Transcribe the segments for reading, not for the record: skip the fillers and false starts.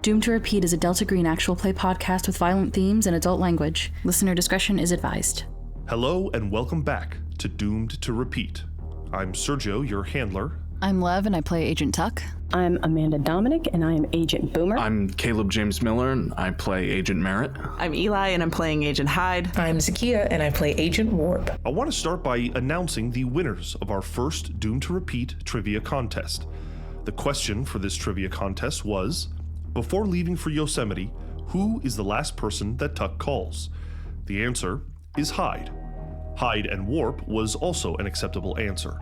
Doomed to Repeat is a Delta Green actual play podcast with violent themes and adult language. Listener discretion is advised. Hello and welcome back to Doomed to Repeat. I'm Sergio, your handler. I'm Lev and I play Agent Tuck. I'm Amanda Dominic and I am Agent Boomer. I'm Caleb James Miller and I play Agent Merritt. I'm Eli and I'm playing Agent Hyde. I'm Zakia and I play Agent Warp. I want to start by announcing the winners of our first Doomed to Repeat trivia contest. The question for this trivia contest was, before leaving for Yosemite, who is the last person that Tuck calls? The answer is Hyde. Hyde and Warp was also an acceptable answer.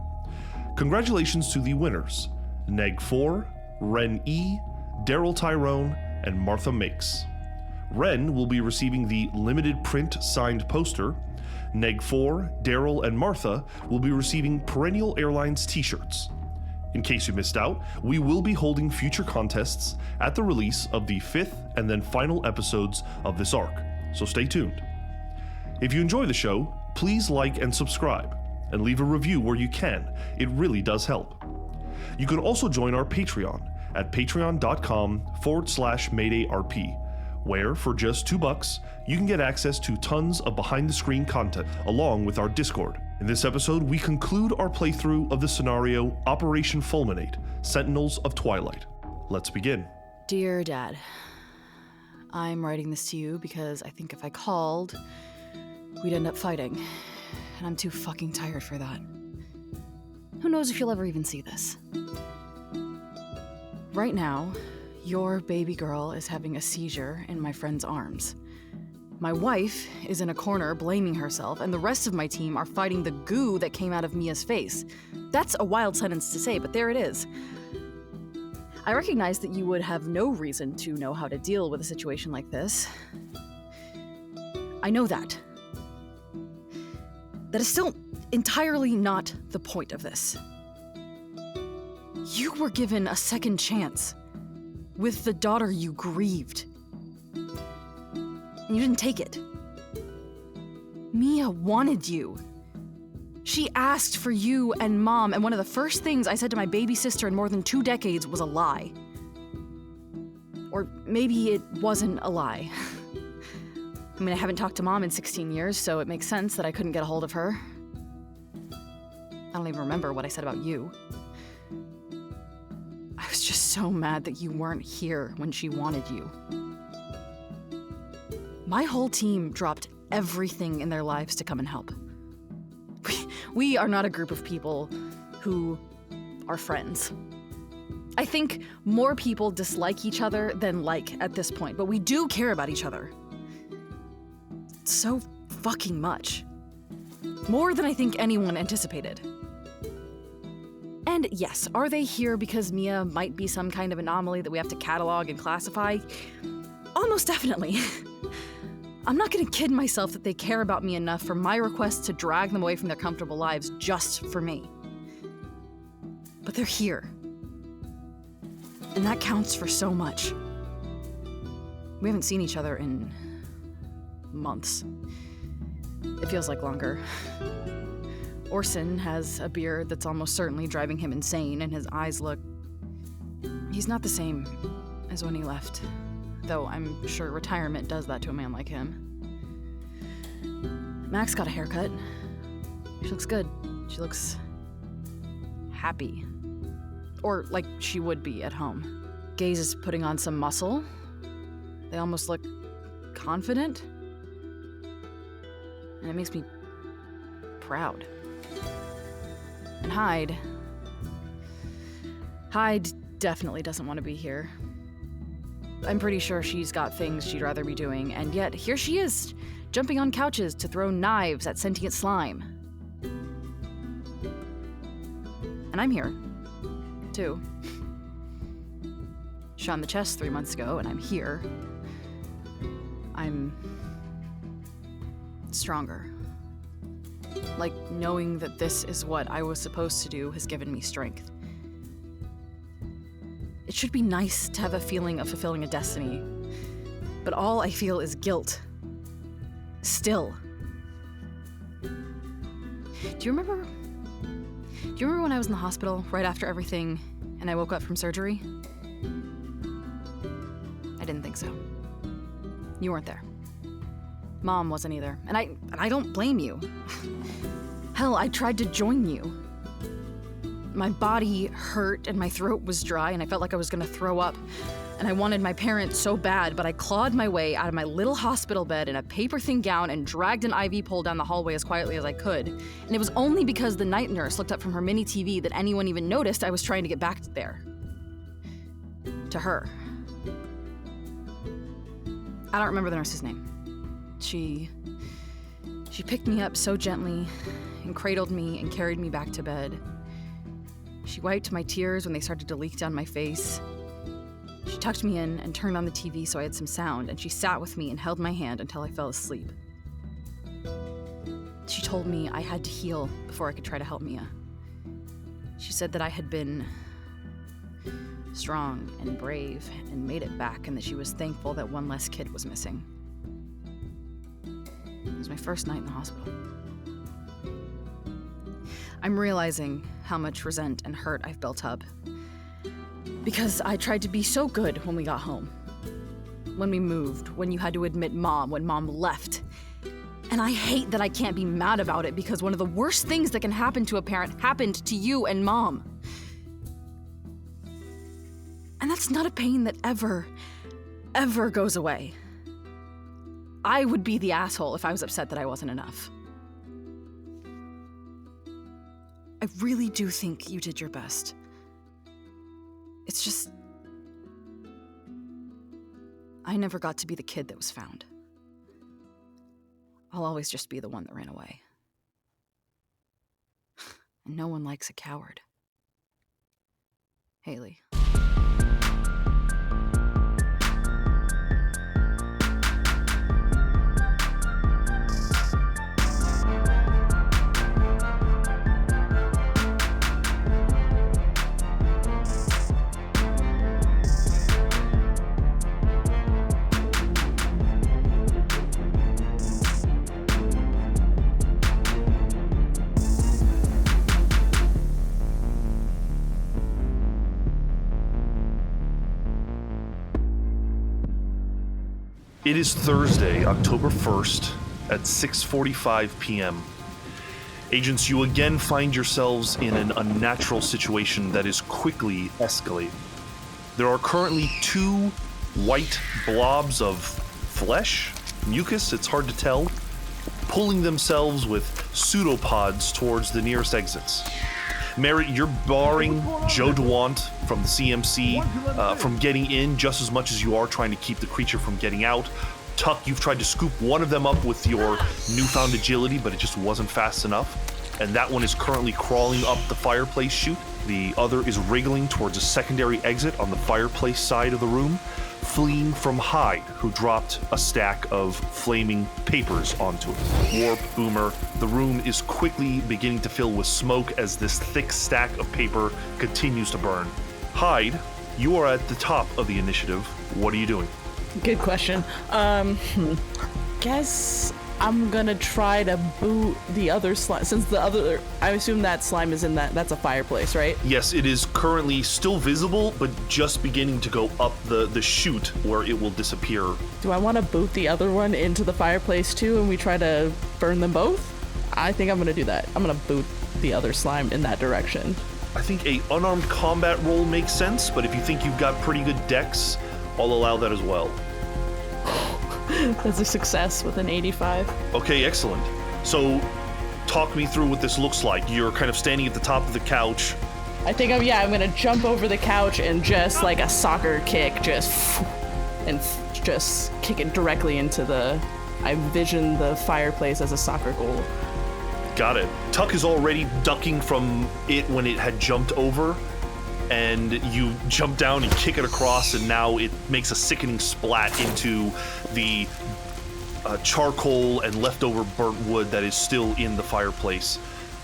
Congratulations to the winners, NegFour, Ren E, Darryl Tyrone, and Martha Makes. Ren will be receiving the limited print signed poster. NegFour, Darryl, and Martha will be receiving Perennial Airlines T-shirts. In case you missed out, we will be holding future contests at the release of the 5th and then final episodes of this arc, so stay tuned. If you enjoy the show, please like and subscribe, and leave a review where you can. It really does help. You can also join our Patreon at patreon.com/MaydayRP, where for just $2, you can get access to tons of behind-the-screen content, along with our Discord. In this episode, we conclude our playthrough of the scenario Operation Fulminate, Sentinels of Twilight. Let's begin. Dear Dad, I'm writing this to you because I think if I called, we'd end up fighting. And I'm too fucking tired for that. Who knows if you'll ever even see this? Right now, your baby girl is having a seizure in my friend's arms. My wife is in a corner blaming herself, and the rest of my team are fighting the goo that came out of Mia's face. That's a wild sentence to say, but there it is. I recognize that you would have no reason to know how to deal with a situation like this. I know that. That is still entirely not the point of this. You were given a second chance with the daughter you grieved. And you didn't take it. Mia wanted you. She asked for you and Mom, and one of the first things I said to my baby sister in more than 2 decades was a lie. Or maybe it wasn't a lie. I mean, I haven't talked to Mom in 16 years, so it makes sense that I couldn't get a hold of her. I don't even remember what I said about you. I was just so mad that you weren't here when she wanted you. My whole team dropped everything in their lives to come and help. We are not a group of people who are friends. I think more people dislike each other than like at this point, but we do care about each other. So fucking much. More than I think anyone anticipated. And yes, are they here because Mia might be some kind of anomaly that we have to catalog and classify? Almost definitely. I'm not gonna kid myself that they care about me enough for my request to drag them away from their comfortable lives just for me. But they're here. And that counts for so much. We haven't seen each other in months. It feels like longer. Orson has a beard that's almost certainly driving him insane, and his eyes look... He's not the same as when he left, though I'm sure retirement does that to a man like him. Max got a haircut. She looks good. She looks happy. Or like she would be at home. Gaze is putting on some muscle. They almost look confident. And it makes me proud. And Hyde definitely doesn't want to be here. I'm pretty sure she's got things she'd rather be doing, and yet here she is, jumping on couches to throw knives at sentient slime. And I'm here, too. Shot in the chest 3 months ago, and I'm here. I'm stronger. Like, knowing that this is what I was supposed to do has given me strength. It should be nice to have a feeling of fulfilling a destiny, but all I feel is guilt. Still. Do you remember when I was in the hospital right after everything and I woke up from surgery? I I didn't think so. You weren't there. Mom wasn't either, and I don't blame you. Hell, I tried to join you. My body hurt and my throat was dry and I felt like I was gonna throw up. And I wanted my parents so bad, but I clawed my way out of my little hospital bed in a paper-thin gown and dragged an IV pole down the hallway as quietly as I could. And it was only because the night nurse looked up from her mini TV that anyone even noticed I was trying to get back there. To her. I don't remember the nurse's name. She picked me up so gently and cradled me and carried me back to bed. She wiped my tears when they started to leak down my face. She tucked me in and turned on the TV so I had some sound, and she sat with me and held my hand until I fell asleep. She told me I had to heal before I could try to help Mia. She said that I had been strong and brave and made it back, and that she was thankful that one less kid was missing. It was my first night in the hospital. I'm realizing how much resent and hurt I've built up. Because I tried to be so good when we got home. When we moved, when you had to admit Mom, when Mom left. And I hate that I can't be mad about it because one of the worst things that can happen to a parent happened to you and Mom. And that's not a pain that ever goes away. I would be the asshole if I was upset that I wasn't enough. I really do think you did your best. It's just, I never got to be the kid that was found. I'll always just be the one that ran away. And no one likes a coward. Haley. It is Thursday, October 1st at 6:45 p.m. Agents, you again find yourselves in an unnatural situation that is quickly escalating. There are currently 2 white blobs of flesh, mucus, it's hard to tell, pulling themselves with pseudopods towards the nearest exits. Merritt, you're barring Joe DeWant from the CMC from getting in just as much as you are trying to keep the creature from getting out. Tuck, you've tried to scoop one of them up with your newfound agility, but it just wasn't fast enough. And that one is currently crawling up the fireplace chute. The other is wriggling towards a secondary exit on the fireplace side of the room, fleeing from Hyde, who dropped a stack of flaming papers onto it. Warp, Boomer, the room is quickly beginning to fill with smoke as this thick stack of paper continues to burn. Hyde, you are at the top of the initiative. What are you doing? Good question. Guess I'm gonna try to boot the other slime, since the other, I assume that slime is in that's a fireplace, right? Yes, it is currently still visible, but just beginning to go up the chute where it will disappear. Do I want to boot the other one into the fireplace too, and we try to burn them both? I think I'm gonna do that. I'm gonna boot the other slime in that direction. I think a unarmed combat roll makes sense, but if you think you've got pretty good dex, I'll allow that as well. That's a success with an 85. Okay, excellent. So, talk me through what this looks like. You're kind of standing at the top of the couch. I think I'm gonna jump over the couch and just like a soccer kick, just kick it directly into I envision the fireplace as a soccer goal. Got it. Tuck is already ducking from it when it had jumped over, and you jump down and kick it across, and now it makes a sickening splat into the charcoal and leftover burnt wood that is still in the fireplace,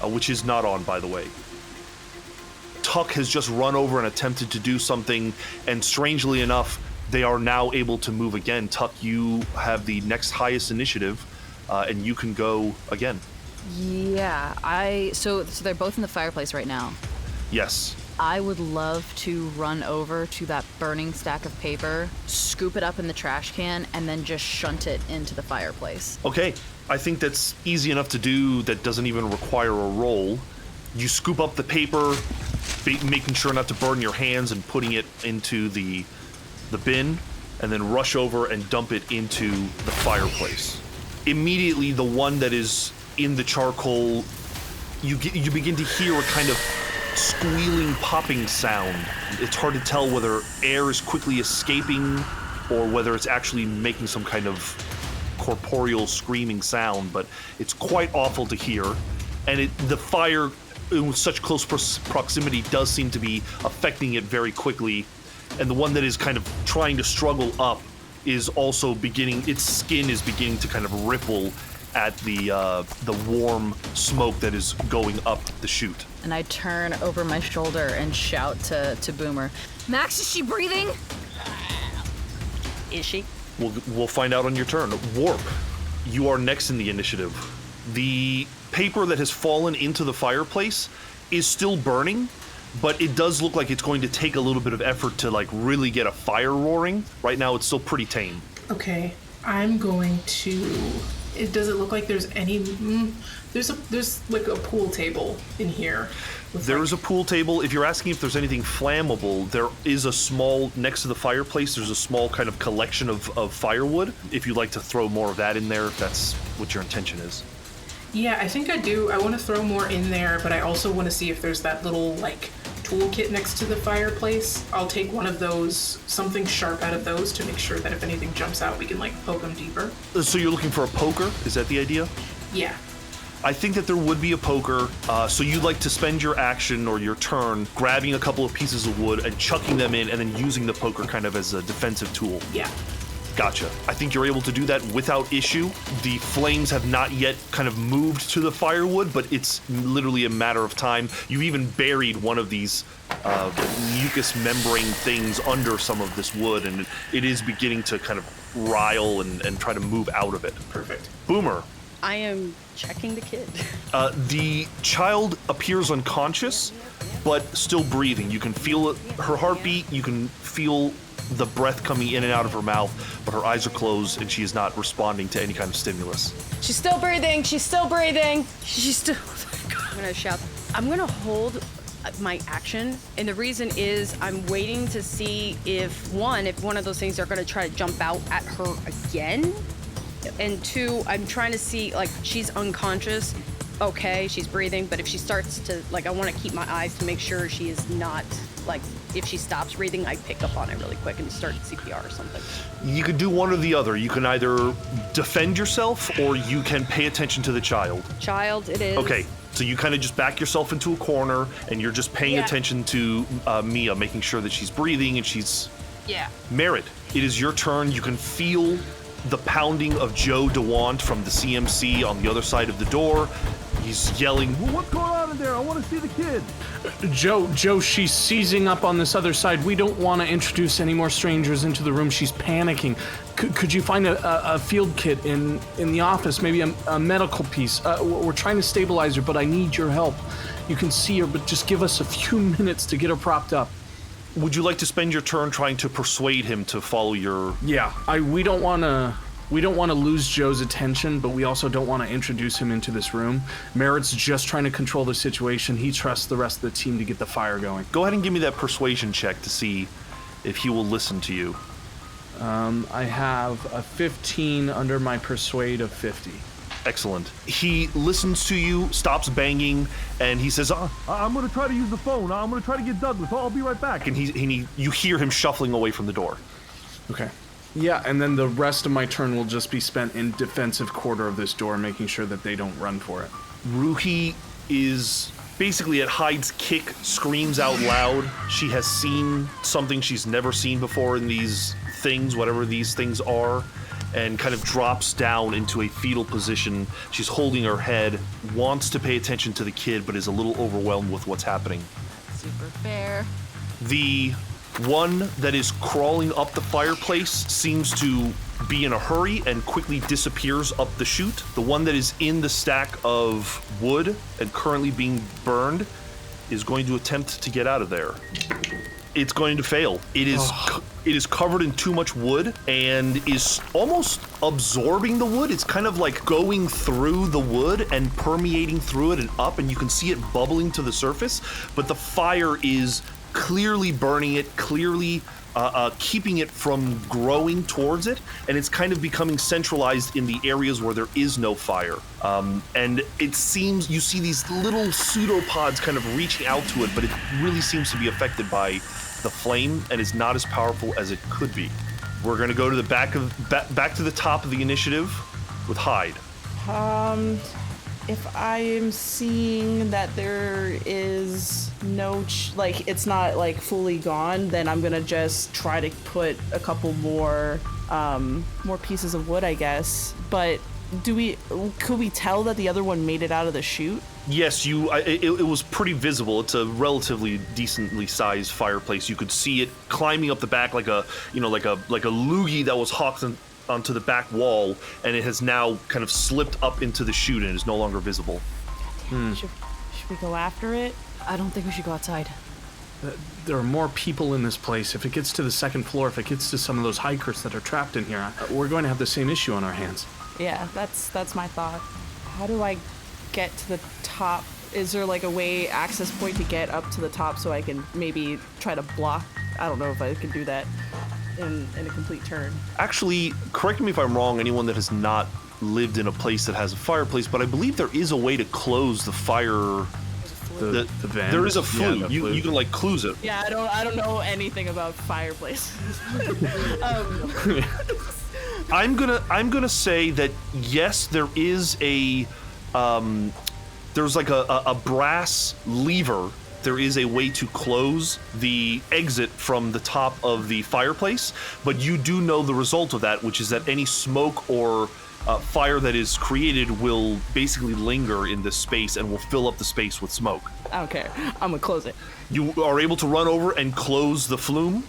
which is not on, by the way. Tuck has just run over and attempted to do something, and strangely enough, they are now able to move again. Tuck, you have the next highest initiative, and you can go again. Yeah, so they're both in the fireplace right now. Yes. I would love to run over to that burning stack of paper, scoop it up in the trash can, and then just shunt it into the fireplace. Okay, I think that's easy enough to do. That doesn't even require a roll. You scoop up the paper, making sure not to burn your hands and putting it into the bin, and then rush over and dump it into the fireplace. Immediately, the one that is in the charcoal, you begin to hear a kind of squealing, popping sound. It's hard to tell whether air is quickly escaping or whether it's actually making some kind of corporeal screaming sound, but it's quite awful to hear. And the fire in such close proximity does seem to be affecting it very quickly. And the one that is kind of trying to struggle up is also its skin is beginning to kind of ripple at the warm smoke that is going up the chute. And I turn over my shoulder and shout to Boomer, Max, is she breathing? Is she? We'll find out on your turn. Warp, you are next in the initiative. The paper that has fallen into the fireplace is still burning, but it does look like it's going to take a little bit of effort to like really get a fire roaring. Right now it's still pretty tame. Okay, I'm going to... Does it look like there's any... There's like a pool table in here. There is a pool table. If you're asking if there's anything flammable, there is a small, next to the fireplace, there's a small kind of collection of firewood. If you'd like to throw more of that in there, if that's what your intention is. Yeah, I think I do. I want to throw more in there, but I also want to see if there's that little, like, toolkit next to the fireplace. I'll take one of those, something sharp out of those to make sure that if anything jumps out, we can, like, poke them deeper. So you're looking for a poker? Is that the idea? Yeah. I think that there would be a poker, so you'd like to spend your action or your turn grabbing a couple of pieces of wood and chucking them in and then using the poker kind of as a defensive tool. Yeah. Gotcha. I think you're able to do that without issue. The flames have not yet kind of moved to the firewood, but it's literally a matter of time. You've even buried one of these mucus membrane things under some of this wood, and it is beginning to kind of rile and try to move out of it. Perfect. Boomer. I am checking the kid. The child appears unconscious, but still breathing. You can feel her heartbeat. You can feel the breath coming in and out of her mouth, but her eyes are closed and she is not responding to any kind of stimulus. She's still breathing. She's still breathing. She's still... I'm gonna shout. I'm gonna hold my action, and the reason is I'm waiting to see if one of those things are gonna try to jump out at her again, and two, I'm trying to see, like, she's unconscious. Okay, she's breathing, but if she starts to, like, I want to keep my eyes to make sure she is not, like, if she stops breathing, I pick up on it really quick and start CPR or something. You could do one or the other. You can either defend yourself or you can pay attention to the child. Child, it is. Okay, so you kind of just back yourself into a corner and you're just paying attention to Mia, making sure that she's breathing and she's... Yeah. Merritt, it is your turn. You can feel the pounding of Joe DeWant from the CMC on the other side of the door. He's yelling, well, what's going on in there? I want to see the kid. Joe, she's seizing up on this other side. We don't want to introduce any more strangers into the room. She's panicking. Could you find a field kit in the office, maybe a medical piece? We're trying to stabilize her, but I need your help. You can see her, but just give us a few minutes to get her propped up. Would you like to spend your turn trying to persuade him to follow your... Yeah, we don't want to lose Joe's attention, but we also don't want to introduce him into this room. Merritt's just trying to control the situation. He trusts the rest of the team to get the fire going. Go ahead and give me that persuasion check to see if he will listen to you. I have a 15 under my persuade of 50. Excellent. He listens to you, stops banging, and he says, I'm going to try to use the phone. I'm going to try to get Douglas. I'll be right back. And you hear him shuffling away from the door. Okay. Yeah, and then the rest of my turn will just be spent in defensive quarter of this door, making sure that they don't run for it. Ruhi is basically at Hyde's kick, screams out loud. She has seen something she's never seen before in these things, whatever these things are, and kind of drops down into a fetal position. She's holding her head, wants to pay attention to the kid, but is a little overwhelmed with what's happening. Super fair. The one that is crawling up the fireplace seems to be in a hurry and quickly disappears up the chute. The one that is in the stack of wood and currently being burned is going to attempt to get out of there. It's going to fail. It is covered in too much wood and is almost absorbing the wood. It's kind of like going through the wood and permeating through it and up, and you can see it bubbling to the surface, but the fire is clearly burning it, clearly keeping it from growing towards it, and it's kind of becoming centralized in the areas where there is no fire. And it seems you see these little pseudopods kind of reaching out to it, but it really seems to be affected by the flame and is not as powerful as it could be. We're going to go to the back to the top of the initiative with Hyde. If I am seeing that there is no, it's not like fully gone, then I'm gonna just try to put a couple more pieces of wood, I guess. But could we tell that the other one made it out of the chute? Yes, it was pretty visible. It's a relatively decently sized fireplace. You could see it climbing up the back like a loogie that was hawked onto the back wall, and it has now kind of slipped up into the chute and is no longer visible. Should we go after it? I don't think we should go outside. There are more people in this place. If it gets to the second floor, if it gets to some of those hikers that are trapped in here, we're going to have the same issue on our hands. Yeah, that's my thought. How do I get to the top? Is there like a way, access point to get up to the top so I can maybe try to block? I don't know if I can do that in a complete turn. Actually, correct me if I'm wrong, anyone that has not lived in a place that has a fireplace, but I believe there is a way to close the fire. The vent. There is a flue. Yeah, you can like close it. Yeah, I don't know anything about fireplaces. I'm gonna say that yes, there is a there's like a brass lever. There is a way to close the exit from the top of the fireplace, but you do know the result of that, which is that any smoke or fire that is created will basically linger in this space and will fill up the space with smoke. I don't care. I'm gonna close it. You are able to run over and close the flume.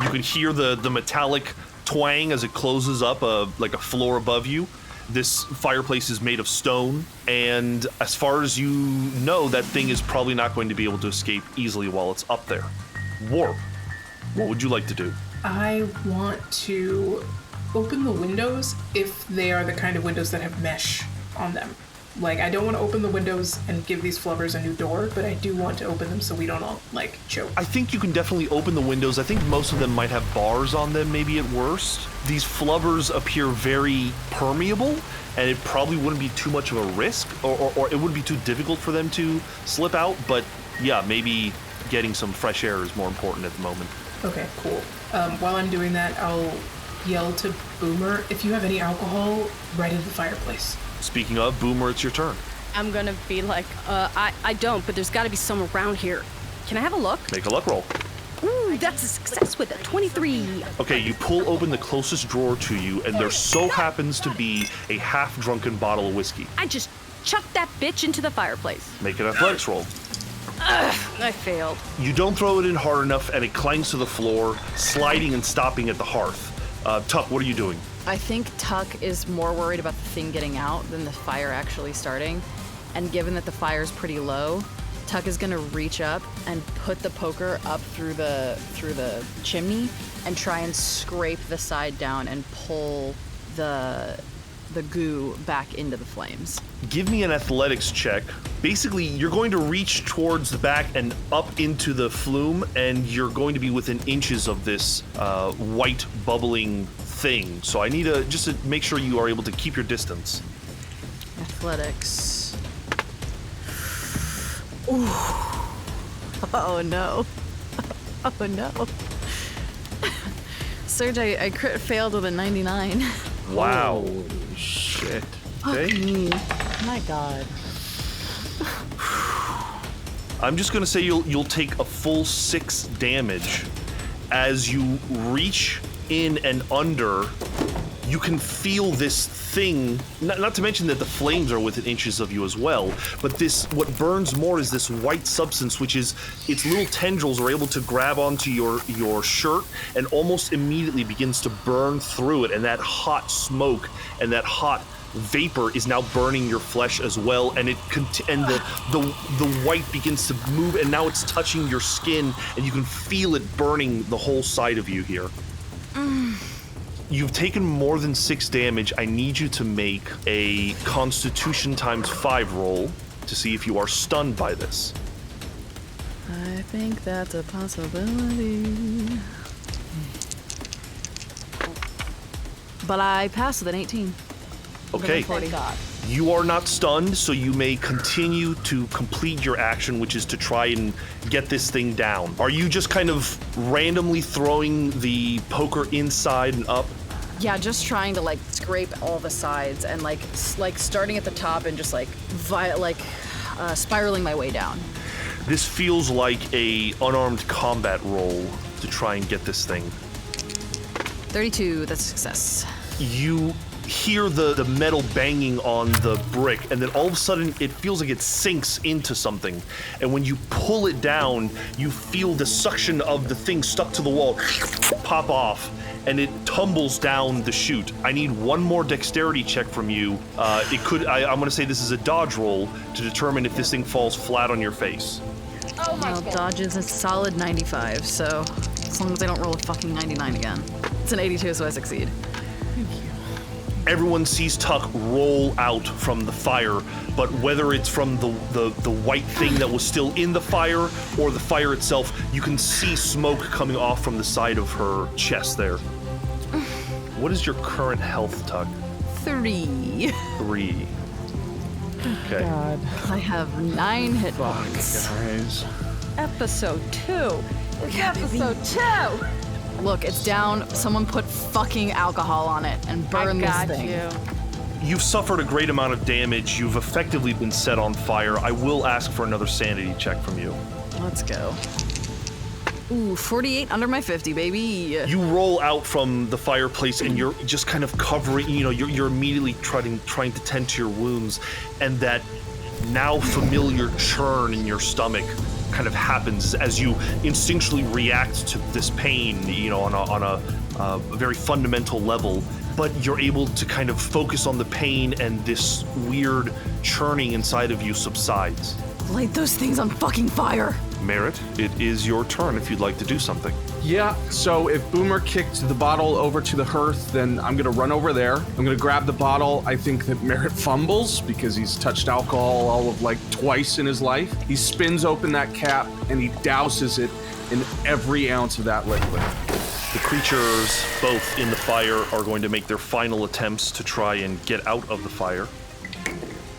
You can hear the metallic twang as it closes up like a floor above you. This fireplace is made of stone, and as far as you know, that thing is probably not going to be able to escape easily while it's up there. Warp, what would you like to do? I want to open the windows if they are the kind of windows that have mesh on them. Like, I don't want to open the windows and give these flubbers a new door, but I do want to open them so we don't all, like, choke. I think you can definitely open the windows. I think most of them might have bars on them, maybe at worst. These flubbers appear very permeable, and it probably wouldn't be too much of a risk, or it wouldn't be too difficult for them to slip out, but yeah, maybe getting some fresh air is more important at the moment. Okay, cool. While I'm doing that, I'll yell to Boomer, if you have any alcohol, right into the fireplace. Speaking of, Boomer, it's your turn. I'm gonna be like, I don't, but there's gotta be some around here. Can I have a look? Make a luck roll. Ooh, that's a success with a 23. Okay, you pull open the closest drawer to you, and there so happens to be a half-drunken bottle of whiskey. I just chucked that bitch into the fireplace. Make an athletics roll. Ugh, I failed. You don't throw it in hard enough, and it clangs to the floor, sliding and stopping at the hearth. Tuck, what are you doing? I think Tuck is more worried about the thing getting out than the fire actually starting. And given that the fire's pretty low, Tuck is gonna reach up and put the poker up through the chimney and try and scrape the side down and pull the goo back into the flames. Give me an athletics check. Basically, you're going to reach towards the back and up into the flume, and you're going to be within inches of this white bubbling thing. So I need just to make sure you are able to keep your distance. Athletics. Ooh. Oh no. Oh no. Serge, I crit failed with a 99. Wow. Holy shit. Okay. My God. I'm just gonna say you'll take a full 6 damage as you reach in and under. You can feel this thing, not to mention that the flames are within inches of you as well, but what burns more is this white substance, which is its little tendrils are able to grab onto your shirt and almost immediately begins to burn through it, and that hot smoke and that hot vapor is now burning your flesh as well, and the white begins to move, and now it's touching your skin, and you can feel it burning the whole side of you here. You've taken more than 6 damage. I need you to make a Constitution ×5 roll to see if you are stunned by this. I think that's a possibility. But I passed with an 18. Okay. Thank God. You are not stunned, so you may continue to complete your action, which is to try and get this thing down. Are you just kind of randomly throwing the poker inside and up? Yeah, just trying to like scrape all the sides and like starting at the top and just spiraling my way down. This feels like a unarmed combat roll to try and get this thing. 32, that's a success. You hear the metal banging on the brick, and then all of a sudden it feels like it sinks into something. And when you pull it down, you feel the suction of the thing stuck to the wall pop off, and it tumbles down the chute. I need one more dexterity check from you. I'm gonna say this is a dodge roll to determine if this thing falls flat on your face. Oh my Well, god. dodge is a solid 95, so as long as I don't roll a fucking 99 again. It's an 82, so I succeed. Everyone sees Tuck roll out from the fire, but whether it's from the white thing that was still in the fire or the fire itself, you can see smoke coming off from the side of her chest there. What is your current health, Tuck? 3. 3. Okay. God. I have 9 hit points. Guys. Episode 2. It's episode 2. Look, it's down. Someone put fucking alcohol on it and burn I got this thing. you. You've suffered a great amount of damage. You've effectively been set on fire. I will ask for another sanity check from you. Let's go. Ooh, 48 under my 50, baby. You roll out from the fireplace and you're just kind of covering, you're immediately trying to tend to your wounds, and that now familiar churn in your stomach kind of happens as you instinctually react to this pain, on a very fundamental level. But you're able to kind of focus on the pain, and this weird churning inside of you subsides. Light those things on fucking fire. Merritt, it is your turn if you'd like to do something. Yeah, so if Boomer kicked the bottle over to the hearth, then I'm gonna run over there. I'm gonna grab the bottle. I think that Merritt fumbles because he's touched alcohol all of twice in his life. He spins open that cap and he douses it in every ounce of that liquid. The creatures, both in the fire, are going to make their final attempts to try and get out of the fire.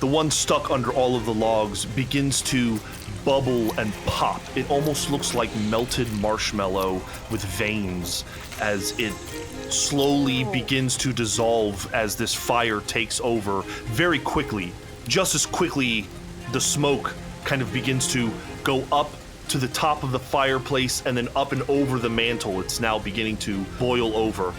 The one stuck under all of the logs begins to bubble and pop. It almost looks like melted marshmallow with veins as it slowly begins to dissolve as this fire takes over very quickly. Just as quickly, the smoke kind of begins to go up to the top of the fireplace and then up and over the mantle. It's now beginning to boil over.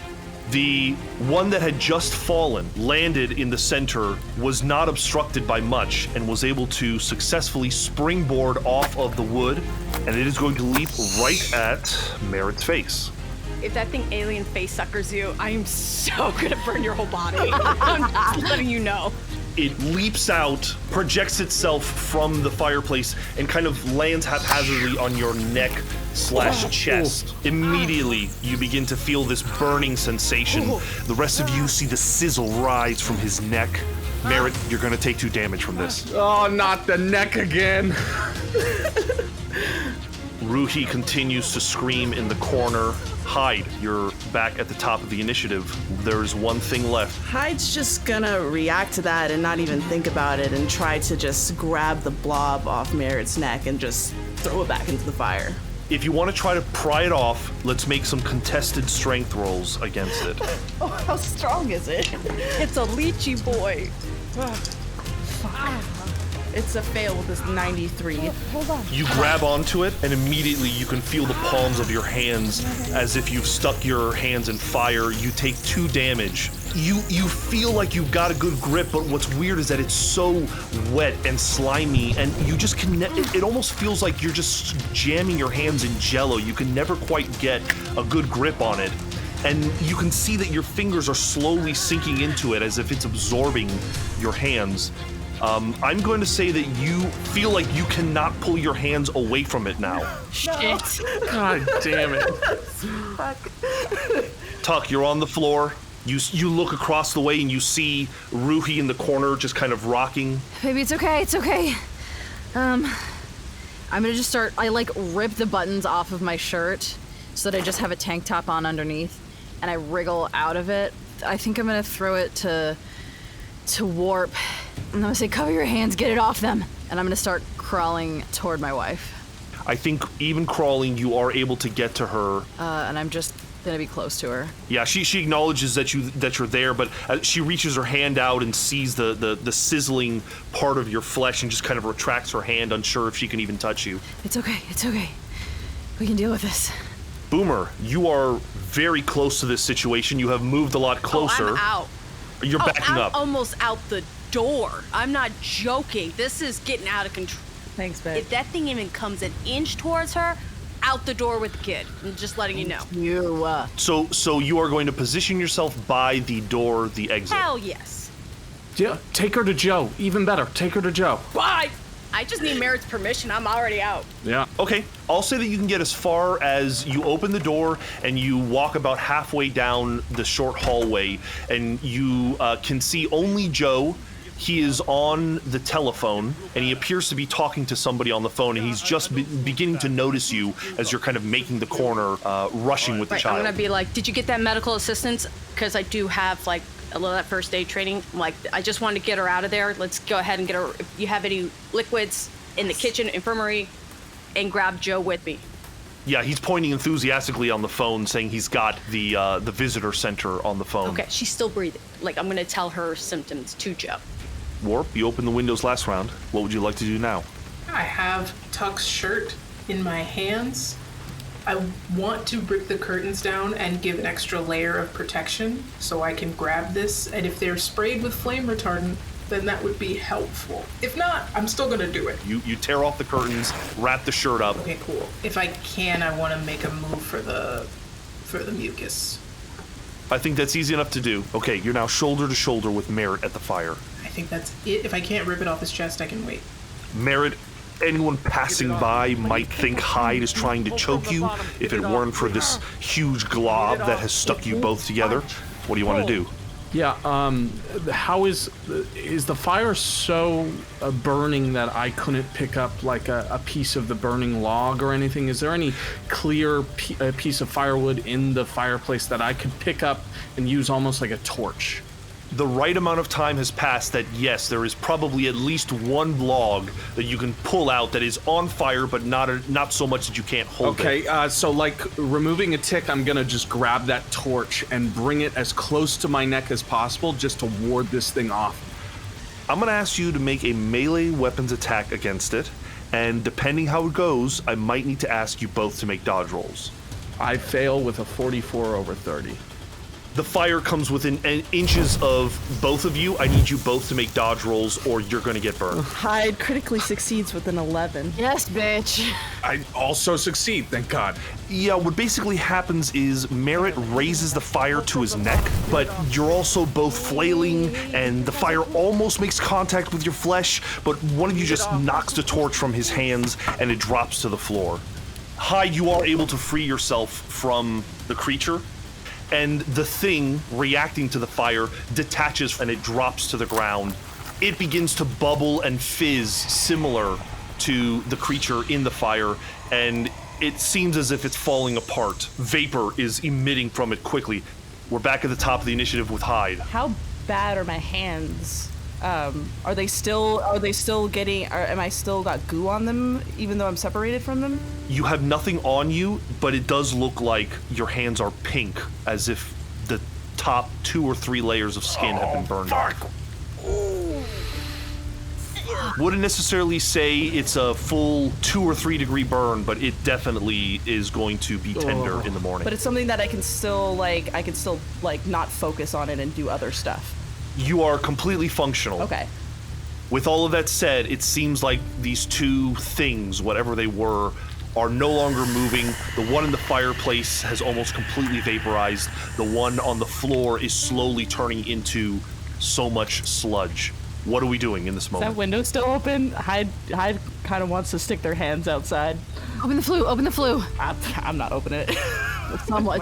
The one that had just fallen, landed in the center, was not obstructed by much and was able to successfully springboard off of the wood, and it is going to leap right at Merritt's face. If that thing alien face suckers you, I'm so gonna burn your whole body. I'm just letting you know. It leaps out, projects itself from the fireplace, and kind of lands haphazardly on your neck/chest. Immediately, you begin to feel this burning sensation. The rest of you see the sizzle rise from his neck. Merritt, you're gonna take 2 damage from this. Oh, not the neck again. Ruhi continues to scream in the corner. Hyde, you're back at the top of the initiative. There's one thing left. Hyde's just gonna react to that and not even think about it and try to just grab the blob off Merritt's neck and just throw it back into the fire. If you want to try to pry it off, let's make some contested strength rolls against it. Oh, how strong is it? It's a lychee boy. It's a fail with this 93. You grab onto it, and immediately you can feel the palms of your hands as if you've stuck your hands in fire. You take 2 damage. You feel like you've got a good grip, but what's weird is that it's so wet and slimy, and you just it almost feels like you're just jamming your hands in Jell-O. You can never quite get a good grip on it. and you can see that your fingers are slowly sinking into it as if it's absorbing your hands. I'm going to say that you feel like you cannot pull your hands away from it now. Shit. God damn it. Tuck, you're on the floor. You look across the way and you see Ruhi in the corner just kind of rocking. Baby, it's okay, it's okay. I'm gonna just start, I like rip the buttons off of my shirt so that I just have a tank top on underneath, and I wriggle out of it. I think I'm gonna throw it to Warp. And I'm gonna say, cover your hands, get it off them. And I'm gonna start crawling toward my wife. I think even crawling, you are able to get to her. And I'm just gonna be close to her. Yeah, she acknowledges that you're there, but she reaches her hand out and sees the sizzling part of your flesh and just kind of retracts her hand, unsure if she can even touch you. It's okay, it's okay. We can deal with this. Boomer, you are very close to this situation. You have moved a lot closer. Oh, I'm out. You're backing I'm up. almost out the door. I'm not joking. This is getting out of control. Thanks, babe. If that thing even comes an inch towards her, out the door with the kid. I'm just letting you know. So you are going to position yourself by the door, the exit. Hell yes. Yeah, take her to Joe. Even better, take her to Joe. Why? I just need Merritt's permission. I'm already out. Yeah. Okay, I'll say that you can get as far as you open the door and you walk about halfway down the short hallway, and you can see only Joe. He is on the telephone, and he appears to be talking to somebody on the phone, and he's just beginning to notice you as you're kind of making the corner, rushing with the child. I'm gonna be like, did you get that medical assistance? Because I do have like a little of that first aid training. I'm like, I just wanted to get her out of there. Let's go ahead and get her. If you have any liquids in the kitchen, infirmary, and grab Joe with me. Yeah, he's pointing enthusiastically on the phone, saying he's got the visitor center on the phone. Okay, she's still breathing. Like, I'm gonna tell her symptoms to Joe. Warp, you opened the windows last round. What would you like to do now? I have Tuck's shirt in my hands. I want to rip the curtains down and give an extra layer of protection so I can grab this, and if they're sprayed with flame retardant, then that would be helpful. If not, I'm still gonna do it. You tear off the curtains, wrap the shirt up. Okay, cool. If I can, I want to make a move for the mucus. I think that's easy enough to do. Okay, you're now shoulder to shoulder with Merritt at the fire. I think that's it. If I can't rip it off his chest, I can wait. Merritt, anyone passing by might think Hyde is trying to choke you if it weren't for this huge glob that has stuck you both together. What do you want to do? Yeah, how is the fire so burning that I couldn't pick up like a piece of the burning log or anything? Is there any clear piece of firewood in the fireplace that I could pick up and use almost like a torch? The right amount of time has passed that, yes, there is probably at least one log that you can pull out that is on fire, but not so much that you can't hold it. Okay, so like removing a tick, I'm gonna just grab that torch and bring it as close to my neck as possible just to ward this thing off. I'm gonna ask you to make a melee weapons attack against it, and depending how it goes, I might need to ask you both to make dodge rolls. I fail with a 44 over 30. The fire comes within inches of both of you. I need you both to make dodge rolls or you're going to get burned. Hyde critically succeeds with an 11. Yes, bitch. I also succeed, thank God. Yeah, what basically happens is Merritt raises the fire to his neck, but you're also both flailing, and the fire almost makes contact with your flesh, but one of you just knocks the torch from his hands, and it drops to the floor. Hyde, you are able to free yourself from the creature, and the thing reacting to the fire detaches and it drops to the ground. It begins to bubble and fizz similar to the creature in the fire, and it seems as if it's falling apart. Vapor is emitting from it quickly. We're back at the top of the initiative with Hyde. How bad are my hands? Are they still getting, am I still got goo on them even though I'm separated from them? You have nothing on you, but it does look like your hands are pink, as if the top 2 or 3 layers of skin have been burned off. Wouldn't necessarily say it's a full 2 or 3 degree burn, but it definitely is going to be tender in the morning. But it's something that I can still not focus on it and do other stuff. You are completely functional. Okay. With all of that said, it seems like these two things, whatever they were, are no longer moving. The one in the fireplace has almost completely vaporized. The one on the floor is slowly turning into so much sludge. What are we doing in this Is moment? that window still open? Hyde kind of wants to stick their hands outside. Open the flue. I'm not opening it.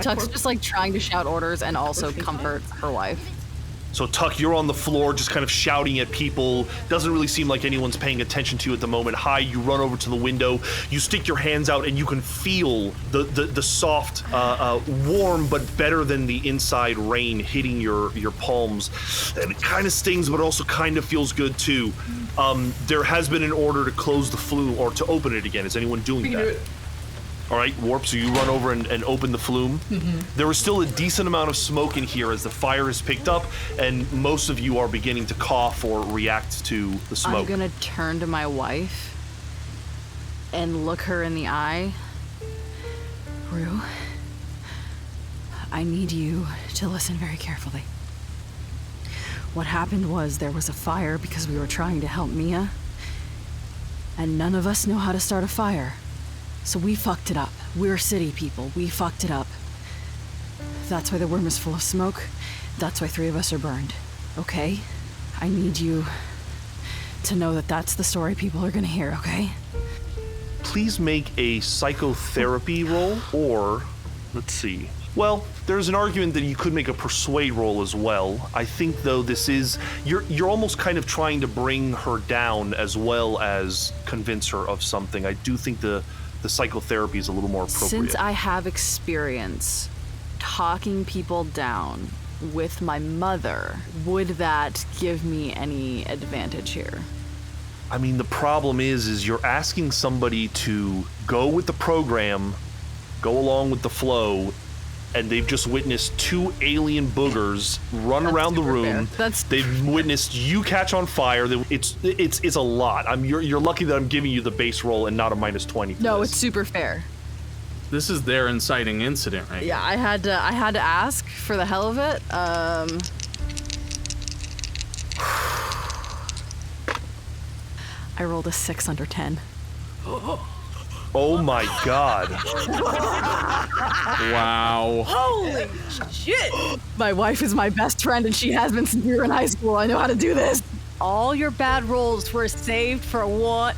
Tuck's just like trying to shout orders and also comfort her wife. So Tuck, you're on the floor just kind of shouting at people. Doesn't really seem like anyone's paying attention to you at the moment. Hyde, you run over to the window. You stick your hands out and you can feel the soft, warm but better than the inside rain hitting your palms. And it kind of stings, but also kind of feels good too. There has been an order to close the flue or to open it again. Is anyone doing We can that? do it. All right, Warp, so you run over and open the flume. There is still a decent amount of smoke in here as the fire has picked up, and most of you are beginning to cough or react to the smoke. I'm gonna turn to my wife and look her in the eye. Rue, I need you to listen very carefully. What happened was there was a fire because we were trying to help Mia, and none of us know how to start a fire. So we fucked it up. We're city people. We fucked it up. That's why the room is full of smoke. That's why 3 of us are burned. Okay? I need you to know that that's the story people are gonna hear, okay? Please make a psychotherapy roll, or, let's see. Well, there's an argument that you could make a persuade roll as well. I think, though, this is... You're almost kind of trying to bring her down as well as convince her of something. I do think the psychotherapy is a little more appropriate. Since I have experience talking people down with my mother, would that give me any advantage here? I mean, the problem is you're asking somebody to go with the program, go along with the flow, and they've just witnessed 2 alien boogers run around the room. They've witnessed you catch on fire. It's a lot. You're lucky that I'm giving you the base roll and not a -20. No, it's super fair. This is their inciting incident, right? Yeah, I had to ask for the hell of it. I rolled a 6 under 10. Oh my god. Wow. Holy shit! My wife is my best friend, and she has been since we were in high school. I know how to do this. All your bad rolls were saved for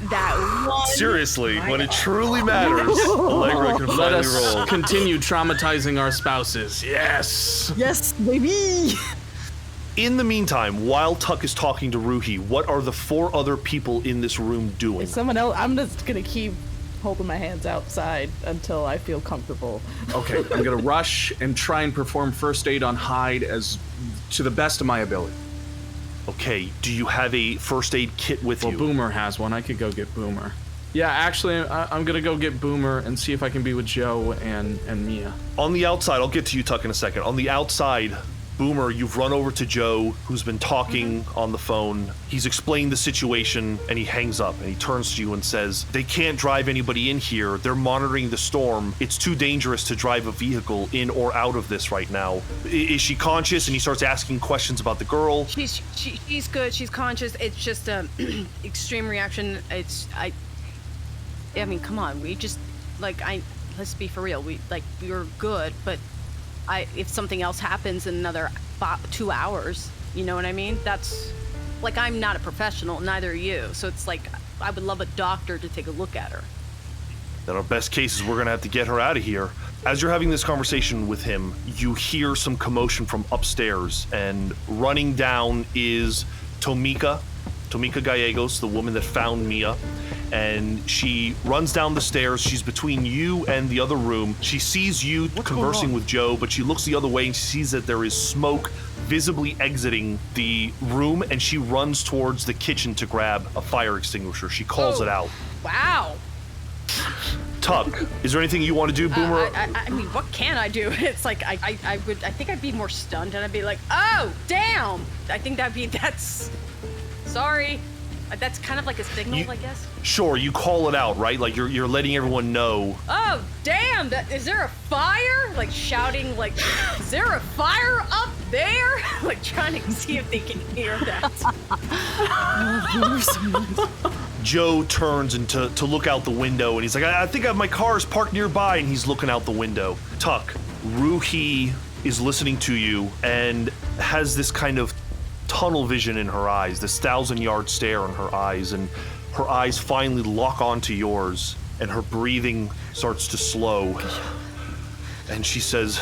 that one. Seriously, when it truly matters, Allegra can Let finally us roll. continue traumatizing our spouses. Yes. Yes, baby. In the meantime, while Tuck is talking to Ruhi, what are the 4 other people in this room doing? If someone else, I'm just gonna keep holding my hands outside until I feel comfortable. Okay, I'm gonna rush and try and perform first aid on Hyde as to the best of my ability. Okay, do you have a first aid kit with Well, you? Boomer has one. I could go get Boomer. Yeah, actually, I'm gonna go get Boomer and see if I can be with Joe and Mia. On the outside, I'll get to you, Tuck, in a second. On the outside, Boomer, you've run over to Joe, who's been talking on the phone. He's explained the situation, and he hangs up, and he turns to you and says, they can't drive anybody in here. They're monitoring the storm. It's too dangerous to drive a vehicle in or out of this right now. Is she conscious? And he starts asking questions about the girl. She's good. She's conscious. It's just extreme reaction. I mean, come on. We just let's be for real. We were good, but if something else happens in another 2 hours, you know what I mean? That's like, I'm not a professional, neither are you. So it's like, I would love a doctor to take a look at her. Then our best case is we're gonna have to get her out of here. As you're having this conversation with him, you hear some commotion from upstairs, and running down is Tomika Gallegos, the woman that found Mia. And she runs down the stairs. She's between you and the other room. She sees you conversing with Joe, but she looks the other way and she sees that there is smoke visibly exiting the room, and she runs towards the kitchen to grab a fire extinguisher. She calls it out. Wow. Tuck, is there anything you want to do, Boomer? I mean, what can I do? It's like, I think I'd be more stunned, and I'd be like, oh, damn. I think that's, sorry. That's kind of like a signal, I guess. Sure, you call it out, right? Like you're letting everyone know. Oh, damn! Is there a fire? Like shouting, like, is there a fire up there? Like trying to see if they can hear that. Joe turns and to look out the window, and he's like, I think my car is parked nearby, and he's looking out the window. Tuck, Ruhi is listening to you and has this kind of tunnel vision in her eyes, this 1,000-yard stare in her eyes, and her eyes finally lock onto yours, and her breathing starts to slow. And she says,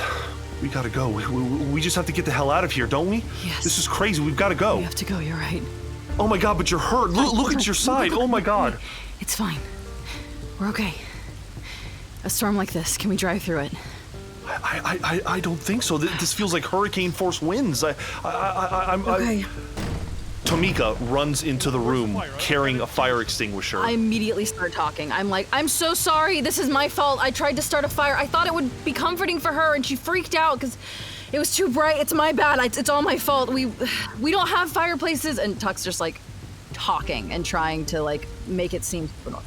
we gotta go. We just have to get the hell out of here, don't we? Yes. This is crazy. We've gotta go. We have to go, you're right. Oh my God, but you're hurt. Look at your side. Oh my God. It's fine. We're okay. A storm like this, can we drive through it? I don't think so. This feels like hurricane force winds. I'm Okay. Tomika runs into the room carrying a fire extinguisher. I immediately start talking. I'm like, I'm so sorry. This is my fault. I tried to start a fire. I thought it would be comforting for her, and she freaked out because it was too bright. It's my bad. It's all my fault. We don't have fireplaces. And Tuck's just like talking and trying to like make it seem normal.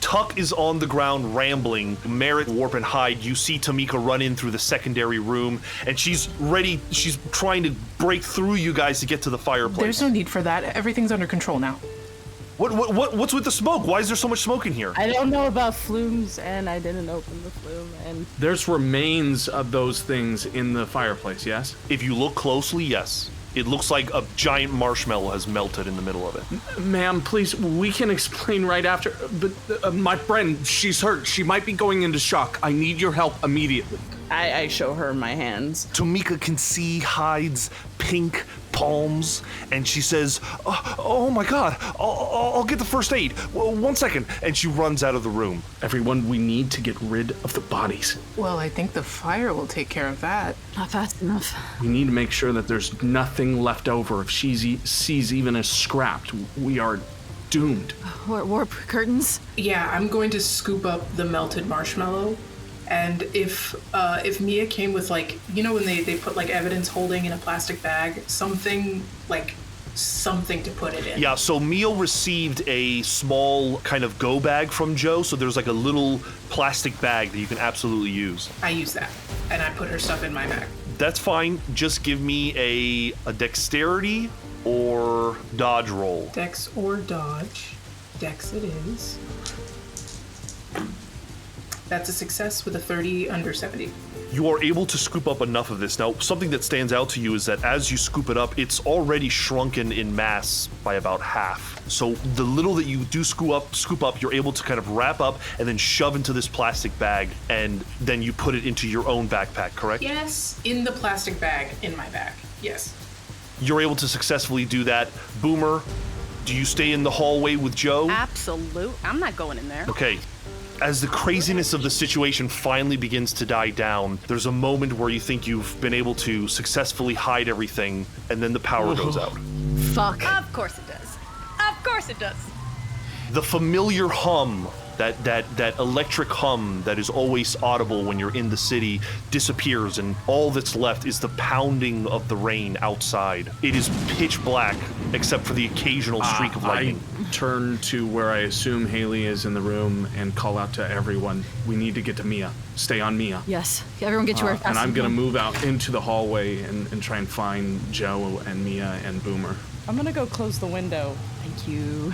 Tuck is on the ground rambling. Merritt, Warp, and Hyde, you see Tomika run in through the secondary room, and she's ready. She's trying to break through you guys to get to the fireplace. There's no need for that. Everything's under control now. What's with the smoke? Why is there so much smoke in here? I don't know about flumes, and I didn't open the flume, and There's remains of those things in the fireplace, yes? If you look closely, yes. It looks like a giant marshmallow has melted in the middle of it. Ma'am, please, we can explain right after. But my friend, she's hurt. She might be going into shock. I need your help immediately. I show her my hands. Tomika can see Hyde's pink palms, and she says, oh my God, I'll get the first aid. Well, 1 second. And she runs out of the room. Everyone, we need to get rid of the bodies. Well, I think the fire will take care of that. Not fast enough. We need to make sure that there's nothing left over. If she sees even a scrap, we are doomed. Warp curtains? Yeah, I'm going to scoop up the melted marshmallow. And if Mia came with, like, you know when they put, like, evidence holding in a plastic bag? Something to put it in. Yeah, so Mia received a small kind of go bag from Joe, so there's like a little plastic bag that you can absolutely use. I use that, and I put her stuff in my bag. That's fine. Just give me a dexterity or dodge roll. Dex or dodge. Dex it is. That's a success with a 30 under 70. You are able to scoop up enough of this. Now, something that stands out to you is that as you scoop it up, it's already shrunken in mass by about half. So the little that you do scoop up, you're able to kind of wrap up and then shove into this plastic bag, and then you put it into your own backpack, correct? Yes, in the plastic bag in my bag. Yes. You're able to successfully do that. Boomer, do you stay in the hallway with Joe? Absolute. I'm not going in there. Okay. As the craziness of the situation finally begins to die down, there's a moment where you think you've been able to successfully hide everything, and then the power goes out. Fuck. Of course it does. Of course it does. The familiar hum, that electric hum that is always audible when you're in the city, disappears, and all that's left is the pounding of the rain outside. It is pitch black, except for the occasional streak of lightning. I turn to where I assume Haley is in the room and call out to everyone, we need to get to Mia. Stay on Mia. Yes. Everyone get to her fast. And I'm as going to you move out into the hallway and try and find Joe and Mia and Boomer. I'm gonna go close the window. Thank you.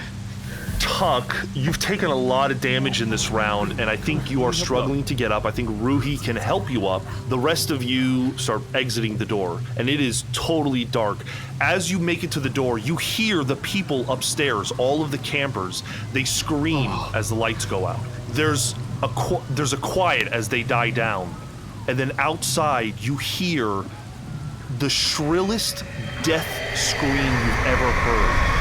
Tuck, you've taken a lot of damage in this round, and I think you are struggling to get up. I think Ruhi can help you up. The rest of you start exiting the door, and it is totally dark. As you make it to the door, you hear the people upstairs, all of the campers. They scream as the lights go out. There's a quiet as they die down, and then outside you hear the shrillest death scream you've ever heard.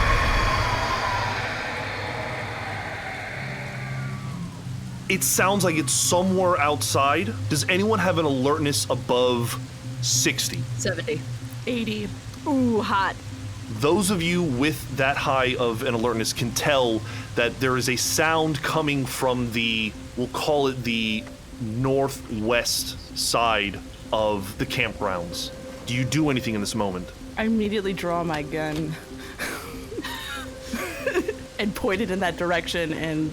It sounds like it's somewhere outside. Does anyone have an alertness above 60? 70. 80. Ooh, hot. Those of you with that high of an alertness can tell that there is a sound coming from we'll call it the northwest side of the campgrounds. Do you do anything in this moment? I immediately draw my gun and point it in that direction and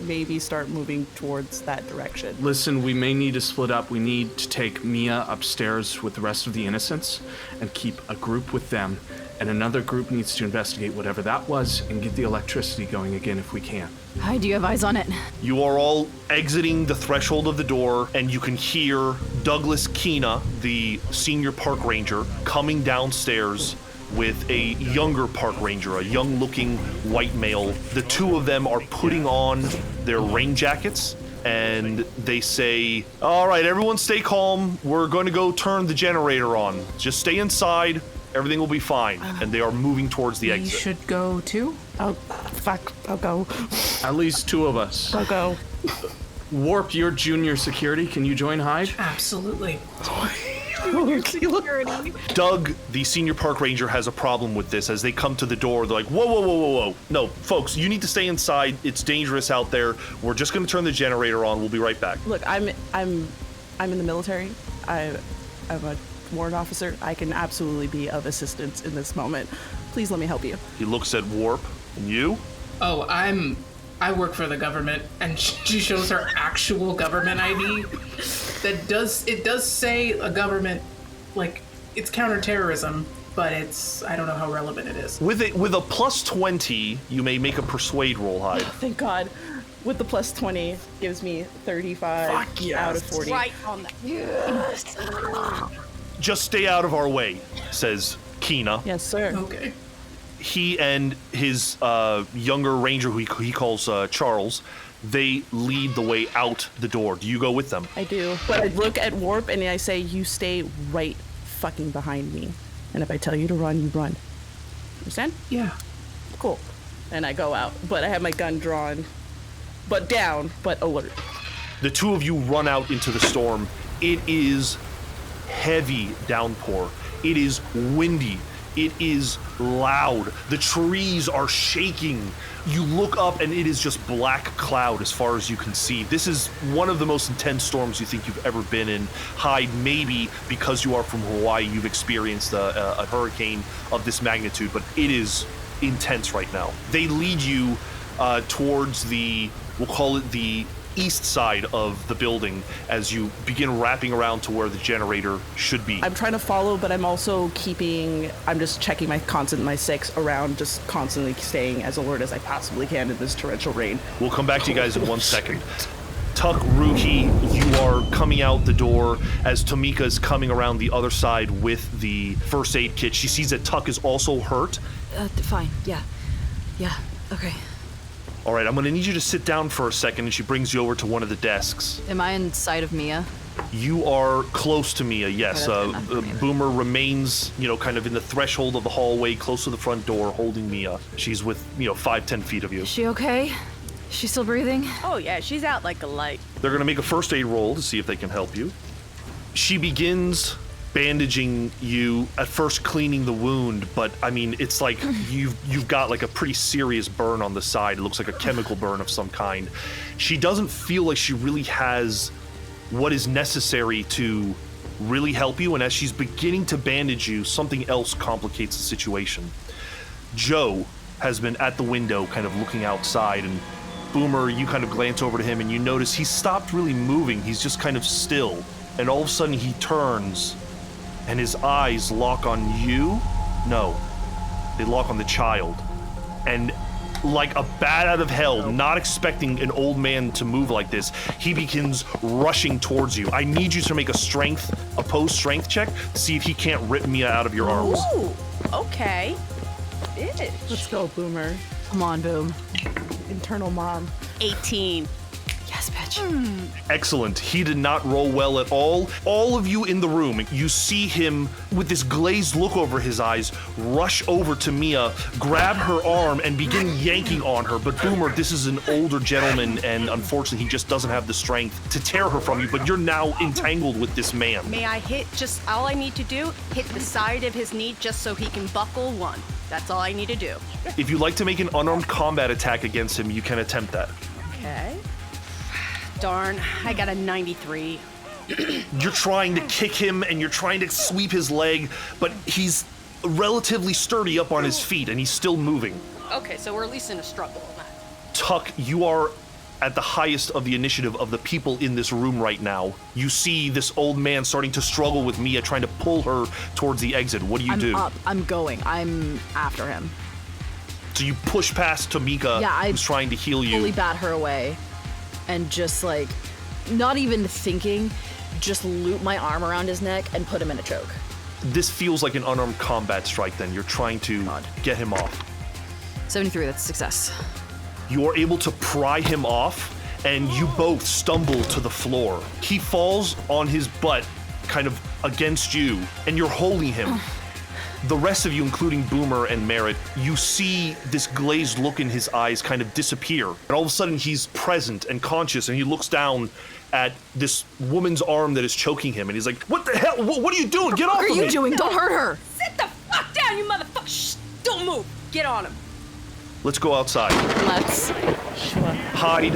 maybe start moving towards that direction. Listen, we may need to split up. We need to take Mia upstairs with the rest of the innocents and keep a group with them. and another group needs to investigate whatever that was and get the electricity going again if we can. Hi, do you have eyes on it? You are all exiting the threshold of the door, and you can hear Douglas Keena, the senior park ranger, coming downstairs with a younger park ranger, a young-looking white male. The two of them are putting on their rain jackets, and they say, all right, everyone stay calm. We're going to go turn the generator on. Just stay inside. Everything will be fine. And they are moving towards the You exit. should go too. Oh, fuck. I'll go. At least two of us. I'll go. Warp, you're junior security. Can you join Hyde? Absolutely. Doug, the senior park ranger, has a problem with this. As they come to the door, they're like, whoa, whoa, whoa, whoa, whoa. No, folks, you need to stay inside. It's dangerous out there. We're just going to turn the generator on. We'll be right back. Look, I'm in the military. I'm a warrant officer. I can absolutely be of assistance in this moment. Please let me help you. He looks at Warp. And you? Oh, I work for the government, and she shows her actual government ID. It does say a government, like, it's counterterrorism, but I don't know how relevant it is. With a plus 20, you may make a persuade roll, Hyde. Thank God. With the plus 20, gives me 35 out of 40. Right on that. Just stay out of our way, says Keena. Yes, sir. Okay. He and his younger ranger, who he calls Charles, they lead the way out the door. Do you go with them? I do. But I look at Warp and I say, you stay right fucking behind me. And if I tell you to run, you run. Understand? Yeah. Cool. And I go out. But I have my gun drawn. But down, but alert. The two of you run out into the storm. It is heavy downpour. It is windy. It is loud. The trees are shaking. You look up and it is just black cloud as far as you can see. This is one of the most intense storms you think you've ever been in. Hyde, maybe because you are from Hawaii, you've experienced a hurricane of this magnitude, but it is intense right now. They lead you towards we'll call it the east side of the building as you begin wrapping around to where the generator should be. I'm trying to follow, but I'm also I'm just checking my constant, my 6 around, just constantly staying as alert as I possibly can in this torrential rain. We'll come back to you guys in 1 second. Tuck, Ruki, you are coming out the door as Tamika is coming around the other side with the first aid kit. She sees that Tuck is also hurt. Fine. Yeah, okay. All right, I'm gonna need you to sit down for a second, and she brings you over to one of the desks. Am I inside of Mia? You are close to Mia, yes. Okay, that's good enough. Boomer remains, kind of in the threshold of the hallway, close to the front door, holding Mia. She's with, 5-10 feet of you. Is she okay? Is she still breathing? Oh yeah, she's out like a light. They're gonna make a first aid roll to see if they can help you. She begins bandaging you, at first cleaning the wound, but I mean, it's like you've got like a pretty serious burn on the side. It looks like a chemical burn of some kind. She doesn't feel like she really has what is necessary to really help you, and as she's beginning to bandage you, something else complicates the situation. Joe has been at the window kind of looking outside, and Boomer, you kind of glance over to him and you notice he's stopped really moving. He's just kind of still, and all of a sudden he turns and his eyes lock on you? No, they lock on the child. And like a bat out of hell, not expecting an old man to move like this, he begins rushing towards you. I need you to make a opposed strength check to see if he can't rip Mia out of your arms. Ooh, okay. Bitch. Let's go, Boomer. Come on, Boom. Internal mom. 18. Yes, bitch. Excellent. He did not roll well at all. All of you in the room, you see him with this glazed look over his eyes, rush over to Mia, grab her arm, and begin yanking on her. But Boomer, this is an older gentleman, and unfortunately, he just doesn't have the strength to tear her from you, but you're now entangled with this man. May I hit all I need to do? Hit the side of his knee just so he can buckle one. That's all I need to do. If you'd like to make an unarmed combat attack against him, you can attempt that. Okay. Darn, I got a 93. You're trying to kick him and you're trying to sweep his leg, but he's relatively sturdy up on his feet and he's still moving. Okay, so we're at least in a struggle on that. Tuck, you are at the highest of the initiative of the people in this room right now. You see this old man starting to struggle with Mia, trying to pull her towards the exit. What do you do? I'm up. I'm going. I'm after him. So you push past Tamika, who's trying to heal you. Fully bat her away and just like, not even thinking, just loop my arm around his neck and put him in a choke. This feels like an unarmed combat strike then. You're trying to get him off. 73, that's a success. You are able to pry him off, and you both stumble to the floor. He falls on his butt, kind of against you, and you're holding him. The rest of you, including Boomer and Merritt, you see this glazed look in his eyes kind of disappear. And all of a sudden, he's present and conscious, and he looks down at this woman's arm that is choking him, and he's like, what the hell? What are you doing? Get off of me! What are you doing? Don't hurt her! Sit the fuck down, you motherfucker! Shh, don't move! Get on him. Let's go outside. Let's. Hide,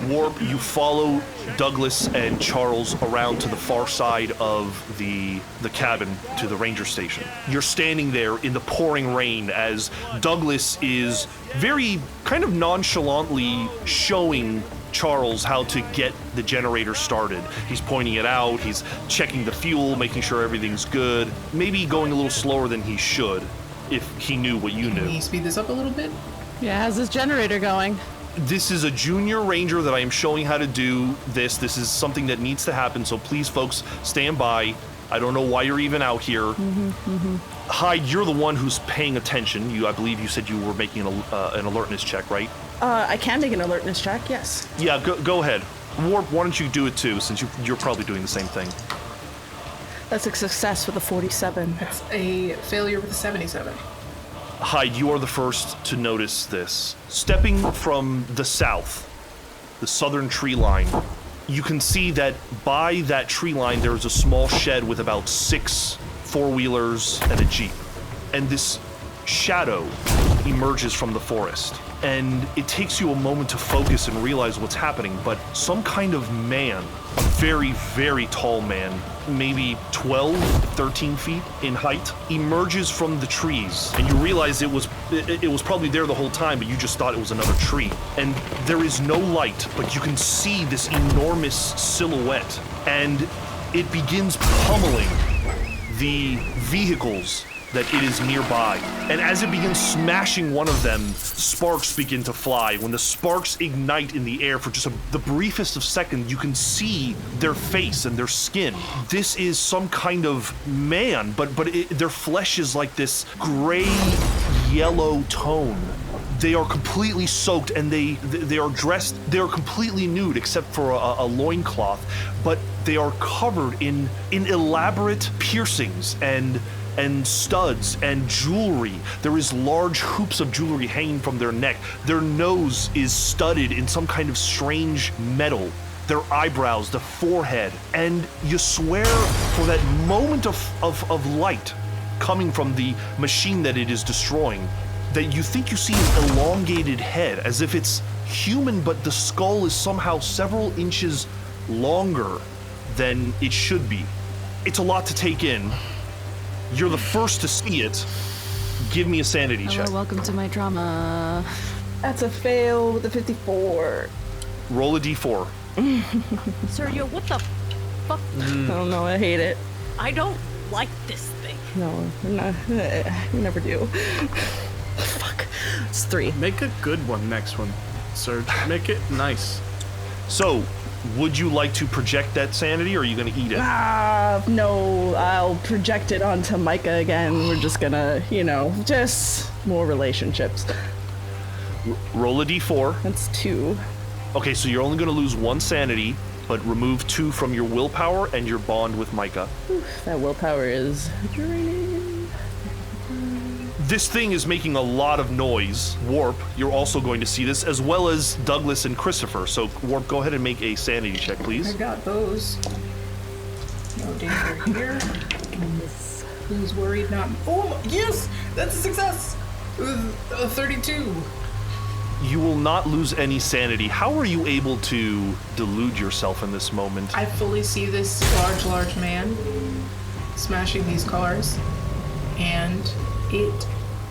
Warp, you follow Douglas and Charles around to the far side of the cabin to the ranger station. You're standing there in the pouring rain as Douglas is very kind of nonchalantly showing Charles how to get the generator started. He's pointing it out, he's checking the fuel, making sure everything's good, maybe going a little slower than he should if he knew what you knew. Can you speed this up a little bit? Yeah, how's this generator going? This is a junior ranger that I am showing how to do this. This is something that needs to happen, so please, folks, stand by. I don't know why you're even out here. Hyde, you're the one who's paying attention. I believe you said you were making an alertness check, right? I can make an alertness check, yes. Yeah, go ahead. Warp, why don't you do it too, since you're probably doing the same thing. That's a success with a 47. That's a failure with a 77. Hyde, you are the first to notice this. Stepping from the south, the southern tree line, you can see that by that tree line there is a small shed with about 6 four-wheelers and a Jeep. And this shadow emerges from the forest. And it takes you a moment to focus and realize what's happening, but some kind of man, a very, very tall man, maybe 12, 13 feet in height, emerges from the trees. And you realize it was probably there the whole time, but you just thought it was another tree. And there is no light, but you can see this enormous silhouette. And it begins pummeling the vehicles that it is nearby. And as it begins smashing one of them, sparks begin to fly. When the sparks ignite in the air for just the briefest of seconds, you can see their face and their skin. This is some kind of man, but their flesh is like this gray yellow tone. They are completely soaked, and they are dressed, they are completely nude except for a loincloth, but they are covered in elaborate piercings and studs and jewelry. There is large hoops of jewelry hanging from their neck. Their nose is studded in some kind of strange metal. Their eyebrows, the forehead, and you swear for that moment of light coming from the machine that it is destroying, that you think you see an elongated head, as if it's human, but the skull is somehow several inches longer than it should be. It's a lot to take in. You're the first to see it. Give me a sanity check. Welcome to my trauma. That's a fail with a 54. Roll a d4. Sergio, what the fuck? I don't know, I hate it. I don't like this thing. No, you never do. Fuck. It's 3. Make a good one next one, Serge. Make it nice. So, would you like to project that sanity, or are you going to eat it? No, I'll project it onto Micah again. We're just gonna, just more relationships. Roll a d4. That's 2. Okay, so you're only going to lose 1 sanity, but remove 2 from your willpower and your bond with Micah. Oof, that willpower is draining. This thing is making a lot of noise. Warp, you're also going to see this, as well as Douglas and Christopher. So, Warp, go ahead and make a sanity check, please. I got those. No danger here. Who's worried? Not. Oh, yes! That's a success! 32. You will not lose any sanity. How are you able to delude yourself in this moment? I fully see this large man smashing these cars, and it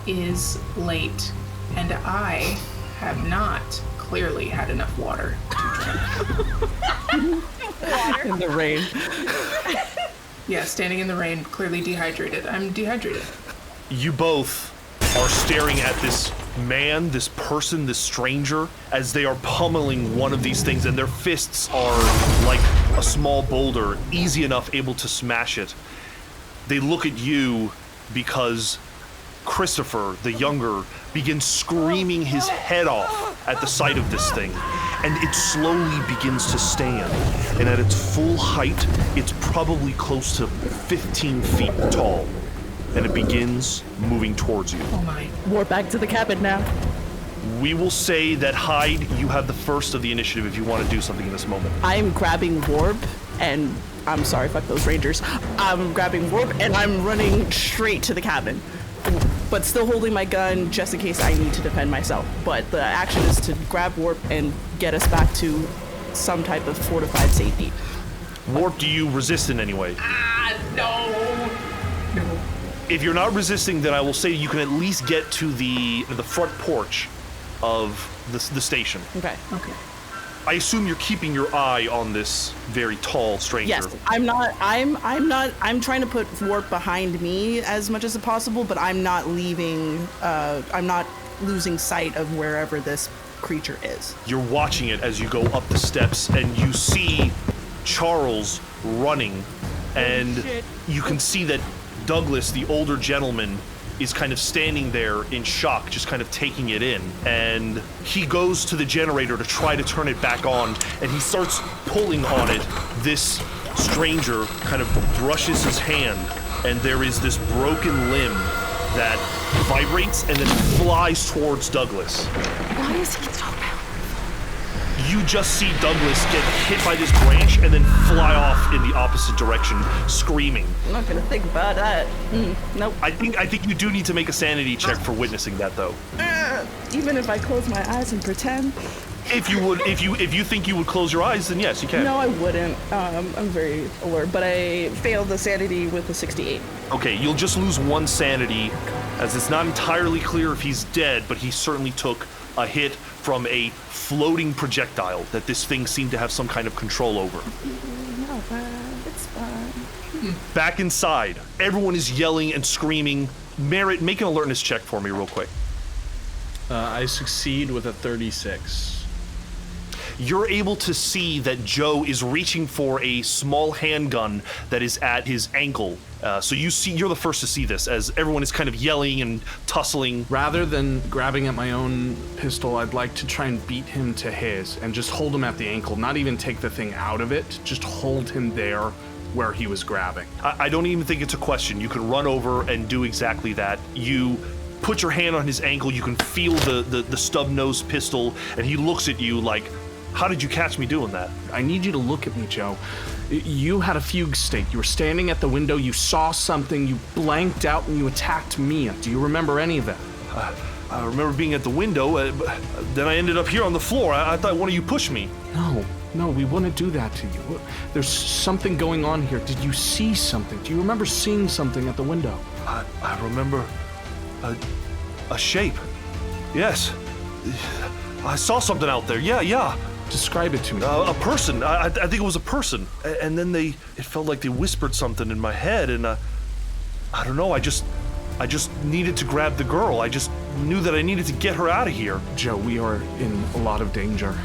is late, and I have not clearly had enough water to drink. In the rain. Yeah, standing in the rain, clearly dehydrated. I'm dehydrated. You both are staring at this man, this person, this stranger, as they are pummeling one of these things, and their fists are like a small boulder, easy enough able to smash it. They look at you because Christopher, the younger, begins screaming his head off at the sight of this thing, and it slowly begins to stand. And at its full height, it's probably close to 15 feet tall, and it begins moving towards you. Oh my. Warp back to the cabin now. We will say that Hyde, you have the first of the initiative if you want to do something in this moment. I'm grabbing Warp, and I'm sorry, fuck those rangers. I'm grabbing Warp, and I'm running straight to the cabin. But still holding my gun just in case I need to defend myself. But the action is to grab Warp and get us back to some type of fortified safety. Warp, do you resist in any way? No. If you're not resisting, then I will say you can at least get to the front porch of the station. Okay. I assume you're keeping your eye on this very tall stranger. Yes, I'm trying to put Warp behind me as much as possible, but I'm not leaving, I'm not losing sight of wherever this creature is. You're watching it as you go up the steps, and you see Charles running, and you can see that Douglas, the older gentleman, is kind of standing there in shock, just kind of taking it in. And he goes to the generator to try to turn it back on, and he starts pulling on it. This stranger kind of brushes his hand, and there is this broken limb that vibrates and then flies towards Douglas. Why is he so powerful? You just see Douglas get hit by this branch and then fly off in the opposite direction, screaming. I'm not gonna think about that. Nope. I think you do need to make a sanity check for witnessing that, though. Even if I close my eyes and pretend. If you think you would close your eyes, then yes, you can. No, I wouldn't. I'm very alert, but I failed the sanity with a 68. Okay, you'll just lose one sanity, as it's not entirely clear if he's dead, but he certainly took a hit from a floating projectile that this thing seemed to have some kind of control over. No, it's fine. Back inside, everyone is yelling and screaming. Merritt, make an alertness check for me real quick. I succeed with a 36. You're able to see that Joe is reaching for a small handgun that is at his ankle. So you're the first to see this, as everyone is kind of yelling and tussling. Rather than grabbing at my own pistol, I'd like to try and beat him to his and just hold him at the ankle, not even take the thing out of it, just hold him there where he was grabbing. I don't even think it's a question. You can run over and do exactly that. You put your hand on his ankle, you can feel the stub-nosed pistol, and he looks at you like, how did you catch me doing that? I need you to look at me, Joe. You had a fugue state. You were standing at the window, you saw something, you blanked out, and you attacked Mia. Do you remember any of that? I remember being at the window, then I ended up here on the floor. I thought one of you pushed me. No, we wouldn't do that to you. There's something going on here. Did you see something? Do you remember seeing something at the window? I remember a shape. Yes. I saw something out there. Yeah. Describe it to me. A person. I think it was a person. And then it felt like they whispered something in my head, and I don't know. I just needed to grab the girl. I just knew that I needed to get her out of here. Joe, we are in a lot of danger,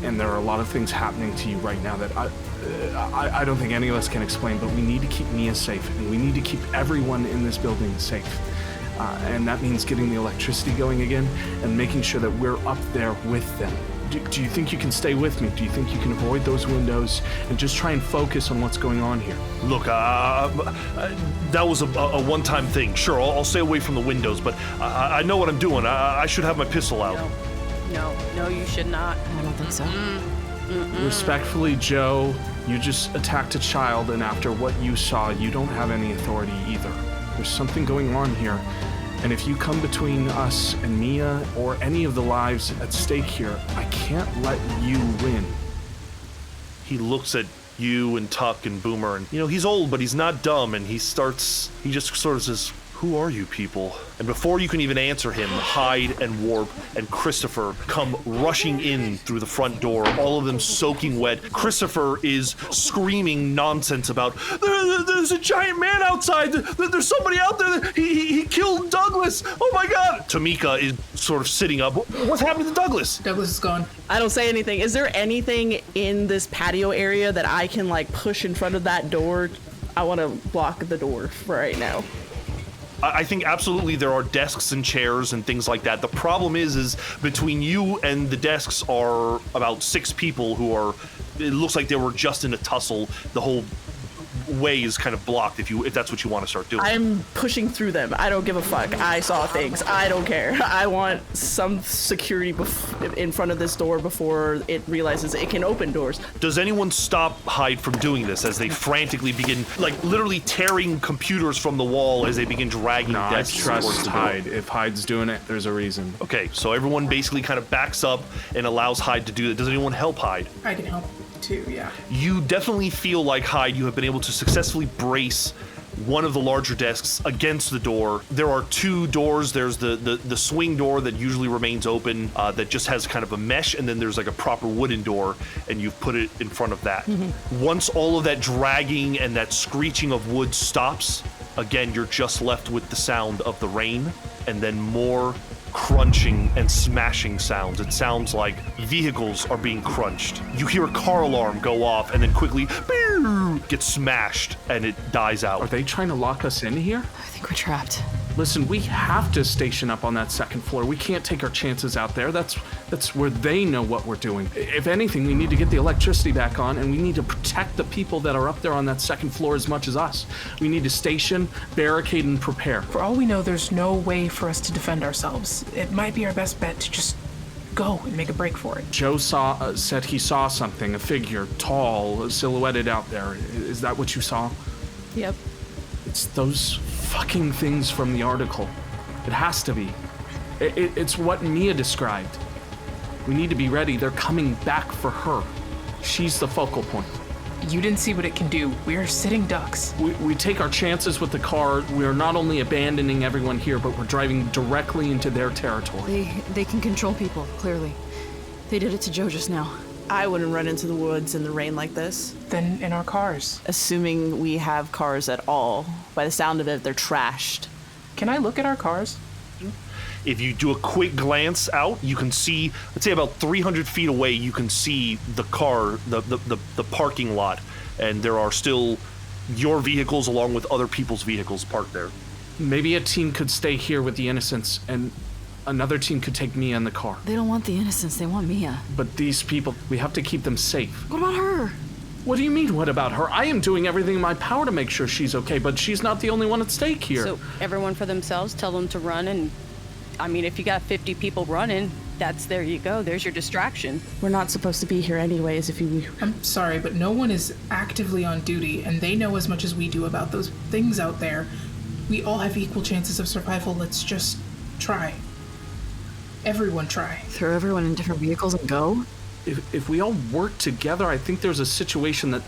and there are a lot of things happening to you right now that I don't think any of us can explain, but we need to keep Mia safe, and we need to keep everyone in this building safe. And that means getting the electricity going again and making sure that we're up there with them. Do you think you can stay with me? Do you think you can avoid those windows and just try and focus on what's going on here? Look, that was a one-time thing. Sure, I'll stay away from the windows, but I know what I'm doing. I should have my pistol out. No, you should not. I don't think so. Respectfully, Joe, you just attacked a child, and after what you saw, you don't have any authority either. There's something going on here. And if you come between us and Mia or any of the lives at stake here, I can't let you win. He looks at you and Tuck and Boomer, and he's old, but he's not dumb, and he just sort of says, Who are you people? And before you can even answer him, Hyde and Warp and Christopher come rushing in through the front door, all of them soaking wet. Christopher is screaming nonsense about, there's a giant man outside, there's somebody out there, he killed Douglas, oh my god! Tamika is sort of sitting up. What's happened to Douglas? Douglas is gone. I don't say anything. Is there anything in this patio area that I can like push in front of that door? I want to block the door for right now. I think absolutely there are desks and chairs and things like that. The problem is between you and the desks are about 6 people who are, it looks like they were just in a tussle. The whole way is kind of blocked if that's what you want to start doing. I'm pushing through them. I don't give a fuck. I saw things. I don't care. I want some security in front of this door before it realizes it can open doors. Does anyone stop Hyde from doing this as they frantically begin, like literally tearing computers from the wall as they begin dragging No, I desks towards trust the door? Hyde. If Hyde's doing it, there's a reason. Okay, so everyone basically kind of backs up and allows Hyde to do that. Does anyone help Hyde? I can help too, yeah. You definitely feel like, Hyde, you have been able to successfully brace one of the larger desks against the door. There are 2 doors. There's the swing door that usually remains open that just has kind of a mesh, and then there's like a proper wooden door, and you've put it in front of that. Once all of that dragging and that screeching of wood stops, again, you're just left with the sound of the rain, and then more crunching and smashing sounds. It sounds like vehicles are being crunched. You hear a car alarm go off and then quickly get smashed and it dies out. Are they trying to lock us in here? I think we're trapped. Listen, we have to station up on that 2nd floor. We can't take our chances out there. That's where they know what we're doing. If anything, we need to get the electricity back on, and we need to protect the people that are up there on that 2nd floor as much as us. We need to station, barricade, and prepare. For all we know, there's no way for us to defend ourselves. It might be our best bet to just go and make a break for it. Joe said he saw something, a figure, tall, silhouetted out there. Is that what you saw? Yep. It's those fucking things from the article. It has to be. It's what Mia described. We need to be ready. They're coming back for her. She's the focal point. You didn't see what it can do. We're sitting ducks. We take our chances with the car. We are not only abandoning everyone here, but we're driving directly into their territory. They can control people, clearly. They did it to Joe just now. I wouldn't run into the woods in the rain like this. Then in our cars. Assuming we have cars at all. By the sound of it, they're trashed. Can I look at our cars? If you do a quick glance out, you can see, let's say about 300 feet away, you can see the car, the parking lot, and there are still your vehicles along with other people's vehicles parked there. Maybe a team could stay here with the innocents, and another team could take Mia in the car. They don't want the innocents, they want Mia. But these people, we have to keep them safe. What about her? What do you mean, what about her? I am doing everything in my power to make sure she's okay, but she's not the only one at stake here. So everyone for themselves, tell them to run, and I mean, if you got 50 people running, there you go. There's your distraction. We're not supposed to be here anyways if you... I'm sorry, but no one is actively on duty, and they know as much as we do about those things out there. We all have equal chances of survival. Let's just try. Everyone try. Throw everyone in different vehicles and go? If we all work together, I think there's a situation that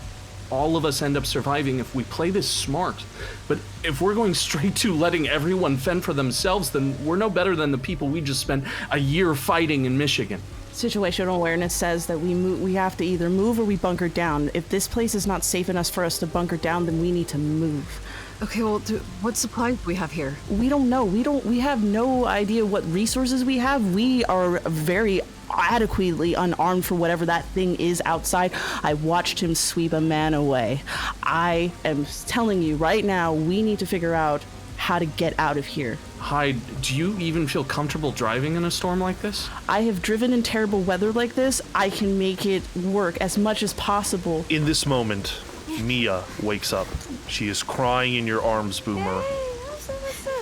all of us end up surviving if we play this smart. But if we're going straight to letting everyone fend for themselves, then we're no better than the people we just spent a year fighting in Michigan. Situational awareness says that we have to either move or we bunker down. If this place is not safe enough for us to bunker down, then we need to move. Okay, well, what supplies do we have here? We don't know. We have no idea what resources we have. We are very adequately unarmed for whatever that thing is outside. I watched him sweep a man away. I am telling you right now, we need to figure out how to get out of here. Hyde, do you even feel comfortable driving in a storm like this? I have driven in terrible weather like this. I can make it work as much as possible. In this moment, Mia wakes up. She is crying in your arms, Boomer. Hey,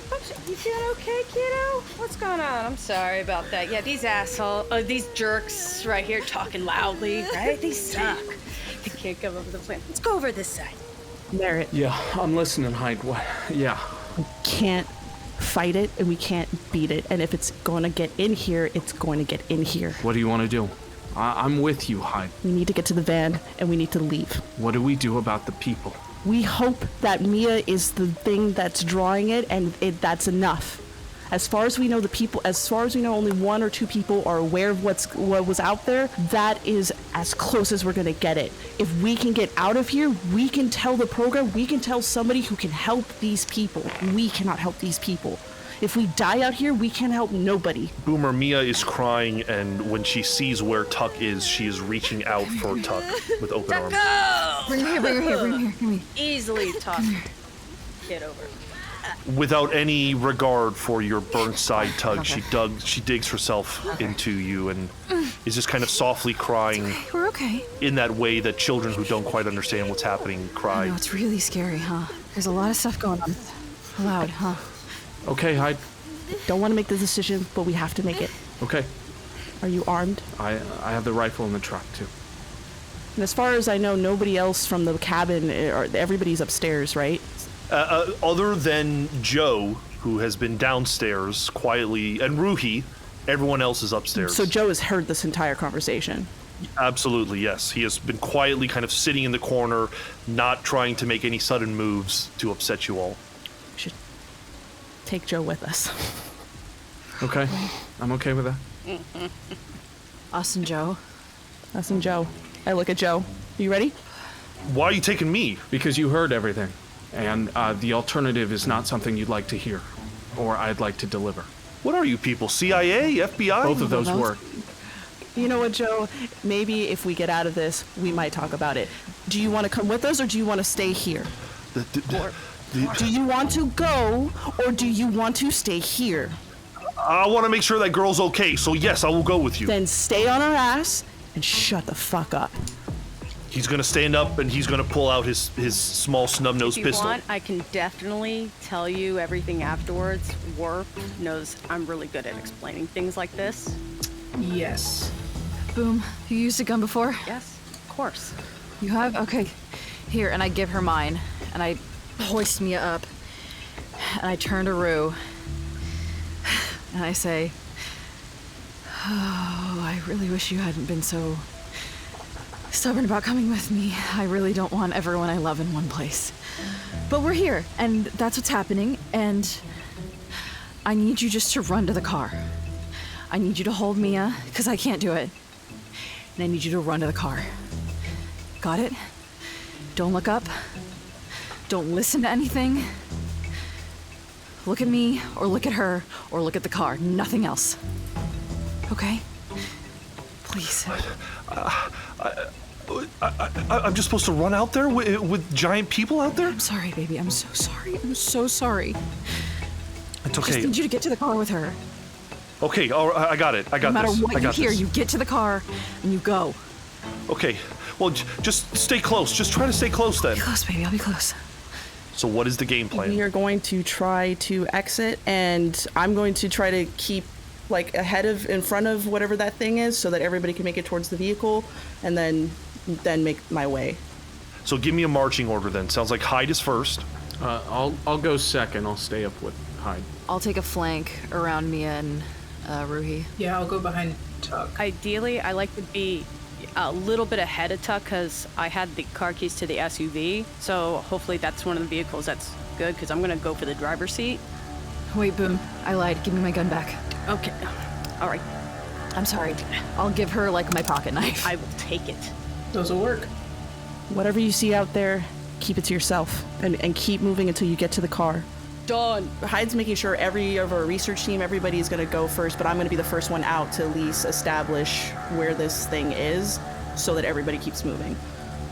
what's up? You feeling okay, kiddo? What's going on? I'm sorry about that. Yeah, these jerks right here talking loudly, right? These suck. They can't come up with a plan. Let's go over this side. Merritt. Yeah, I'm listening, Hyde. What? Yeah. We can't fight it and we can't beat it. And if it's going to get in here, it's going to get in here. What do you want to do? I'm with you, Hyde. We need to get to the van and we need to leave. What do we do about the people? We hope that Mia is the thing that's drawing it, and that's enough. As far as we know, only 1 or 2 people are aware of what was out there. That is as close as we're gonna get it. If we can get out of here, we can tell the program, we can tell somebody who can help these people. We cannot help these people. If we die out here, we can help nobody. Boomer, Mia is crying, and when she sees where Tuck is, she is reaching out for Tuck with open arms. Bring her here. Easily toss kid over. Without any regard for your burnt side, Tug, she digs herself into you and is just kind of softly crying. We're okay. In that way that children who don't quite understand what's happening cry. No, it's really scary, huh? There's a lot of stuff going on. Loud, huh? Okay, Hyde. Don't want to make the decision, but we have to make it. Okay. Are you armed? I have the rifle in the truck, too. And as far as I know, nobody else from the cabin, or everybody's upstairs, right? Other than Joe, who has been downstairs quietly, and Ruhi, everyone else is upstairs. So Joe has heard this entire conversation. Absolutely, yes. He has been quietly kind of sitting in the corner, not trying to make any sudden moves to upset you all. We should take Joe with us. Okay, I'm okay with that. Us and Joe. Us and Joe. I look at Joe. You ready? Why are you taking me? Because you heard everything. And the alternative is not something you'd like to hear, or I'd like to deliver. What are you people, CIA, FBI? Both of those work. You know what, Joe? Maybe if we get out of this, we might talk about it. Do you want to come with us, or do you want to stay here? Do you want to go, or do you want to stay here? I want to make sure that girl's okay, so yes, I will go with you. Then stay on our ass and shut the fuck up. He's gonna stand up and he's gonna pull out his small snub-nosed If you pistol. want, I can definitely tell you everything afterwards. Warp knows I'm really good at explaining things like this. Yes. Boom. You used a gun before? Yes, of course. You have? Okay. Here, and I give her mine, and I hoist Mia up, and I turn to Rue, and I say, "Oh, I really wish you hadn't been so stubborn about coming with me. I really don't want everyone I love in one place. But we're here, and that's what's happening, and I need you just to run to the car. I need you to hold Mia, because I can't do it. And I need you to run to the car. Got it? Don't look up. Don't listen to anything. Look at me, or look at her, or look at the car. Nothing else. Okay? Please. I'm just supposed to run out there with giant people out there? I'm sorry, baby. I'm so sorry. I'm so sorry. It's I okay. just need you to get to the car with her. Okay, I got it. I got this. No matter what I you got hear, this. you get to the car and you go. Okay, well, just stay close. Just try to stay close then. Be close, baby. I'll be close. So what is the game plan? We are going to try to exit, and I'm going to try to keep like in front of whatever that thing is, so that everybody can make it towards the vehicle, and then make my way. So give me a marching order then. Sounds like Hyde is first. I'll go second. I'll stay up with Hyde. I'll take a flank around Mia and Ruhi. Yeah, I'll go behind Tuck. Ideally, I like to be a little bit ahead of Tuck because I had the car keys to the SUV. So hopefully that's one of the vehicles that's good because I'm going to go for the driver's seat. Wait, Boom. I lied. Give me my gun back. Okay. All right. I'm sorry. I'll give her, like, my pocket knife. I will take it. Those will work. Whatever you see out there, keep it to yourself, and keep moving until you get to the car. Done. Hyde's making sure every of our research team, everybody is going to go first, but I'm going to be the first one out to at least establish where this thing is so that everybody keeps moving.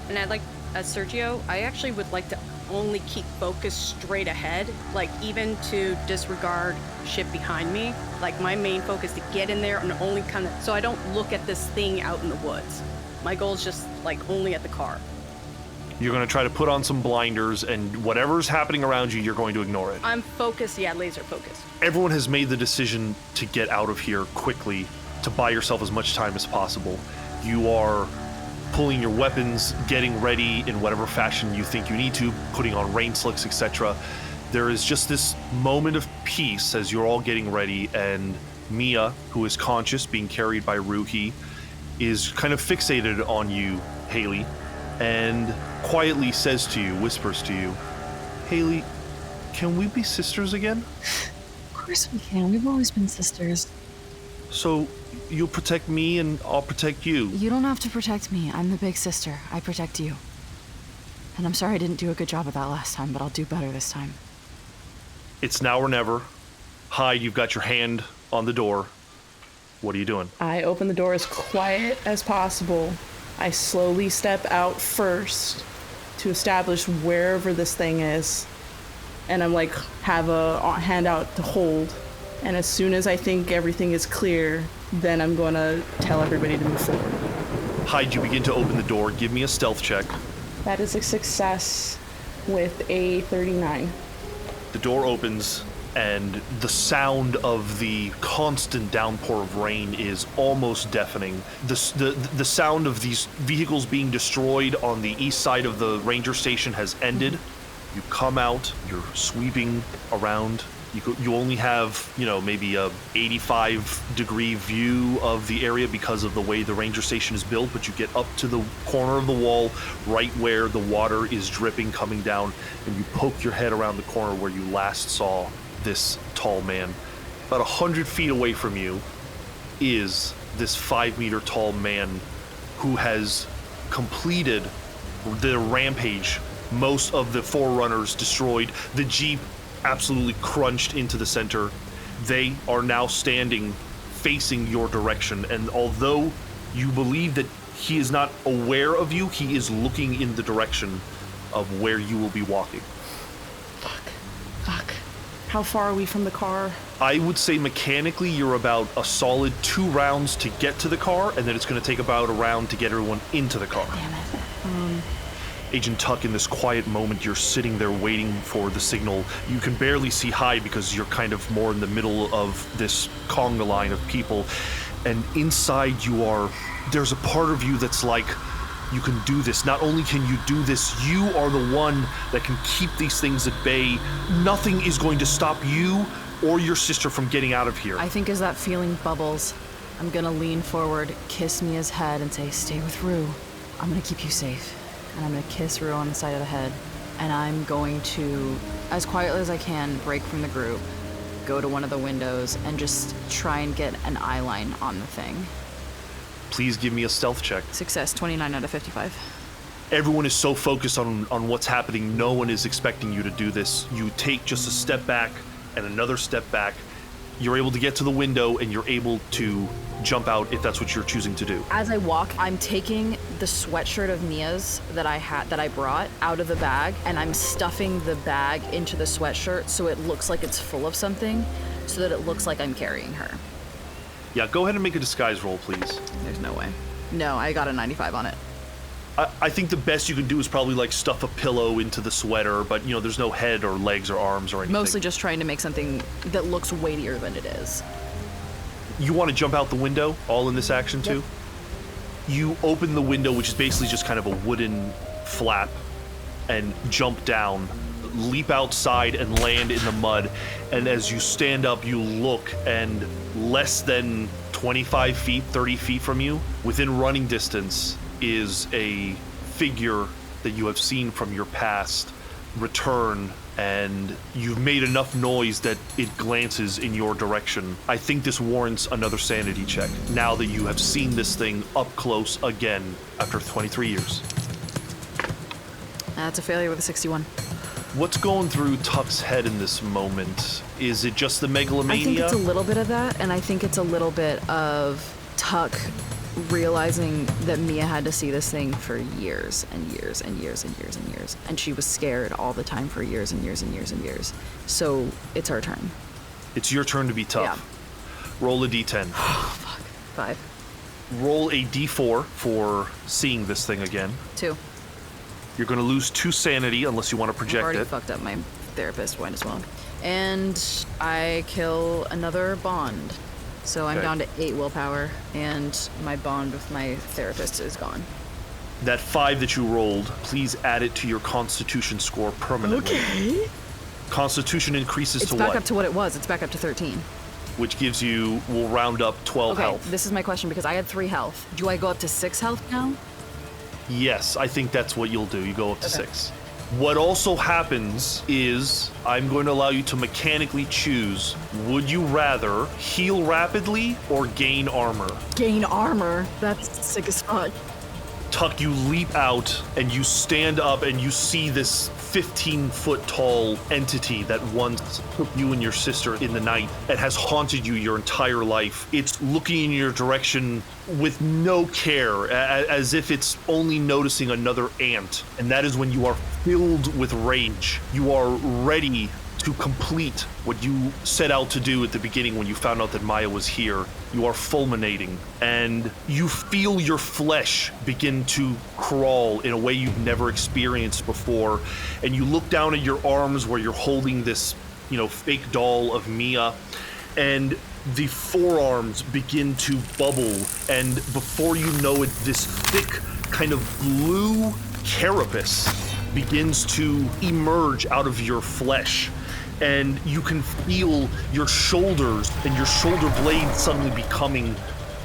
And I'd like, Sergio, I actually would like to only keep focused straight ahead, like even to disregard shit behind me. Like my main focus to get in there and only kind of, so I don't look at this thing out in the woods. My goal is just like only at the car. You're going to try to put on some blinders, and whatever's happening around you, you're going to ignore it. I'm focused, yeah, laser focused. Everyone has made the decision to get out of here quickly, to buy yourself as much time as possible. You are pulling your weapons, getting ready in whatever fashion you think you need to, putting on rain slicks, etc. There is just this moment of peace as you're all getting ready, and Mia, who is conscious, being carried by Ruhi, is kind of fixated on you, Haley. and quietly says to you, whispers to you, Haley, can we be sisters again? Of course we can. We've always been sisters. So you'll protect me and I'll protect you. You don't have to protect me. I'm the big sister. I protect you. And I'm sorry I didn't do a good job of that last time, but I'll do better this time. It's now or never. Hyde, you've got your hand on the door. What are you doing? I open the door as quiet as possible. I slowly step out first to establish wherever this thing is. And I'm like, have a hand out to hold. And as soon as I think everything is clear, then I'm gonna tell everybody to move forward. Hyde, you begin to open the door. Give me a stealth check. That is a success with a 39. The door opens, and the sound of the constant downpour of rain is almost deafening. The sound of these vehicles being destroyed on the east side of the ranger station has ended. You come out, you're sweeping around. You only have, maybe a 85-degree view of the area because of the way the ranger station is built, but you get up to the corner of the wall right where the water is dripping coming down, and you poke your head around the corner where you last saw this tall man. About 100 feet away from you is this 5-meter tall man who has completed the rampage. Most of the Forerunners destroyed. The Jeep absolutely crunched into the center. They are now standing facing your direction, and although you believe that he is not aware of you, he is looking in the direction of where you will be walking. Fuck. How far are we from the car? I would say mechanically you're about a solid 2 rounds to get to the car, and then it's going to take about a round to get everyone into the car. Damn it. Agent Tuck, in this quiet moment, you're sitting there waiting for the signal. You can barely see Hyde because you're kind of more in the middle of this conga line of people. And inside there's a part of you that's like, you can do this. Not only can you do this, you are the one that can keep these things at bay. Nothing is going to stop you or your sister from getting out of here. I think as that feeling bubbles, I'm gonna lean forward, kiss Mia's head, and say, stay with Rue. I'm gonna keep you safe. And I'm gonna kiss Rue on the side of the head. And I'm going to, as quietly as I can, break from the group, go to one of the windows, and just try and get an eye line on the thing. Please give me a stealth check. Success, 29 out of 55. Everyone is so focused on what's happening, no one is expecting you to do this. You take just a step back and another step back. You're able to get to the window, and you're able to jump out if that's what you're choosing to do. As I walk, I'm taking the sweatshirt of Mia's that I brought out of the bag, and I'm stuffing the bag into the sweatshirt so it looks like it's full of something, so that it looks like I'm carrying her. Yeah, go ahead and make a disguise roll, please. There's no way. No, I got a 95 on it. I think the best you can do is probably like stuff a pillow into the sweater, but there's no head or legs or arms or anything. Mostly just trying to make something that looks weightier than it is. You want to jump out the window, all in this action too? Yep. You open the window, which is basically just kind of a wooden flap, and jump down, leap outside and land in the mud. And as you stand up, you look, and less than 25 feet, 30 feet from you, within running distance, is a figure that you have seen from your past return, and you've made enough noise that it glances in your direction. I think this warrants another sanity check, now that you have seen this thing up close again after 23 years. That's a failure with a 61. What's going through Tuck's head in this moment? Is it just the megalomania? I think it's a little bit of that, and I think it's a little bit of Tuck realizing that Mia had to see this thing for years and years and years and years and years, and she was scared all the time for years and years and years and years. So it's her turn. It's your turn to be tough. Yeah. Roll a d10. Oh, fuck. 5. Roll a d4 for seeing this thing again. 2. You're going to lose 2 sanity unless you want to project I've already it. fucked up my therapist, might as well. And I kill another bond. So I'm down to 8 willpower, and my bond with my therapist is gone. That 5 that you rolled, please add it to your Constitution score permanently. Okay. Constitution increases It's to back what? up to what it was. It's back up to 13. Which gives you, we'll round up 12 Okay, health. this is my question, because I had 3 health. Do I go up to 6 health now? Yes, I think that's what you'll do. You go up to 6. What also happens is I'm going to allow you to mechanically choose, would you rather heal rapidly or gain armor? Gain armor. That's sick as fuck. Tuck, you leap out and you stand up and you see this 15-foot tall entity that once took you and your sister in the night and has haunted you your entire life. It's looking in your direction with no care, as if it's only noticing another ant. And that is when you are filled with rage. You are ready to complete what you set out to do at the beginning when you found out that Maya was here. You are fulminating, and you feel your flesh begin to crawl in a way you've never experienced before. And you look down at your arms where you're holding this, fake doll of Mia, and the forearms begin to bubble, and before you know it, this thick kind of blue carapace begins to emerge out of your flesh. And you can feel your shoulders and your shoulder blades suddenly becoming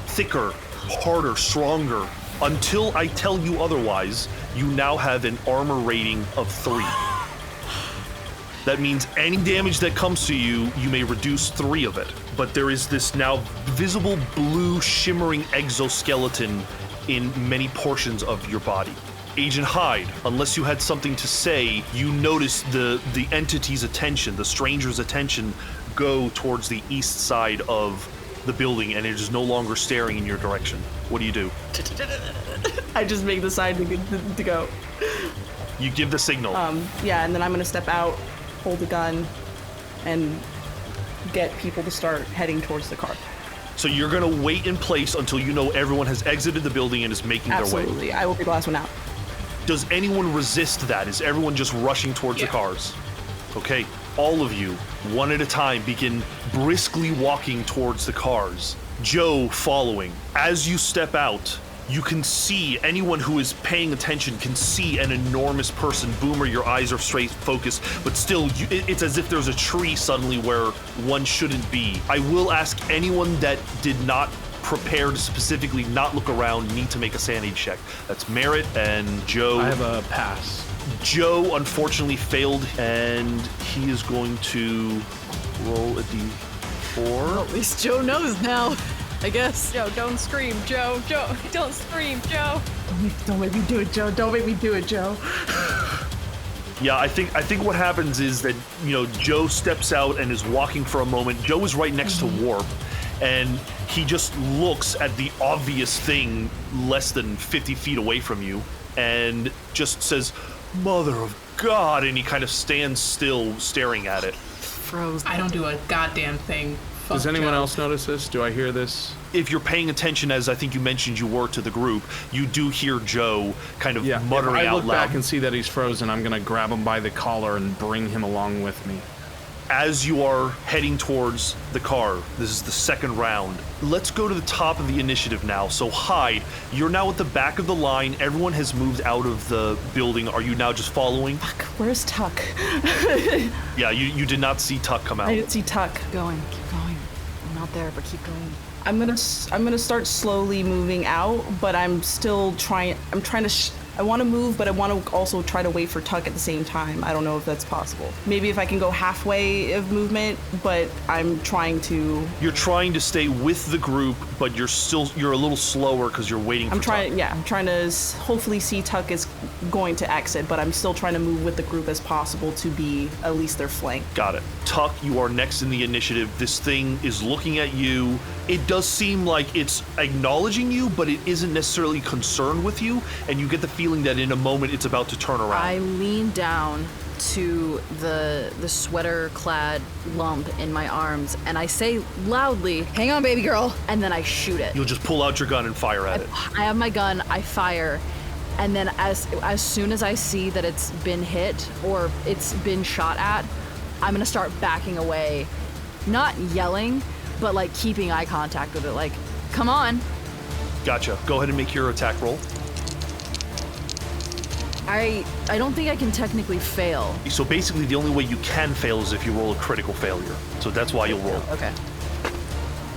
thicker, harder, stronger. Until I tell you otherwise, you now have an armor rating of 3. That means any damage that comes to you, you may reduce 3 of it. But there is this now visible blue shimmering exoskeleton in many portions of your body. Agent Hyde, unless you had something to say, you notice the entity's attention, the stranger's attention, go towards the east side of the building, and it is no longer staring in your direction. What do you do? I just make the sign to go. You give the signal. Yeah, and then I'm gonna step out, hold the gun, and get people to start heading towards the car. So you're gonna wait in place until you know everyone has exited the building and is making their way. Absolutely, I will be the last one out. Does anyone resist that? Is everyone just rushing towards the cars? Okay, all of you, one at a time, begin briskly walking towards the cars. Joe following. As you step out, you can see, anyone who is paying attention can see an enormous person. Boomer, your eyes are straight focused, but still, it's as if there's a tree suddenly where one shouldn't be. I will ask anyone that did not prepare to specifically not look around need to make a sanity check. That's Merritt and Joe. I have a pass. Joe unfortunately failed, and he is going to roll a d4. Well, at least Joe knows now, I guess. Joe, don't scream, Joe. Joe, don't scream, Joe. Don't make me do it, Joe. Don't make me do it, Joe. Yeah, I think what happens is that, Joe steps out and is walking for a moment. Joe is right next to Warp, and he just looks at the obvious thing less than 50 feet away from you and just says, "Mother of God," and he kind of stands still staring at it. Froze. I don't do a goddamn thing. Fuck Does anyone Joe. else notice this? Do I hear this? If you're paying attention, as I think you mentioned you were to the group, you do hear Joe kind of muttering if I out look loud. back and see that he's frozen, I'm gonna grab him by the collar and bring him along with me. As you are heading towards the car, this is the second round. Let's go to the top of the initiative now. So Hyde, you're now at the back of the line. Everyone has moved out of the building. Are you now just following? Fuck, where's Tuck? Yeah, you did not see Tuck come out. I didn't see Tuck. Keep going. I'm not there, but keep going. I'm gonna start slowly moving out, but I'm still trying. I want to move, but I want to also try to wait for Tuck at the same time. I don't know if that's possible. Maybe if I can go halfway of movement, but I'm trying to. You're trying to stay with the group, but you're a little slower because you're waiting for Tuck. I'm trying to hopefully see Tuck is going to exit, but I'm still trying to move with the group as possible to be at least their flank. Got it. Tuck, you are next in the initiative. This thing is looking at you. It does seem like it's acknowledging you, but it isn't necessarily concerned with you, and you get the feeling that in a moment it's about to turn around. I lean down to the sweater-clad lump in my arms, and I say loudly, "Hang on, baby girl," and then I shoot it. You'll just pull out your gun and fire at it. I have my gun, I fire, and then as soon as I see that it's been hit or it's been shot at, I'm gonna start backing away, not yelling, but like keeping eye contact with it, like, "Come on." Gotcha. Go ahead and make your attack roll. I don't think I can technically fail. So basically the only way you can fail is if you roll a critical failure. So that's why you'll roll. Okay.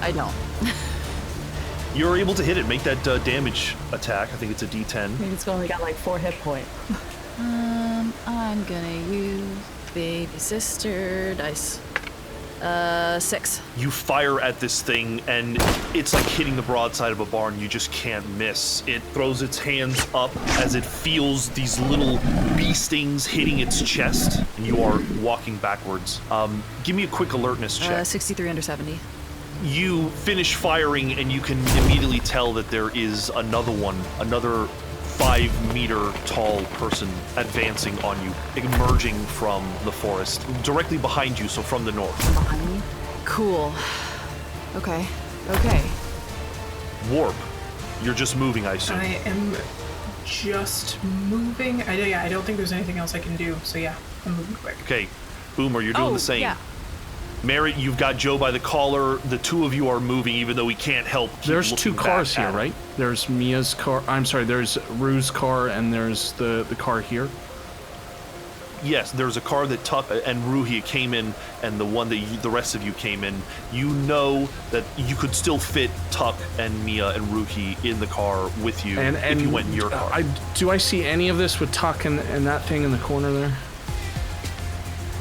I don't. You're able to hit it. Make that damage attack. I think it's a D10. I think it's only got like 4 hit points. I'm gonna use baby sister dice. 6. You fire at this thing, and it's like hitting the broadside of a barn. You just can't miss. It throws its hands up as it feels these little bee stings hitting its chest, and you are walking backwards. Give me a quick alertness check. 63 under 70. You finish firing, and you can immediately tell that there is another one, another 5-meter tall person advancing on you, emerging from the forest, directly behind you, so from the north. Behind me? Cool. Okay. Warp. You're just moving, I assume. I am just moving. I don't think there's anything else I can do, so yeah, I'm moving quick. Okay, Boomer, you're doing the same. Yeah. Merritt, you've got Joe by the collar. The two of you are moving, even though we can't help. There's 2 cars here, him. right? There's Mia's car. I'm sorry. There's Rue's car, and there's the car here. Yes, there's a car that Tuck and Ruhi came in, and the one that the rest of you came in. You know that you could still fit Tuck and Mia and Ruhi in the car with you if you went in your car. Do I see any of this with Tuck and that thing in the corner there?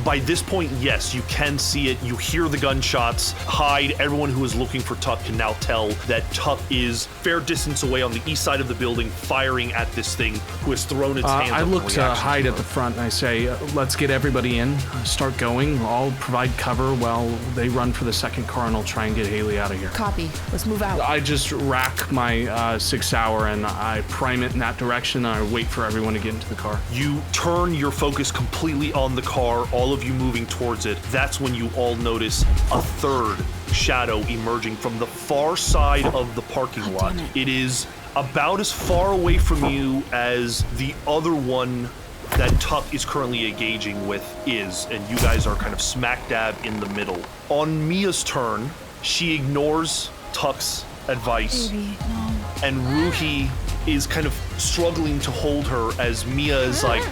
By this point, yes, you can see it. You hear the gunshots. Hyde, everyone who is looking for Tuck can now tell that Tuck is fair distance away on the east side of the building, firing at this thing who has thrown its hands up. I look in to reaction Hyde her. at the front, and I say, let's get everybody in, start going. I'll provide cover while they run for the second car, and I'll try and get Haley out of here. Copy. Let's move out. I just rack my 6 hour, and I prime it in that direction, and I wait for everyone to get into the car. You turn your focus completely on the car, all of you moving towards it. That's when you all notice a third shadow emerging from the far side of the parking lot. It is about as far away from you as the other one that Tuck is currently engaging with is, and you guys are kind of smack dab in the middle. On Mia's turn, she ignores Tuck's advice, and Ruhi is kind of struggling to hold her as Mia is like,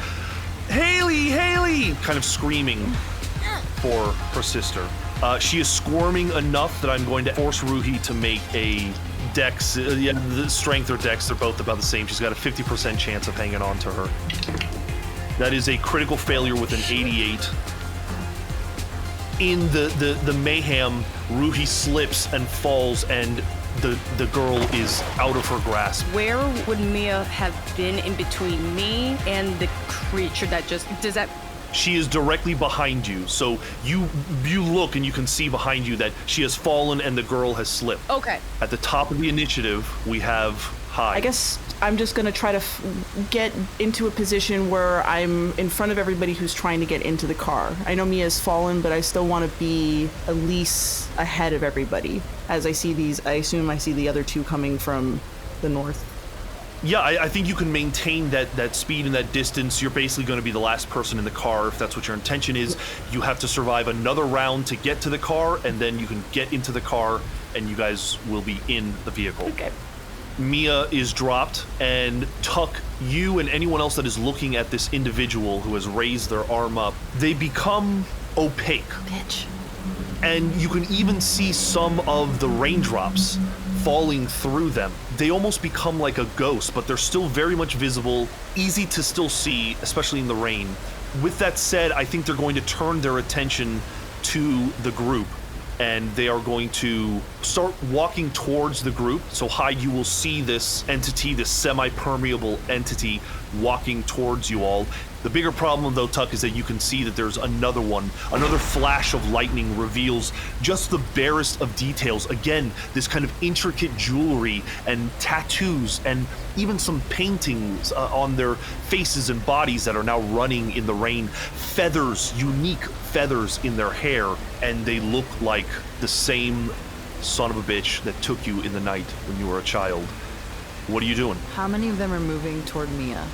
Haley, kind of screaming for her sister. She is squirming enough that I'm going to force Ruhi to make a dex, the strength or dex, they're both about the same. She's got a 50% chance of hanging on to her. That is a critical failure with an 88. In the mayhem, Ruhi slips and falls, and the girl is out of her grasp. Where would Mia have been in between me and the creature that just... Does that... She is directly behind you, so you look and you can see behind you that she has fallen and the girl has slipped. Okay. At the top of the initiative, we have Hyde. I guess I'm just gonna try to get into a position where I'm in front of everybody who's trying to get into the car. I know Mia's fallen, but I still want to be at least ahead of everybody. As I see these, I assume I see the other two coming from the north. Yeah, I think you can maintain that speed and that distance. You're basically going to be the last person in the car if that's what your intention is. You have to survive another round to get to the car, and then you can get into the car, and you guys will be in the vehicle. Okay. Mia is dropped, and Tuck, you and anyone else that is looking at this individual who has raised their arm up, they become opaque. Bitch. And you can even see some of the raindrops falling through them. They almost become like a ghost, but they're still very much visible, easy to still see, especially in the rain. With that said, I think they're going to turn their attention to the group, and they are going to start walking towards the group. So Hyde, you will see this entity, this semi-permeable entity, walking towards you all. The bigger problem, though, Tuck, is that you can see that there's another one. Another flash of lightning reveals just the barest of details. Again, this kind of intricate jewelry and tattoos and even some paintings on their faces and bodies that are now running in the rain. Feathers, unique feathers in their hair, and they look like the same son of a bitch that took you in the night when you were a child. What are you doing? How many of them are moving toward Mia?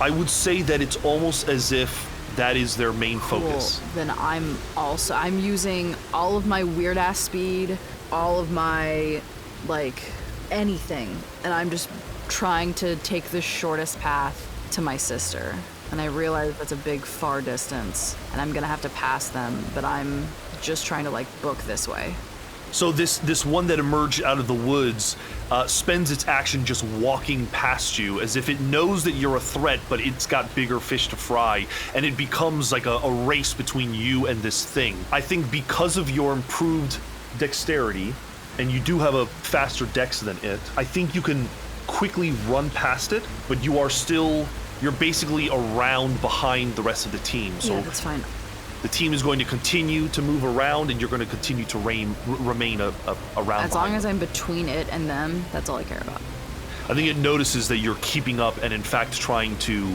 I would say that it's almost as if that is their main focus. Then I'm using all of my weird ass speed, all of my, like, anything, and I'm just trying to take the shortest path to my sister. And I realize that's a big, far distance, and I'm gonna have to pass them, but I'm just trying to, like, book this way. So this one that emerged out of the woods spends its action just walking past you as if it knows that you're a threat, but it's got bigger fish to fry, and it becomes like a race between you and this thing. I think because of your improved dexterity, and you do have a faster dex than it, I think you can quickly run past it, but you're basically around behind the rest of the team. So yeah, that's fine. the team is going to continue to move around, and you're going to continue to remain around. As long as I'm between it and them, that's all I care about. I think it notices that you're keeping up and in fact trying to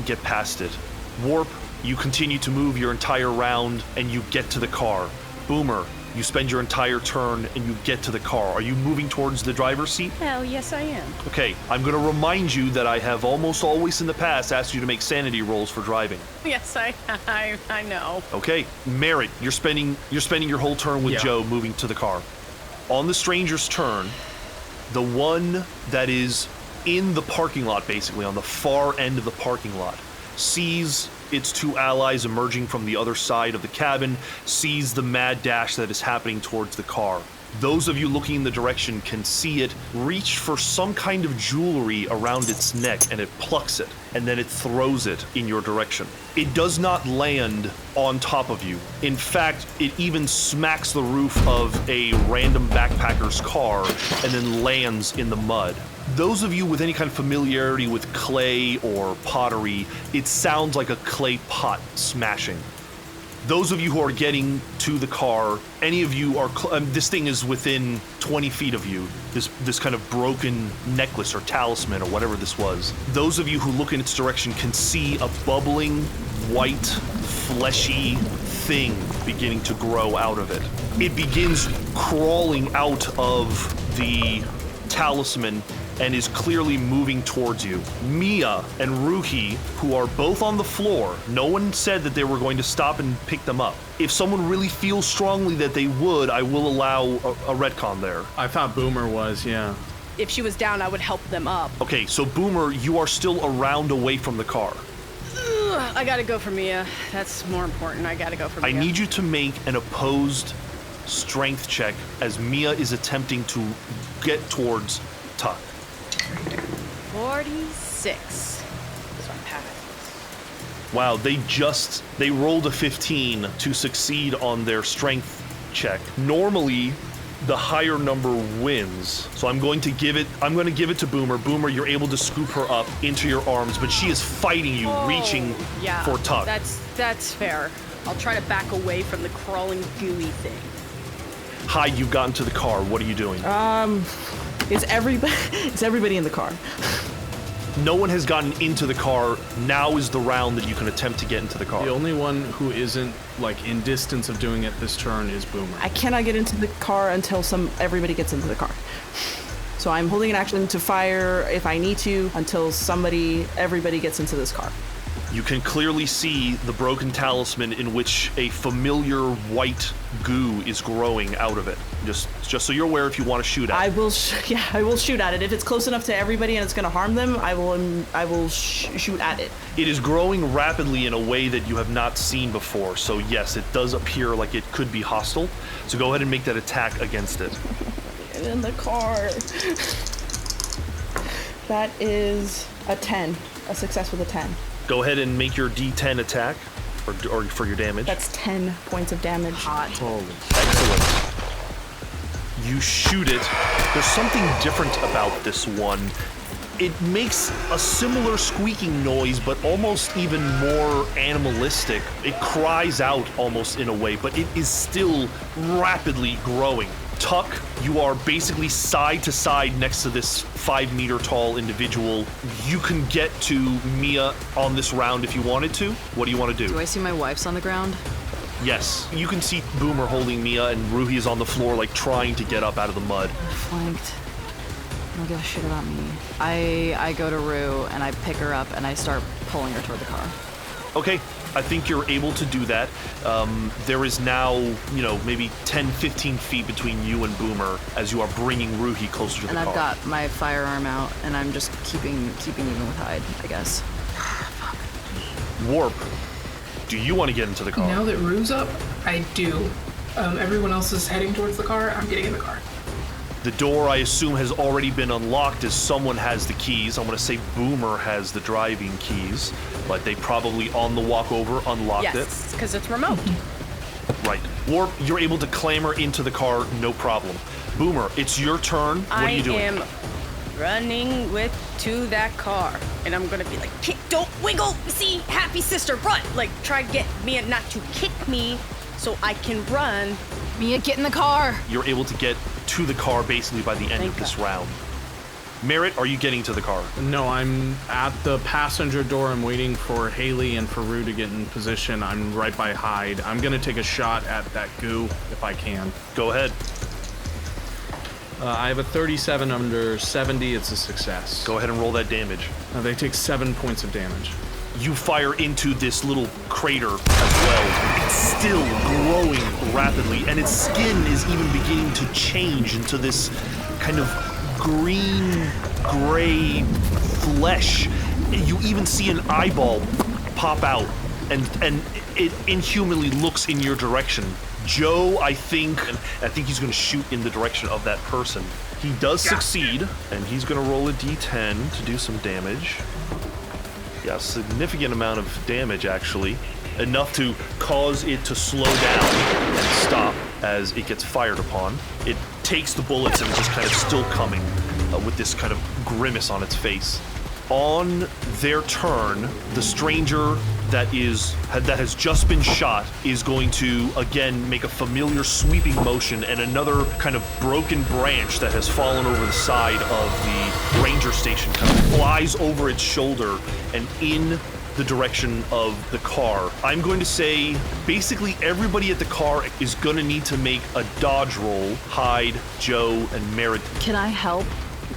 get past it. Warp, you continue to move your entire round and you get to the car. Boomer, you spend your entire turn and you get to the car. Are you moving towards the driver's seat? Hell yes, I am. Okay, I'm going to remind you that I have almost always in the past asked you to make sanity rolls for driving. Yes, I know. Okay, Merritt, you're spending your whole turn with Joe moving to the car. On the stranger's turn, the one that is in the parking lot, basically on the far end of the parking lot, sees its two allies emerging from the other side of the cabin, sees the mad dash that is happening towards the car. Those of you looking in the direction can see it reach for some kind of jewelry around its neck, and it plucks it, and then it throws it in your direction. It does not land on top of you. In fact, it even smacks the roof of a random backpacker's car and then lands in the mud. Those of you with any kind of familiarity with clay or pottery, it sounds like a clay pot smashing. Those of you who are getting to the car, any of you are, this thing is within 20 feet of you, this kind of broken necklace or talisman or whatever this was. Those of you who look in its direction can see a bubbling, white, fleshy thing beginning to grow out of it. It begins crawling out of the talisman and is clearly moving towards you. Mia and Ruhi, who are both on the floor, no one said that they were going to stop and pick them up. If someone really feels strongly that they would, I will allow a retcon there. I thought Boomer was, yeah. If she was down, I would help them up. Okay, so Boomer, you are still a round away from the car. I gotta go for Mia. That's more important. I gotta go for Mia. I need you to make an opposed strength check as Mia is attempting to get towards Tuck. 46. So I'm past. Wow, they rolled a 15 to succeed on their strength check. Normally, the higher number wins. So I'm going to give it to Boomer. Boomer, you're able to scoop her up into your arms, but she is fighting you, reaching for Tuck. That's fair. I'll try to back away from the crawling, gooey thing. Hi, you've gotten to the car. What are you doing? Is everybody in the car? No one has gotten into the car. Now is the round that you can attempt to get into the car. The only one who isn't, like, in distance of doing it this turn is Boomer. I cannot get into the car until everybody gets into the car. So I'm holding an action to fire if I need to until everybody gets into this car. You can clearly see the broken talisman in which a familiar white goo is growing out of it. Just so you're aware, if you want to shoot at it. I will shoot at it. If it's close enough to everybody and it's going to harm them, I will shoot at it. It is growing rapidly in a way that you have not seen before. So yes, it does appear like it could be hostile. So go ahead and make that attack against it. Get in the car. That is a 10. A success with a 10. Go ahead and make your D10 attack, or for your damage. That's 10 points of damage. Hot. Holy. Excellent. You shoot it. There's something different about this one. It makes a similar squeaking noise, but almost even more animalistic. It cries out almost in a way, but it is still rapidly growing. Tuck, you are basically side to side next to this 5 meter tall individual. You can get to Mia on this round if you wanted to. What do you want to do? Do I see my wife's on the ground? Yes. You can see Boomer holding Mia, and Ruhi is on the floor, like, trying to get up out of the mud. Flanked. Don't give a shit about me. I go to Rue, and I pick her up, and I start pulling her toward the car. Okay. I think you're able to do that. There is now, maybe 10, 15 feet between you and Boomer as you are bringing Ruhi closer to the car. And I've got my firearm out, and I'm just keeping even with Hyde, I guess. Warp, do you want to get into the car? Now that Rue's up, I do. Everyone else is heading towards the car. I'm getting in the car. The door, I assume, has already been unlocked as someone has the keys. I'm going to say Boomer has the driving keys, but they probably, on the walk over, unlocked it. Yes, because it's remote. Right. Or you're able to clamber into the car, no problem. Boomer, it's your turn. What are you doing? I am running to that car, and I'm gonna be like, don't wiggle, see, happy sister, run! Like, try to get Mia not to kick me so I can run. Mia, get in the car. You're able to get to the car basically by the end of this round. Merritt, are you getting to the car? No, I'm at the passenger door. I'm waiting for Haley and for Rue to get in position. I'm right by Hyde. I'm gonna take a shot at that goo if I can. Go ahead. I have a 37 under 70. It's a success. Go ahead and roll that damage. They take 7 points of damage. You fire into this little crater as well. It's still growing rapidly, and its skin is even beginning to change into this kind of green-gray flesh. You even see an eyeball pop out, and it inhumanly looks in your direction. Joe, I think he's going to shoot in the direction of that person. He does succeed, and he's going to roll a d10 to do some damage. Yeah, a significant amount of damage, actually. Enough to cause it to slow down and stop as it gets fired upon. It takes the bullets and just kind of still coming with this kind of grimace on its face. On their turn, the stranger that has just been shot is going to again make a familiar sweeping motion, and another kind of broken branch that has fallen over the side of the ranger station kind of flies over its shoulder and in the direction of the car. I'm going to say basically everybody at the car is going to need to make a dodge roll. Hyde, Joe, and Merritt. Can I help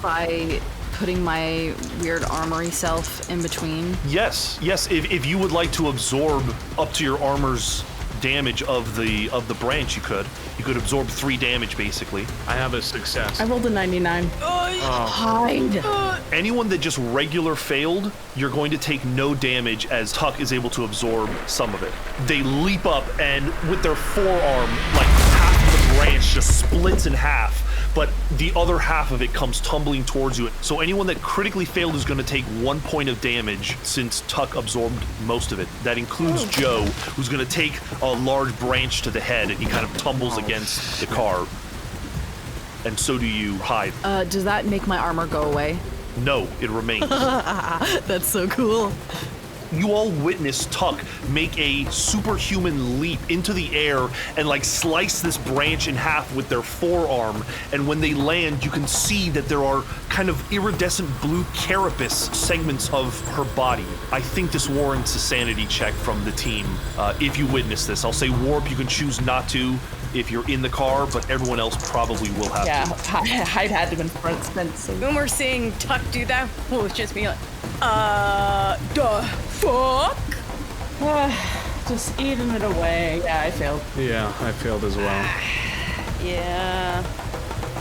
by putting my weird armory self in between? Yes. If you would like to absorb up to your armor's damage of the branch, you could. You could absorb 3 damage, basically. I have a success. I rolled a 99. Hide. Anyone that just regular failed, you're going to take no damage as Tuck is able to absorb some of it. They leap up, and with their forearm, like half of the branch just splits in half, but the other half of it comes tumbling towards you. So anyone that critically failed is going to take 1 point of damage since Tuck absorbed most of it. That includes Joe, who's going to take a large branch to the head, and he kind of tumbles against the car. And so do you, Hyde. Does that make my armor go away? No, it remains. That's so cool. You all witness Tuck make a superhuman leap into the air and like slice this branch in half with their forearm. And when they land, you can see that there are kind of iridescent blue carapace segments of her body. I think this warrants a sanity check from the team. If you witness this, I'll say warp. You can choose not to if you're in the car, but everyone else probably will have to. Hyde had to have been front so. When we're seeing Tuck do that, we'll just be like, the fuck? Just eating it away. Yeah, I failed. Yeah, I failed as well. Yeah.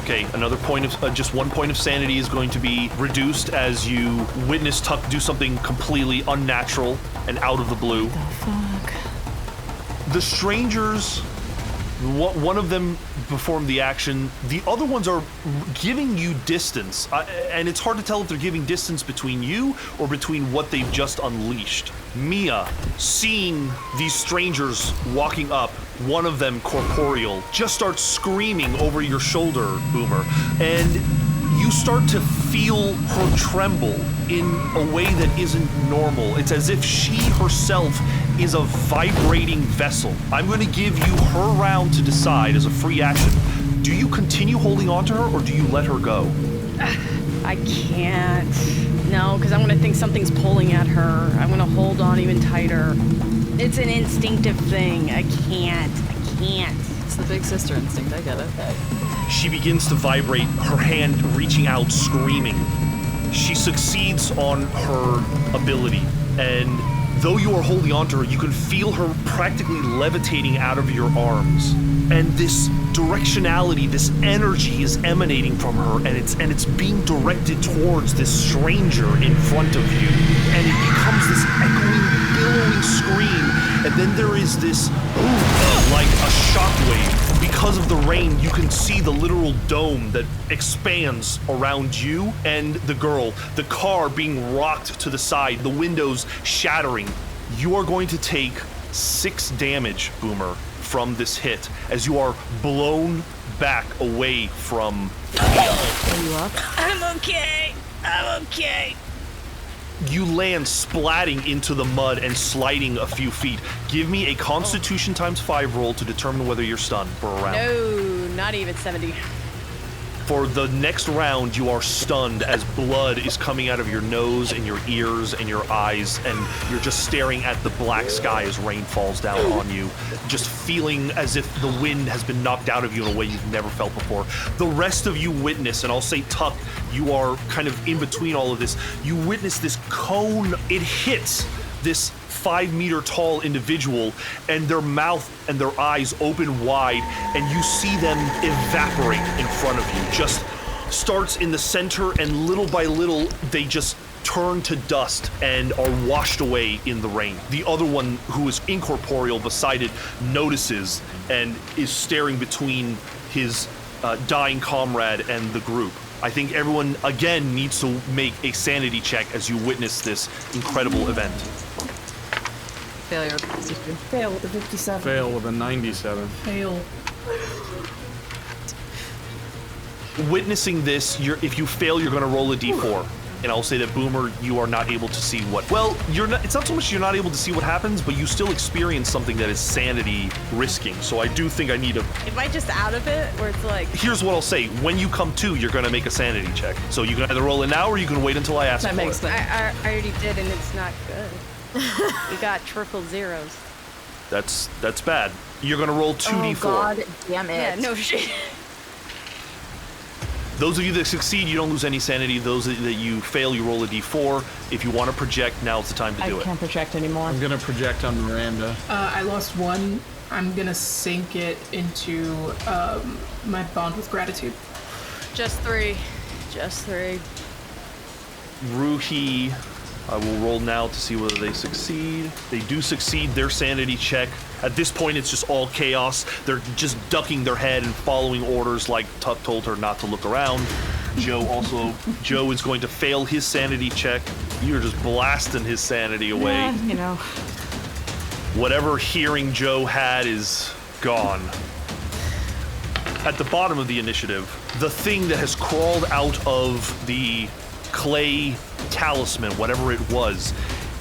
Okay, another point of, just 1 point of sanity is going to be reduced as you witness Tuck do something completely unnatural and out of the blue. The fuck? The strangers, one of them performed the action. The other ones are giving you distance. And it's hard to tell if they're giving distance between you or between what they've just unleashed. Mia, seeing these strangers walking up, one of them corporeal, just starts screaming over your shoulder, Boomer. And you start to feel her tremble in a way that isn't normal. It's as if she herself is a vibrating vessel. I'm going to give you her round to decide as a free action. Do you continue holding on to her or do you let her go? I can't. No, because I'm going to think something's pulling at her. I'm going to hold on even tighter. It's an instinctive thing. I can't. It's the big sister instinct. I get it. She begins to vibrate, her hand reaching out, screaming. She succeeds on her ability, and though you are holding on to her, you can feel her practically levitating out of your arms. And this directionality, this energy is emanating from her, and it's being directed towards this stranger in front of you. And it becomes this echoing, billowing scream, and then there is this like a shockwave because of the rain, you can see the literal dome that expands around you and the girl, the car being rocked to the side, the windows shattering. You are going to take 6 damage, Boomer, from this hit as you are blown back away from... Are you up? I'm okay. I'm okay. You land splatting into the mud and sliding a few feet. Give me a Constitution ×5 roll to determine whether you're stunned for a round. No, not even 70. For the next round, you are stunned as blood is coming out of your nose and your ears and your eyes, and you're just staring at the black sky as rain falls down on you, just feeling as if the wind has been knocked out of you in a way you've never felt before. The rest of you witness, and I'll say Tuck, you are kind of in between all of this, you witness this cone, it hits this 5-meter tall individual, and their mouth and their eyes open wide, and you see them evaporate in front of you. Just starts in the center, and little by little, they just turn to dust and are washed away in the rain. The other one, who is incorporeal beside it, notices and is staring between his dying comrade and the group. I think everyone, again, needs to make a sanity check as you witness this incredible event. Failure. Fail with a 57. Fail with a 97. Fail. Witnessing this, if you fail, you're going to roll a d4. And I'll say that, Boomer, you are not able to see what... Well, it's not so much you're not able to see what happens, but you still experience something that is sanity risking. So I do think I need a... Am I just out of it, where it's like... Here's what I'll say. When you come to, you're going to make a sanity check. So you can either roll it now, or you can wait until I ask for it. That makes sense. I already did, and it's not good. We got triple zeros. That's bad. You're going to roll 2d4. Oh, God damn it. Yeah, no shit. Those of you that succeed, you don't lose any sanity. Those that you fail, you roll a d4. If you want to project, now's the time to do I it. can't project anymore. I'm gonna project on Miranda. I lost 1. I'm gonna sink it into my bond with gratitude. Just 3. Just 3. Ruhi, I will roll now to see whether they succeed. They do succeed their sanity check. At this point, it's just all chaos. They're just ducking their head and following orders like Tuck told her not to look around. Joe is going to fail his sanity check. You're just blasting his sanity away. Yeah, you know. Whatever hearing Joe had is gone. At the bottom of the initiative, the thing that has crawled out of the clay talisman, whatever it was,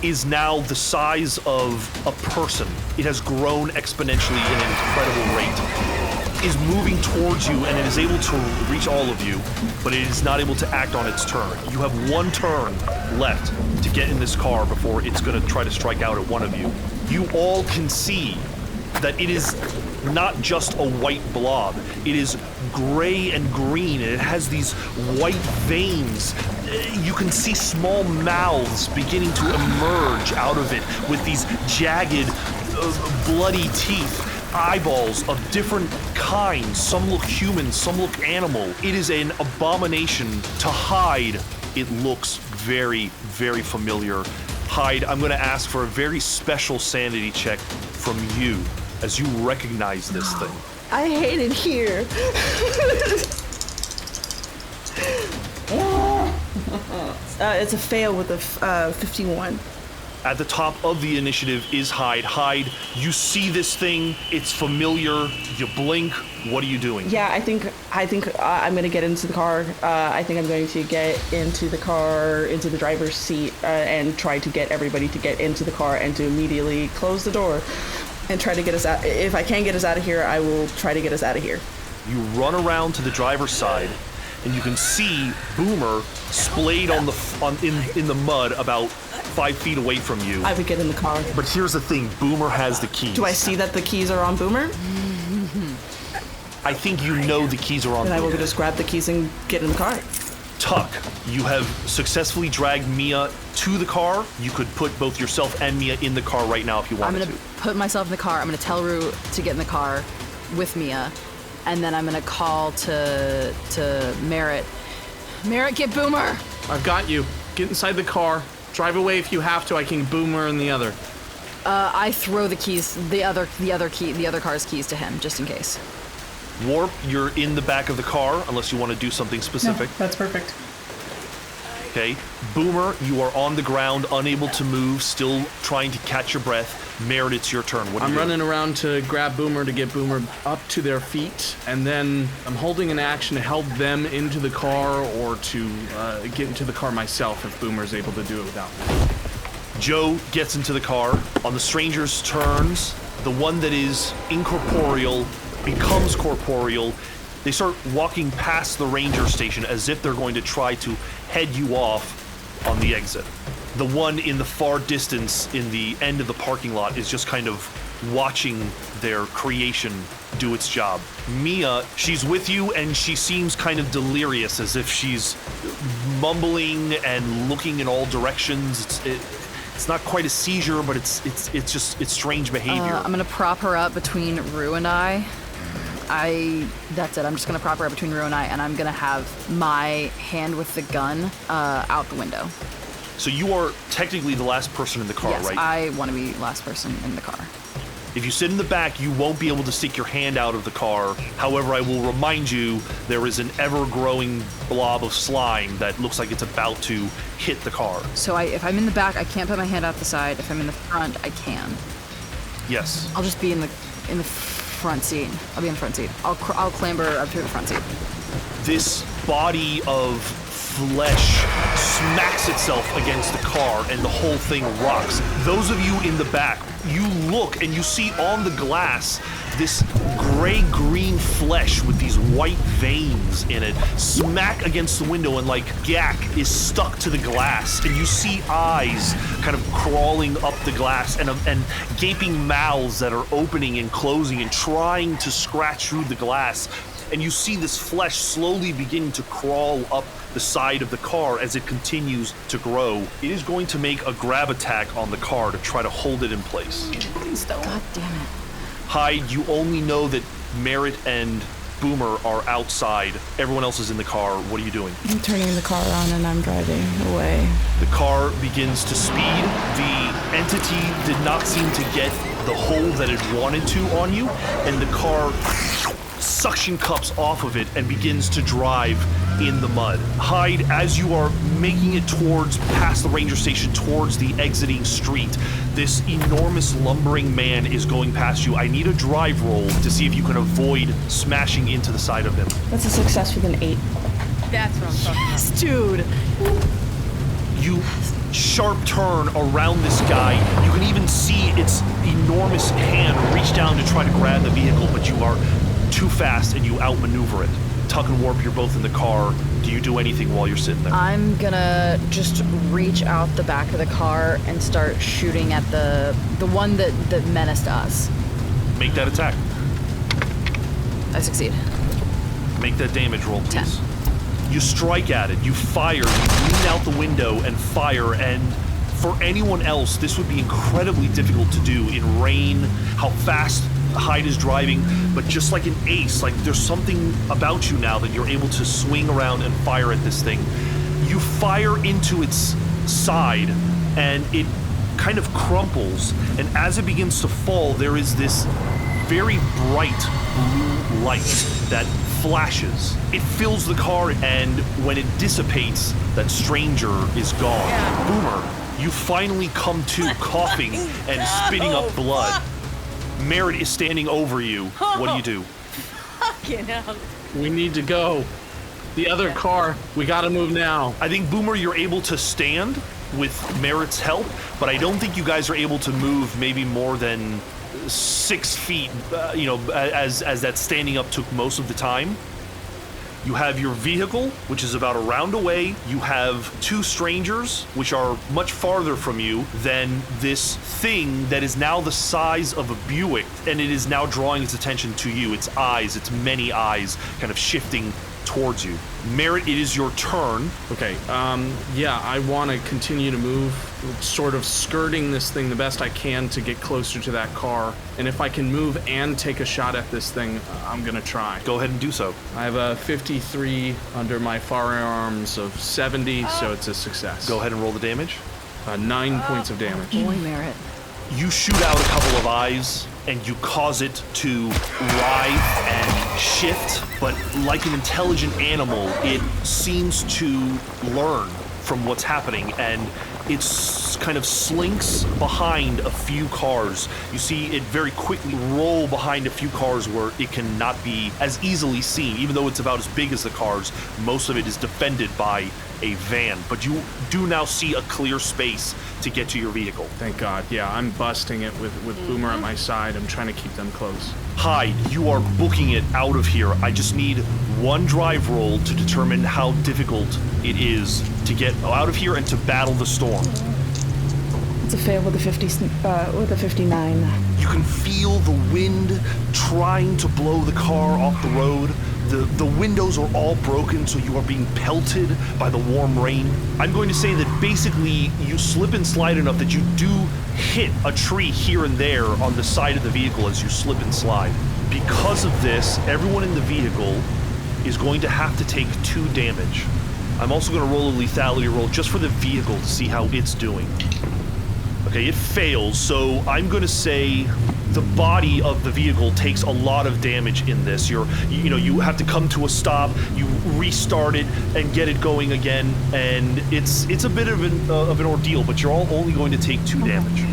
is now the size of a person. It has grown exponentially in an incredible rate. Is moving towards you, and it is able to reach all of you, but it is not able to act on its turn. You have 1 turn left to get in this car before it's going to try to strike out at one of you. You all can see that it is not just a white blob. It is gray and green, and it has these white veins. You can see small mouths beginning to emerge out of it with these jagged, bloody teeth. Eyeballs of different kinds. Some look human, some look animal. It is an abomination. To Hyde, it looks very, very familiar. Hyde, I'm going to ask for a very special sanity check from you as you recognize this thing. I hate it here. It's a fail with a 51. At the top of the initiative is Hyde. Hyde, you see this thing, it's familiar, you blink, what are you doing? Yeah, I think I'm gonna get into the car. I think I'm going to get into the car, into the driver's seat, and try to get everybody to get into the car and to immediately close the door and try to get us out. If I can't get us out of here, I will try to get us out of here. You run around to the driver's side, and you can see Boomer splayed in the mud about 5 feet away from you. I would get in the car. But here's the thing, Boomer has the keys. Do I see that the keys are on Boomer? I think you know the keys are on Then I Boomer. will just grab the keys and get in the car. Tuck, you have successfully dragged Mia to the car. You could put both yourself and Mia in the car right now if you wanted I'm to. gonna put myself in the car. I'm gonna tell Rue to get in the car with Mia, and then I'm gonna call to Merritt. Merritt, get Boomer! I've got you. Get inside the car. Drive away if you have to. I can Boomer in the other. I throw the keys, the other car's keys to him, just in case. Warp, you're in the back of the car, unless you want to do something specific. No, that's perfect. Okay. Boomer, you are on the ground, unable to move, still trying to catch your breath. Merritt, it's your turn. What are you doing? I'm running around to grab Boomer to get Boomer up to their feet, and then I'm holding an action to help them into the car or to get into the car myself if Boomer's able to do it without me. Joe gets into the car. On the stranger's turns, the one that is incorporeal becomes corporeal. They start walking past the ranger station as if they're going to try to head you off on the exit. The one in the far distance in the end of the parking lot is just kind of watching their creation do its job. Mia, she's with you and she seems kind of delirious, as if she's mumbling and looking in all directions. It's not quite a seizure, but it's strange behavior. I'm gonna prop her up between Rue and I. That's it. I'm just gonna prop her up between Rue and I, and I'm gonna have my hand with the gun out the window. So you are technically the last person in the car, yes, right? I want to be last person in the car. If you sit in the back, you won't be able to stick your hand out of the car. However, I will remind you, there is an ever-growing blob of slime that looks like it's about to hit the car. So if I'm in the back, I can't put my hand out the side. If I'm in the front, I can. Yes. I'll just be in the front seat. I'll be in the front seat. I'll clamber up to the front seat. This body of flesh smacks itself against the car and the whole thing rocks. Those of you in the back, you look and you see on the glass this gray-green flesh with these white veins in it smack against the window, and like gack is stuck to the glass, and you see eyes kind of crawling up the glass and gaping mouths that are opening and closing and trying to scratch through the glass. And you see this flesh slowly beginning to crawl up the side of the car as it continues to grow. It is going to make a grab attack on the car to try to hold it in place. God damn it. Hyde, you only know that Merritt and Boomer are outside. Everyone else is in the car. What are you doing? I'm turning the car on and I'm driving away. The car begins to speed. The entity did not seem to get the hold that it wanted to on you, and the car suction cups off of it and begins to drive in the mud. Hyde, as you are making it towards past the ranger station, towards the exiting street, this enormous lumbering man is going past you. I need a drive roll to see if you can avoid smashing into the side of him. That's a success with an 8. That's what I'm talking about. Yes, dude. You sharp turn around this guy. You can even see its enormous hand reach down to try to grab the vehicle, but you are too fast and you outmaneuver it. Tuck and Warp, you're both in the car. Do you do anything while you're sitting there? I'm gonna just reach out the back of the car and start shooting at the one that menaced us. Make that attack. I succeed. Make that damage roll, 10. please. You strike at it, you fire, you lean out the window and fire, and for anyone else, this would be incredibly difficult to do in rain, how fast Hyde is driving, but just like an ace, like there's something about you now that you're able to swing around and fire at this thing. You fire into its side, and it kind of crumples, and as it begins to fall, there is this very bright blue light that flashes. It fills the car, and when it dissipates, that stranger is gone. Yeah. Boomer, you finally come to, coughing and spitting up blood. Merritt is standing over you. What do you do? Fucking hell. We need to go. The other car, we gotta move now. I think, Boomer, you're able to stand with Merritt's help, but I don't think you guys are able to move maybe more than 6 feet, as that standing up took most of the time. You have your vehicle, which is about a round away. You have 2 strangers, which are much farther from you than this thing that is now the size of a Buick, and it is now drawing its attention to you. Its eyes, its many eyes, kind of shifting towards you. Merritt, it is your turn. Okay, yeah, I want to continue to move, sort of skirting this thing the best I can to get closer to that car. And if I can move and take a shot at this thing, I'm gonna try. Go ahead and do so. I have a 53 under my firearms of 70, so it's a success. Go ahead and roll the damage. 9 points of damage. Boy, Merritt. You shoot out a couple of eyes, and you cause it to writhe and shift, but like an intelligent animal, it seems to learn from what's happening, and it's kind of slinks behind a few cars. You see it very quickly roll behind a few cars where it cannot be as easily seen. Even though it's about as big as the cars, most of it is defended by a van. But you do now see a clear space to get to your vehicle. Thank God. Yeah, I'm busting it with Boomer at my side. I'm trying to keep them close. Hyde, you are booking it out of here. I just need one drive roll to determine how difficult it is to get out of here and to battle the storm. It's a fail with a 59. You can feel the wind trying to blow the car off the road. The windows are all broken, so you are being pelted by the warm rain. I'm going to say that basically you slip and slide enough that you do hit a tree here and there on the side of the vehicle as you slip and slide. Because of this, everyone in the vehicle is going to have to take 2 damage. I'm also going to roll a lethality roll just for the vehicle to see how it's doing. Okay, it fails, so I'm going to say the body of the vehicle takes a lot of damage in this. You have to come to a stop, you restart it and get it going again, and it's a bit of an ordeal, but you're all only going to take 2 damage.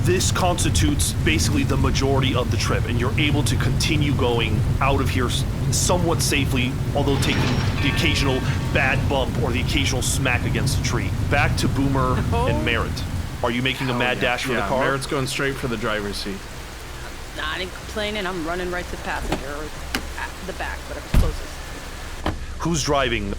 This constitutes basically the majority of the trip, and you're able to continue going out of here somewhat safely, although taking the occasional bad bump or the occasional smack against a tree. Back to Boomer and Merritt. Are you making a mad dash for the car? Merritt's going straight for the driver's seat. Not complaining. I'm running right to the passenger or at the back, whatever's closest. Who's driving?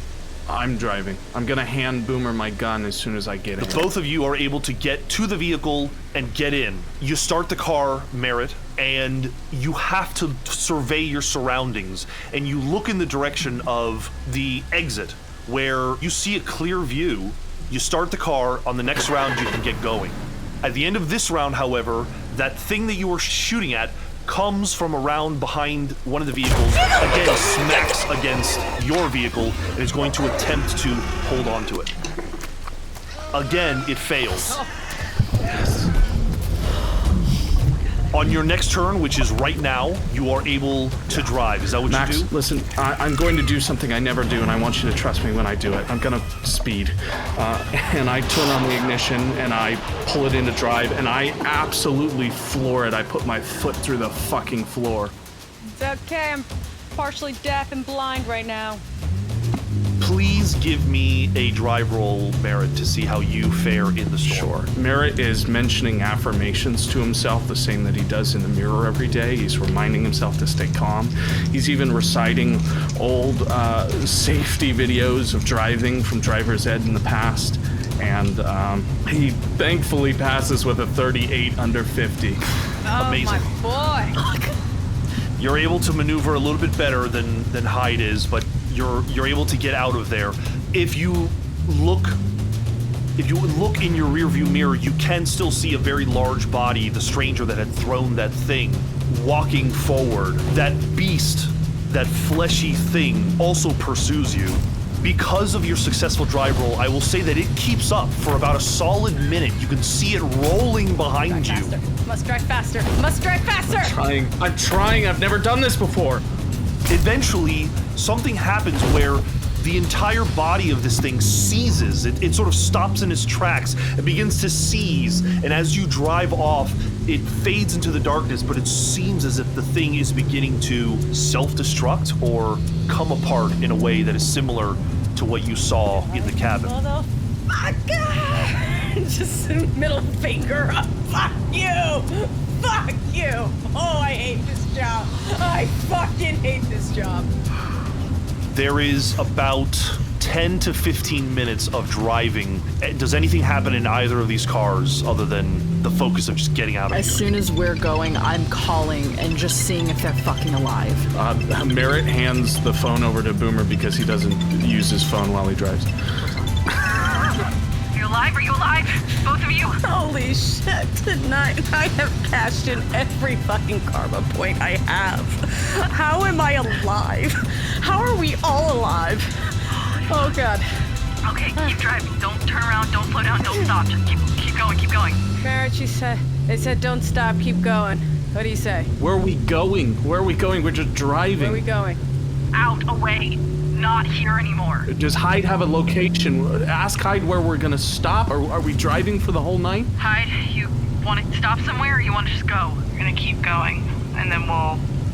I'm driving. I'm gonna hand Boomer my gun as soon as I get in. Both of you are able to get to the vehicle and get in. You start the car, Merritt, and you have to survey your surroundings, and you look in the direction of the exit where you see a clear view. You start the car. On the next round, you can get going. At the end of this round, however, that thing that you were shooting at comes from around behind one of the vehicles, again smacks against your vehicle, and is going to attempt to hold on to it. Again, it fails. Yes. On your next turn, which is right now, you are able to drive. Is that what Max, you do? Listen, I'm going to do something I never do, and I want you to trust me when I do it. I'm gonna speed. And I turn on the ignition, and I pull it into drive, and I absolutely floor it. I put my foot through the fucking floor. It's okay, I'm partially deaf and blind right now. Please give me a drive roll, Merritt, to see how you fare in the storm. Sure. Merritt is mentioning affirmations to himself, the same that he does in the mirror every day. He's reminding himself to stay calm. He's even reciting old safety videos of driving from driver's ed in the past. And he thankfully passes with a 38 under 50. Oh, Amazing. My boy. You're able to maneuver a little bit better than Hyde is, but you're able to get out of there. If you look in your rearview mirror, you can still see a very large body, the stranger that had thrown that thing, walking forward. That beast, that fleshy thing, also pursues you. Because of your successful drive roll, I will say that it keeps up for about a solid minute. You can see it rolling behind you. Must drive faster. Must drive faster. I'm trying. I've never done this before. Eventually, something happens where the entire body of this thing seizes. It sort of stops in its tracks and begins to seize. And as you drive off, it fades into the darkness, but it seems as if the thing is beginning to self-destruct or come apart in a way that is similar to what you saw in the cabin. Just middle finger up. Fuck you! Fuck you! Oh, I hate this job. I fucking hate this job. There is about 10 to 15 minutes of driving. Does anything happen in either of these cars other than the focus of just getting out of here? As soon as we're going, I'm calling and just seeing if they're fucking alive. Merritt hands the phone over to Boomer because he doesn't use his phone while he drives. Are you alive? Both of you? Holy shit, tonight I have cashed in every fucking karma point I have. How am I alive? How are we all alive? Oh god. Okay, keep driving. Don't turn around, don't slow down, don't stop. Just keep going, keep going. Merritt, they said don't stop, keep going. What do you say? Where are we going? Where are we going? We're just driving. Where are we going? Out, away, not here anymore. Does Hyde have a location? Ask Hyde where we're gonna stop. Are we driving for the whole night? Hyde, you want to stop somewhere or you want to just go? We're gonna keep going, and then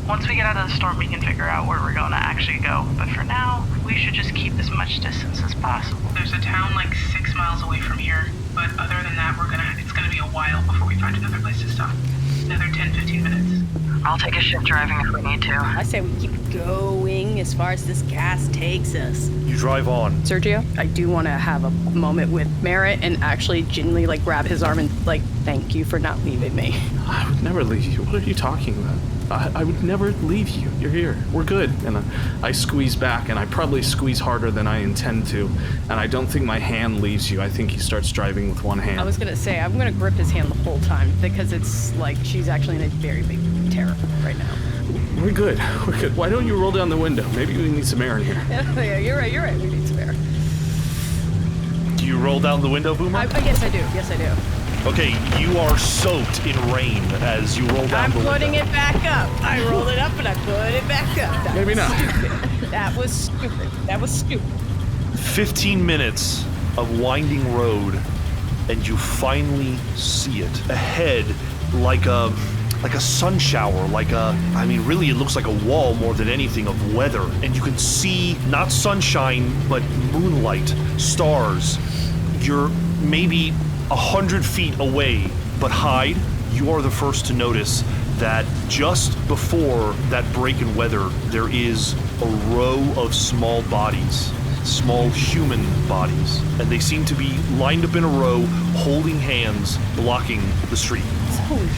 once we get out of the storm, we can figure out where we're going to actually go. But for now, we should just keep as much distance as possible. There's a town like 6 miles away from here, but other than that, it's gonna be a while before we find another place to stop. Another 10-15 minutes. I'll take a shift driving if we need to. I say we keep going as far as this gas takes us. You drive on. Sergio, I do want to have a moment with Merritt and actually genuinely like grab his arm and like thank you for not leaving me. I would never leave you. What are you talking about? I would never leave you. You're here. We're good. And I squeeze back, and I probably squeeze harder than I intend to. And I don't think my hand leaves you. I think he starts driving with one hand. I was gonna say I'm gonna grip his hand the whole time because it's like she's actually in a very big terror right now. We're good. We're good. Why don't you roll down the window? Maybe we need some air in here. Yeah, you're right. We need some air. Do you roll down the window, Boomer? Yes, I do. Yes, I do. Okay, you are soaked in rain as you roll down the window. I'm putting it back up. I rolled it up and I put it back up. Maybe not. That was stupid. 15 minutes of winding road, and you finally see it. Ahead, like a sun shower, really it looks like a wall more than anything of weather. And you can see not sunshine, but moonlight, stars. You're maybe 100 feet away, but Hyde, you are the first to notice that just before that break in weather, there is a row of small bodies, small human bodies, and they seem to be lined up in a row, holding hands, blocking the street. Holy,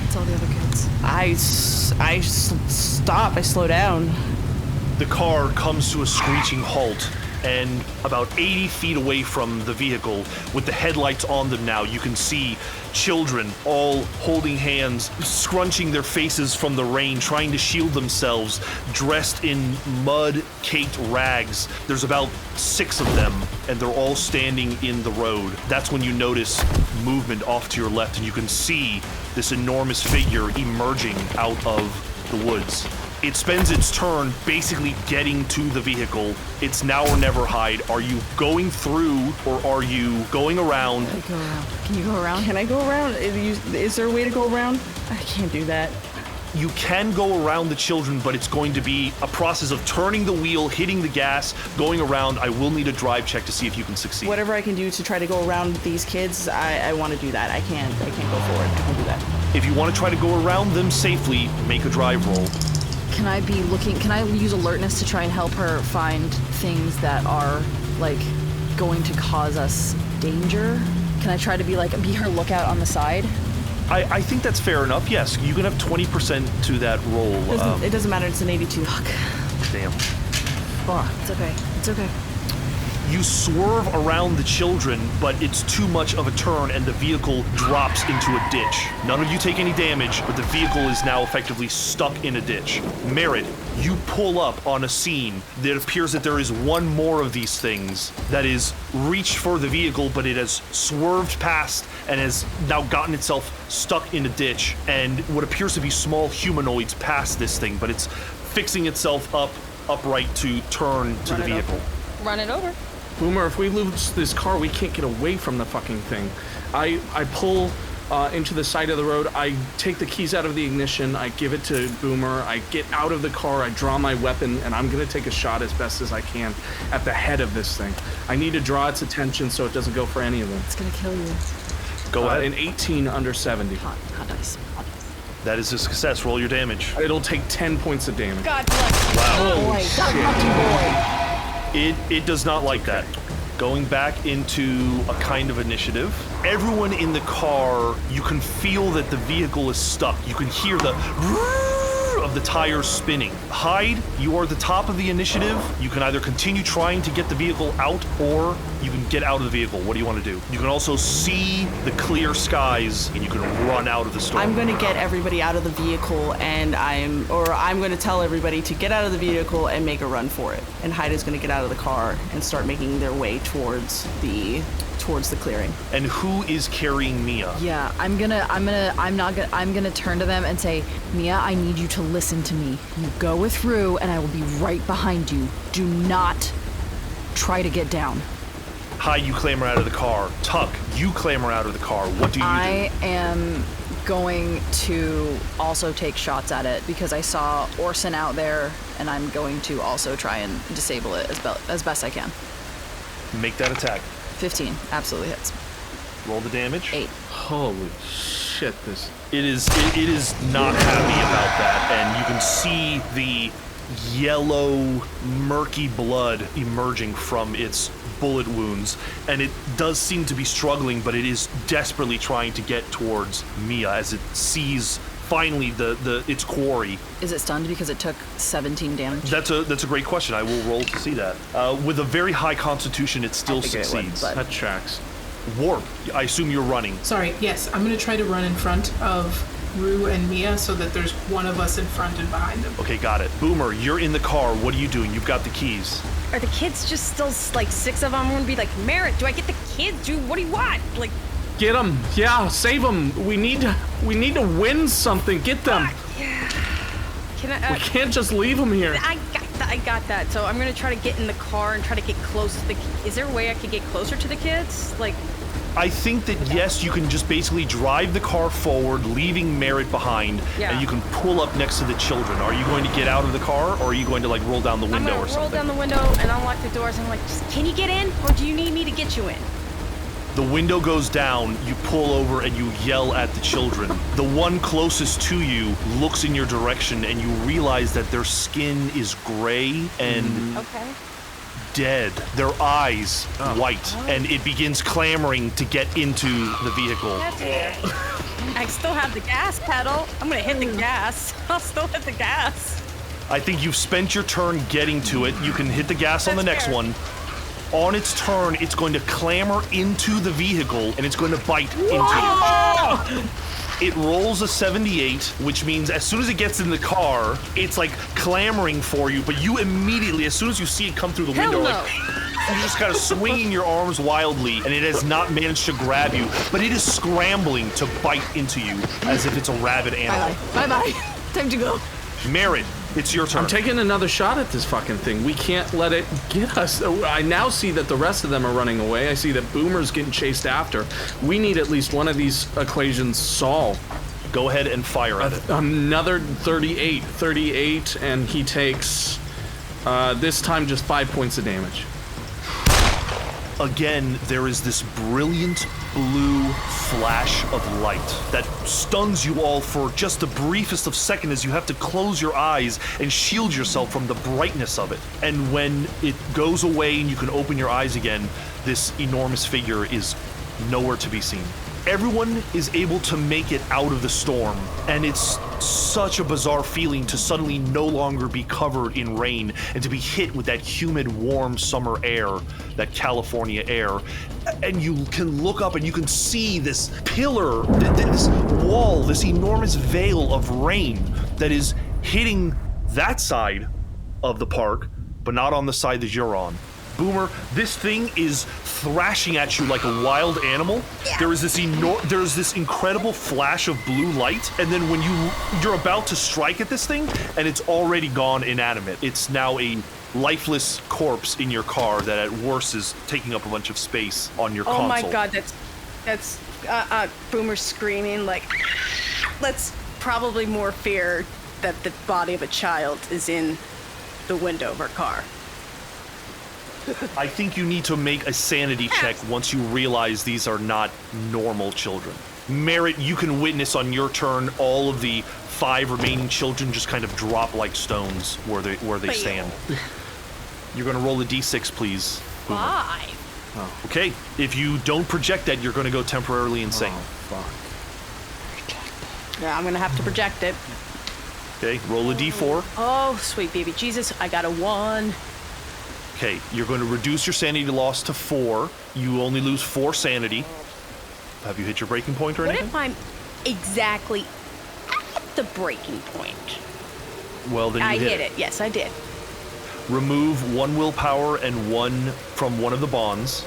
it's all the other kids. I stop. I slow down. The car comes to a screeching halt, and about 80 feet away from the vehicle, with the headlights on them now, you can see children all holding hands, scrunching their faces from the rain, trying to shield themselves, dressed in mud-caked rags. There's about 6 of them, and they're all standing in the road. That's when you notice movement off to your left, and you can see this enormous figure emerging out of the woods. It spends its turn basically getting to the vehicle. It's now or never, Hyde. Are you going through or are you going around? Go around. Can you go around? Can I go around? Is there a way to go around? I can't do that. You can go around the children, but it's going to be a process of turning the wheel, hitting the gas, going around. I will need a drive check to see if you can succeed. Whatever I can do to try to go around these kids, I want to do that. I can't go forward. I can do that. If you want to try to go around them safely, make a drive roll. Can I use alertness to try and help her find things that are, like, going to cause us danger? Can I try to be her lookout on the side? I think that's fair enough, yes. You can have 20% to that roll. It doesn't matter, it's an 82. Fuck. Damn. Fuck. It's okay. You swerve around the children, but it's too much of a turn and the vehicle drops into a ditch. None of you take any damage, but the vehicle is now effectively stuck in a ditch. Merritt, you pull up on a scene. It appears that there is one more of these things that is reached for the vehicle, but it has swerved past and has now gotten itself stuck in a ditch. And what appears to be small humanoids past this thing, but it's fixing itself upright to turn to the vehicle. Run it over. Boomer, if we lose this car, we can't get away from the fucking thing. I pull into the side of the road. I take the keys out of the ignition. I give it to Boomer. I get out of the car. I draw my weapon, and I'm going to take a shot as best as I can at the head of this thing. I need to draw its attention so it doesn't go for any of them. It's gonna kill you. Go ahead. An 18 under 70. Hot dice. That is a success. Roll your damage. It'll take 10 points of damage. God bless. Wow. Boy. It does not like that. Going back into a kind of initiative. Everyone in the car, you can feel that the vehicle is stuck. You can hear the of of the tires spinning. Hyde, you are at the top of the initiative. You can either continue trying to get the vehicle out, or you can get out of the vehicle. What do you want to do? You can also see the clear skies, and you can run out of the storm. I'm going to get everybody out of the vehicle, and I'm going to tell everybody to get out of the vehicle and make a run for it. And Hyde is going to get out of the car and start making their way towards the clearing. And who is carrying Mia? Yeah, I'm gonna turn to them and say, Mia, I need you to listen to me. You go with Rue, and I will be right behind you. Do not try to get down. Hi, you clamber out of the car. Tuck, you clamber out of the car. What do you do? I am going to also take shots at it because I saw Orson out there, and I'm going to also try and disable it as best I can. Make that attack. 15 absolutely hits. Roll the damage. 8. Holy shit! It is not happy about that, and you can see the yellow, murky blood emerging from its bullet wounds, and it does seem to be struggling, but it is desperately trying to get towards Mia as it sees finally its quarry. Is it stunned because it took 17 damage? That's a great question. I will roll to see that. With a very high constitution, it still succeeds. That tracks. Warp, I assume you're running. Sorry, yes, I'm going to try to run in front of Rue and Mia so that there's one of us in front and behind them. Okay, got it. Boomer, you're in the car. What are you doing? You've got the keys. Are the kids just still, like, 6 of them? I'm gonna be like, Merritt, do I get the kids? What do you want? Like, get them. Yeah, save them. We need to win something. Get them. Yeah. Can I? We can't just leave them here. I got that. So I'm gonna try to get in the car and try to get close to the. Is there a way I could get closer to the kids? Like. I think that yes, you can just basically drive the car forward, leaving Merritt behind, and you can pull up next to the children. Are you going to get out of the car, or are you going to like roll down the window or something? I'm gonna roll down the window and unlock the doors. And I'm like, can you get in, or do you need me to get you in? The window goes down, you pull over, and you yell at the children. The one closest to you looks in your direction, and you realize that their skin is gray and dead. Their eyes white, and it begins clamoring to get into the vehicle. I still have the gas pedal. I'm gonna hit the gas. I'll still hit the gas. I think you've spent your turn getting to it. You can hit the gas on the next one. On its turn, it's going to clamber into the vehicle, and it's going to bite into you. It rolls a 78, which means as soon as it gets in the car, it's like clamoring for you, but you immediately, as soon as you see it come through the window, like, you're just kind of swinging your arms wildly, and it has not managed to grab you, but it is scrambling to bite into you as if it's a rabid animal. Bye-bye. Time to go. Merritt, it's your turn. I'm taking another shot at this fucking thing. We can't let it get us. I now see that the rest of them are running away. I see that Boomer's getting chased after. We need at least one of these equations solved. Go ahead and fire at it. Another 38. 38, and he takes, this time, just 5 points of damage. Again, there is this brilliant blue flash of light that stuns you all for just the briefest of seconds as you have to close your eyes and shield yourself from the brightness of it. And when it goes away and you can open your eyes again, this enormous figure is nowhere to be seen. Everyone is able to make it out of the storm, and it's such a bizarre feeling to suddenly no longer be covered in rain and to be hit with that humid, warm summer air, that California air. And you can look up and you can see this pillar, this wall, this enormous veil of rain that is hitting that side of the park, but not on the side that you're on. Boomer, this thing is thrashing at you like a wild animal. Yeah. There is this incredible flash of blue light, and then when you're about to strike at this thing, and it's already gone inanimate. It's now a lifeless corpse in your car that at worst is taking up a bunch of space on your console. Oh my god, that's Boomer screaming like, that's probably more fear that the body of a child is in the window of our car. I think you need to make a sanity check once you realize these are not normal children. Merritt, you can witness on your turn all of the 5 remaining children just kind of drop like stones where they stand. You're going to roll a d6, please. Boomer. 5. Oh. Okay, if you don't project that, you're going to go temporarily insane. Oh, fuck. Yeah, I'm going to have to project it. Okay, roll a d4. Oh, sweet baby Jesus, I got a 1. Okay, you're going to reduce your sanity loss to 4. You only lose 4 sanity. Have you hit your breaking point or anything? What if I'm exactly at the breaking point? Well, then you I hit hit it. Yes, I did. Remove 1 willpower and 1 from one of the bonds.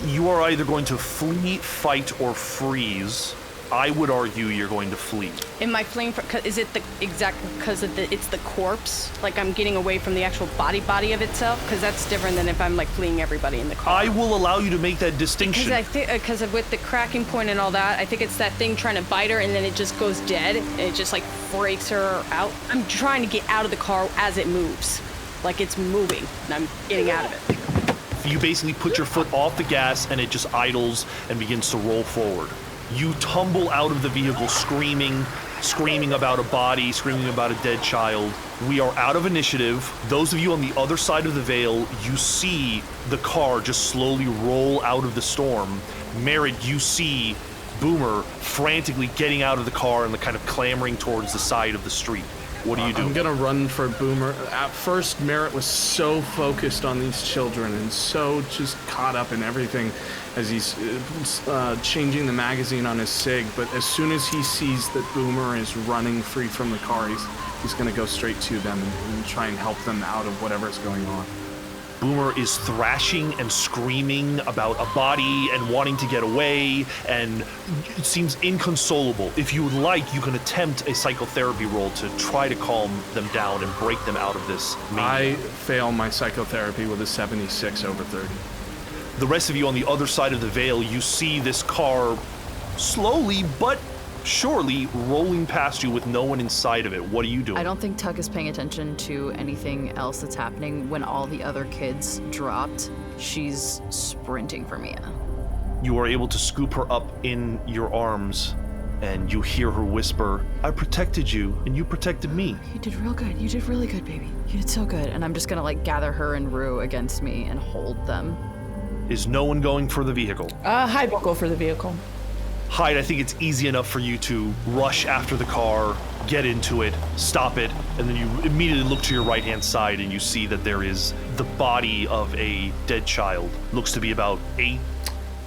You are either going to flee, fight, or freeze. I would argue you're going to flee. Am I fleeing for, is it the exact, because it's the corpse? Like I'm getting away from the actual body of itself? Because that's different than if I'm like fleeing everybody in the car. I will allow you to make that distinction. Because I think, because with the cracking point and all that, I think it's that thing trying to bite her and then it just goes dead and it just like breaks her out. I'm trying to get out of the car as it moves. Like it's moving and I'm getting out of it. You basically put your foot off the gas and it just idles and begins to roll forward. You tumble out of the vehicle screaming about a body, screaming about a dead child. We are out of initiative. Those of you on the other side of the veil, you see the car just slowly roll out of the storm. Merritt, you see Boomer frantically getting out of the car and kind of clambering towards the side of the street. What do you do? I'm gonna run for Boomer. At first, Merritt was so focused on these children and so just caught up in everything as he's changing the magazine on his SIG. But as soon as he sees that Boomer is running free from the car, he's gonna go straight to them and try and help them out of whatever's going on. Boomer is thrashing and screaming about a body and wanting to get away, and it seems inconsolable. If you would like, you can attempt a psychotherapy roll to try to calm them down and break them out of this mania. I fail my psychotherapy with a 76 over 30. The rest of you on the other side of the veil, you see this car slowly but surely rolling past you with no one inside of it. What are you doing? I don't think Tuck is paying attention to anything else that's happening. When all the other kids dropped, she's sprinting for Mia. You are able to scoop her up in your arms, and you hear her whisper, "I protected you, and you protected me." You did real good. You did really good, baby. You did so good. And I'm just gonna like gather her and Rue against me and hold them. Is no one going for the vehicle? Hyde will go for the vehicle. Hyde, I think it's easy enough for you to rush after the car, get into it, stop it, and then you immediately look to your right-hand side and you see that there is the body of a dead child. Looks to be about 8.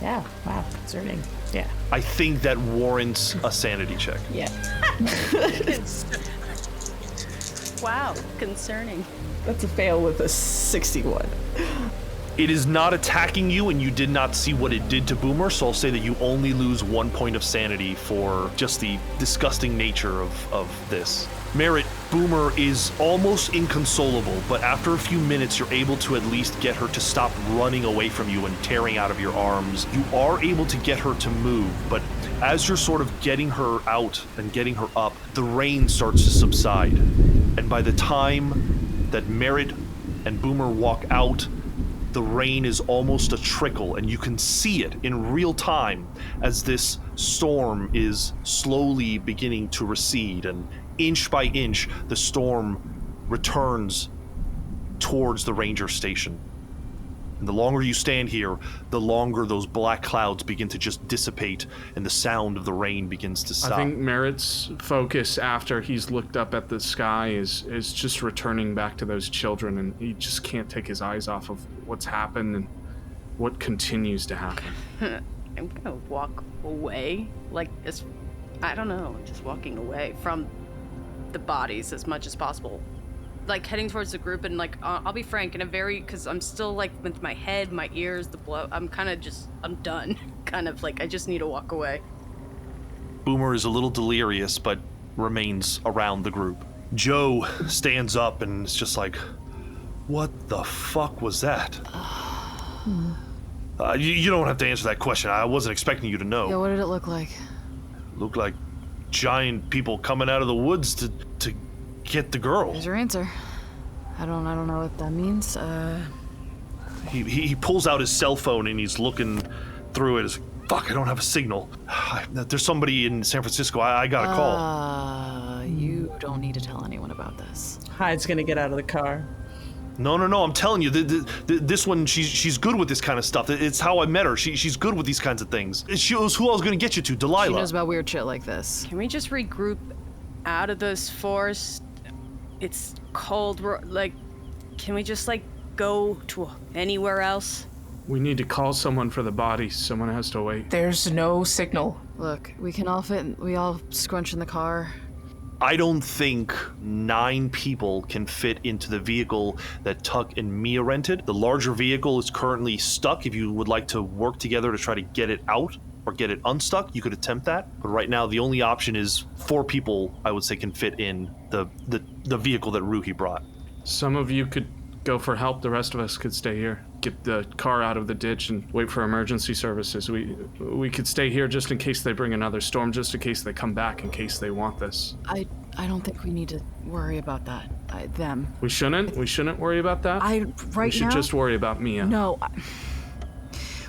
Yeah, wow, concerning. Yeah. I think that warrants a sanity check. Yeah. Wow, concerning. That's a fail with a 61. It is not attacking you, and you did not see what it did to Boomer, so I'll say that you only lose 1 point of sanity for just the disgusting nature of this. Merritt, Boomer is almost inconsolable, but after a few minutes, you're able to at least get her to stop running away from you and tearing out of your arms. You are able to get her to move, but as you're sort of getting her out and getting her up, the rain starts to subside. And by the time that Merritt and Boomer walk out, the rain is almost a trickle, and you can see it in real time as this storm is slowly beginning to recede, and inch by inch, the storm returns towards the ranger station. And the longer you stand here, the longer those black clouds begin to just dissipate, and the sound of the rain begins to stop. I think Merritt's focus after he's looked up at the sky is just returning back to those children, and he just can't take his eyes off of what's happened and what continues to happen. I'm gonna walk away, like, I don't know, just walking away from the bodies as much as possible. Like heading towards the group, and like I'll be frank, in a very, because I'm still like with my head, my ears, the blood, I'm kind of just, I'm done. Kind of like I just need to walk away. Boomer is a little delirious, but remains around the group. Joe stands up and is just like, "What the fuck was that?" You don't have to answer that question. I wasn't expecting you to know. Yeah, what did it look like? Looked like giant people coming out of the woods to get the girl. There's your answer. I don't know what that means. He pulls out his cell phone and he's looking through it. He's like, "Fuck, I don't have a signal. There's somebody in San Francisco. I got a call." You don't need to tell anyone about this. Hyde's gonna get out of the car. No, I'm telling you, this one, she's good with this kind of stuff. It's how I met her. She's good with these kinds of things. She was who I was gonna get you to, Delilah. She knows about weird shit like this. Can we just regroup out of this forest It's cold. Can we just, go to anywhere else? We need to call someone for the bodies. Someone has to wait. There's no signal. Look, we all scrunch in the car. I don't think 9 people can fit into the vehicle that Tuck and Mia rented. The larger vehicle is currently stuck. If you would like to work together to try to get it out or get it unstuck, you could attempt that. But right now, the only option is 4 people, I would say, can fit in the vehicle that Ruhi brought. Some of you could go for help. The rest of us could stay here. Get the car out of the ditch and wait for emergency services. We could stay here just in case they bring another storm, just in case they come back, in case they want this. I don't think we need to worry about that. Them. We shouldn't worry about that? We should just worry about Mia. No.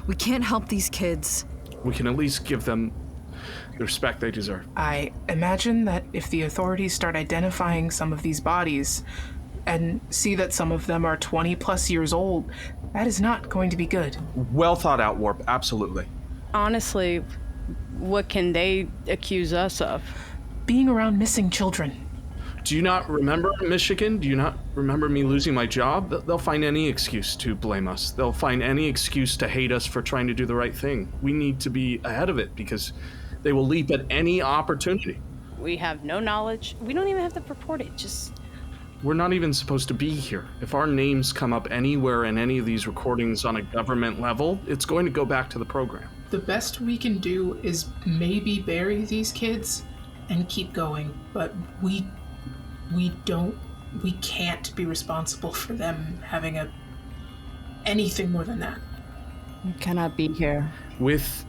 We can't help these kids. We can at least give them the respect they deserve. I imagine that if the authorities start identifying some of these bodies and see that some of them are 20 plus years old, that is not going to be good. Well thought out, Warp, absolutely. Honestly, what can they accuse us of? Being around missing children. Do you not remember Michigan? Do you not remember me losing my job? They'll find any excuse to blame us. They'll find any excuse to hate us for trying to do the right thing. We need to be ahead of it because they will leap at any opportunity. We have no knowledge. We don't even have to report it. We're not even supposed to be here. If our names come up anywhere in any of these recordings on a government level, it's going to go back to the program. The best we can do is maybe bury these kids and keep going, but we can't be responsible for them having anything more than that. We cannot be here. With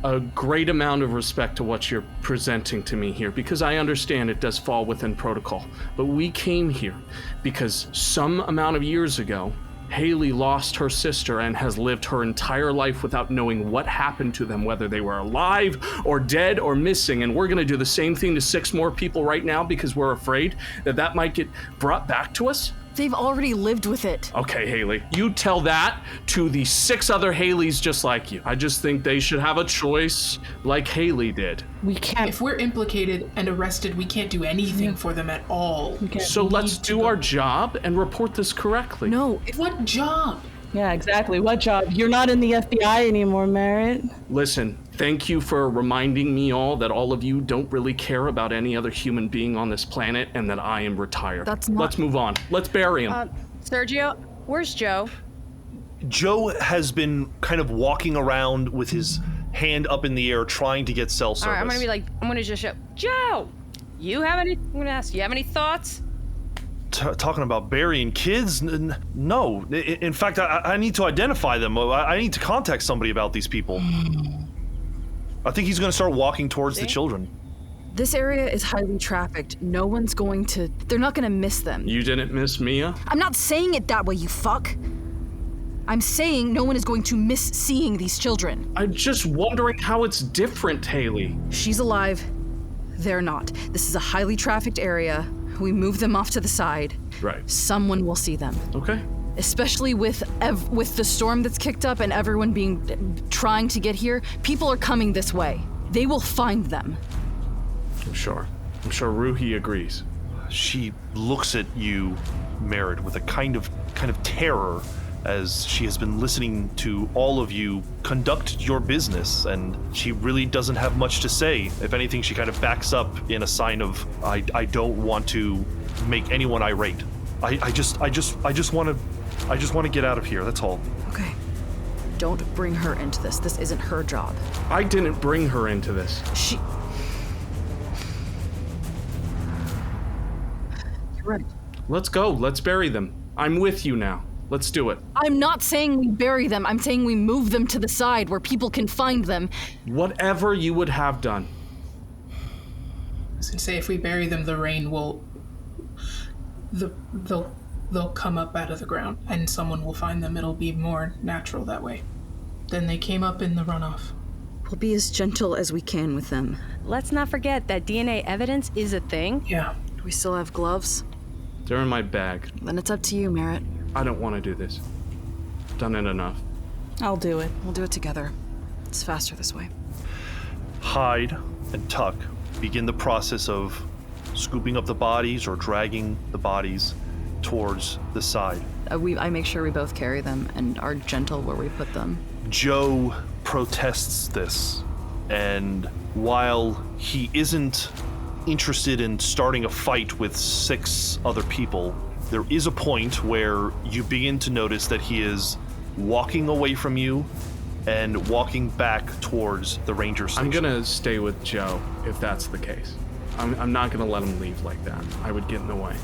a great amount of respect to what you're presenting to me here, because I understand it does fall within protocol, but we came here because some amount of years ago, Haley lost her sister and has lived her entire life without knowing what happened to them, whether they were alive or dead or missing, and we're gonna do the same thing to 6 more people right now because we're afraid that might get brought back to us? They've already lived with it. Okay, Haley, you tell that to the 6 other Haleys just like you. I just think they should have a choice like Haley did. We can't. If we're implicated and arrested, we can't do anything for them at all. So let's do our job and report this correctly. No. What job? Yeah, exactly. What job? You're not in the FBI anymore, Merritt. Listen, thank you for reminding me all that all of you don't really care about any other human being on this planet and that I am retired. Let's move on. Let's bury him. Sergio, where's Joe? Joe has been kind of walking around with his hand up in the air trying to get cell service. All right, I'm gonna just shout, Joe, I'm gonna ask, you have any thoughts? Talking about burying kids? No. In fact, I need to identify them. I need to contact somebody about these people. I think he's going to start walking towards the children. This area is highly trafficked. They're not going to miss them. You didn't miss Mia? I'm not saying it that way, you fuck. I'm saying no one is going to miss seeing these children. I'm just wondering how it's different, Haley. She's alive. They're not. This is a highly trafficked area. We move them off to the side. Right. Someone will see them. Okay. Especially with the storm that's kicked up and everyone trying to get here, people are coming this way. They will find them. I'm sure Ruhi agrees. She looks at you, Merritt, with a kind of terror as she has been listening to all of you conduct your business, and she really doesn't have much to say. If anything, she kind of backs up in a sign of, I don't want to make anyone irate. I just want to get out of here, that's all. Okay. Don't bring her into this. This isn't her job. I didn't bring her into this. You're right. Let's go. Let's bury them. I'm with you now. Let's do it. I'm not saying we bury them. I'm saying we move them to the side where people can find them. Whatever you would have done. I was gonna say, if we bury them, the rain will... They'll come up out of the ground, and someone will find them. It'll be more natural that way. Then they came up in the runoff. We'll be as gentle as we can with them. Let's not forget that DNA evidence is a thing. Yeah. Do we still have gloves? They're in my bag. Then it's up to you, Merritt. I don't want to do this. Done it enough. I'll do it. We'll do it together. It's faster this way. Hyde and Tuck begin the process of scooping up the bodies or dragging the bodies towards the side. I make sure we both carry them and are gentle where we put them. Joe protests this, and while he isn't interested in starting a fight with 6 other people, there is a point where you begin to notice that he is walking away from you and walking back towards the ranger station. I'm gonna stay with Joe if that's the case. I'm not gonna let him leave like that. I would get in the way.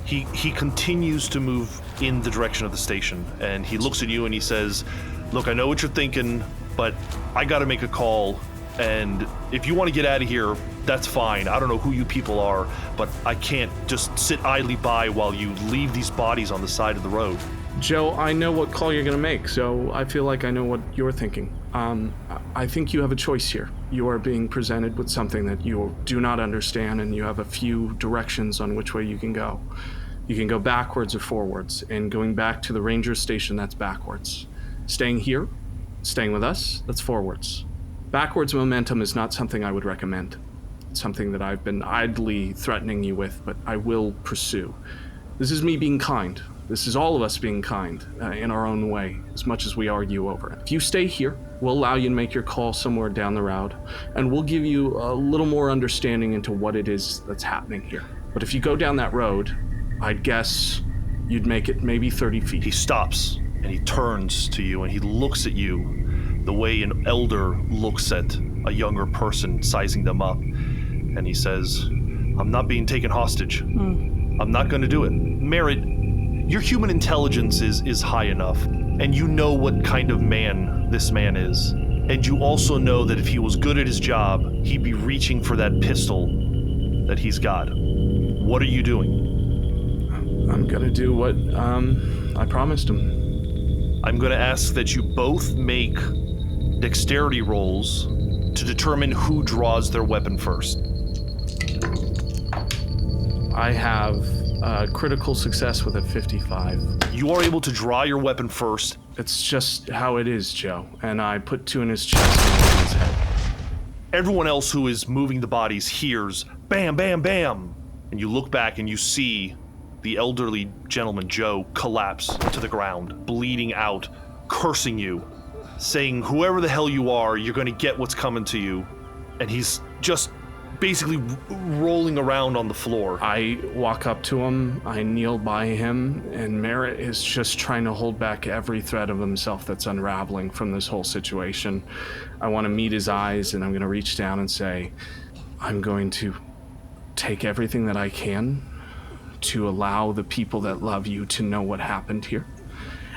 He continues to move in the direction of the station, and he looks at you and he says, look, I know what you're thinking, but I gotta make a call, and if you want to get out of here, that's fine. I don't know who you people are, but I can't just sit idly by while you leave these bodies on the side of the road. Joe, I know what call you're gonna make, so I feel like I know what you're thinking. I think you have a choice here. You are being presented with something that you do not understand, and you have a few directions on which way you can go. You can go backwards or forwards, and going back to the ranger station, that's backwards. Staying here, staying with us, that's forwards. Backwards momentum is not something I would recommend. It's something that I've been idly threatening you with, but I will pursue. This is me being kind. This is all of us being kind in our own way, as much as we argue over it. If you stay here, we'll allow you to make your call somewhere down the road, and we'll give you a little more understanding into what it is that's happening here. But if you go down that road, I'd guess you'd make it maybe 30 feet. He stops, and he turns to you, and he looks at you the way an elder looks at a younger person, sizing them up. And he says, I'm not being taken hostage. I'm not going to do it. Merritt, your human intelligence is high enough, and you know what kind of man this man is. And you also know that if he was good at his job, he'd be reaching for that pistol that he's got. What are you doing? I'm gonna do what I promised him. I'm gonna ask that you both make dexterity rolls to determine who draws their weapon first. I have critical success with a 55. You are able to draw your weapon first. It's just how it is, Joe. And I put 2 in his chest and 1 in his head. Everyone else who is moving the bodies hears bam, bam, bam. And you look back and you see the elderly gentleman, Joe, collapse to the ground, bleeding out, cursing you, saying, whoever the hell you are, you're going to get what's coming to you. And he's just basically rolling around on the floor. I walk up to him, I kneel by him, and Merritt is just trying to hold back every thread of himself that's unraveling from this whole situation. I want to meet his eyes, and I'm going to reach down and say, I'm going to take everything that I can to allow the people that love you to know what happened here.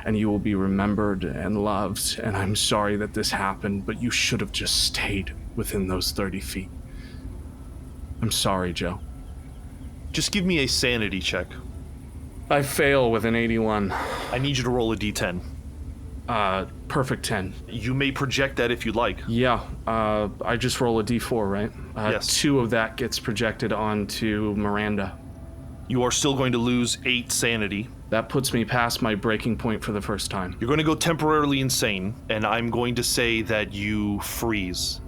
And you will be remembered and loved, and I'm sorry that this happened, but you should have just stayed within those 30 feet. I'm sorry, Joe. Just give me a sanity check. I fail with an 81. I need you to roll a d10. Perfect 10. You may project that if you'd like. Yeah, I just roll a d4, right? Yes. 2 of that gets projected onto Miranda. You are still going to lose 8 sanity. That puts me past my breaking point for the first time. You're going to go temporarily insane, and I'm going to say that you freeze.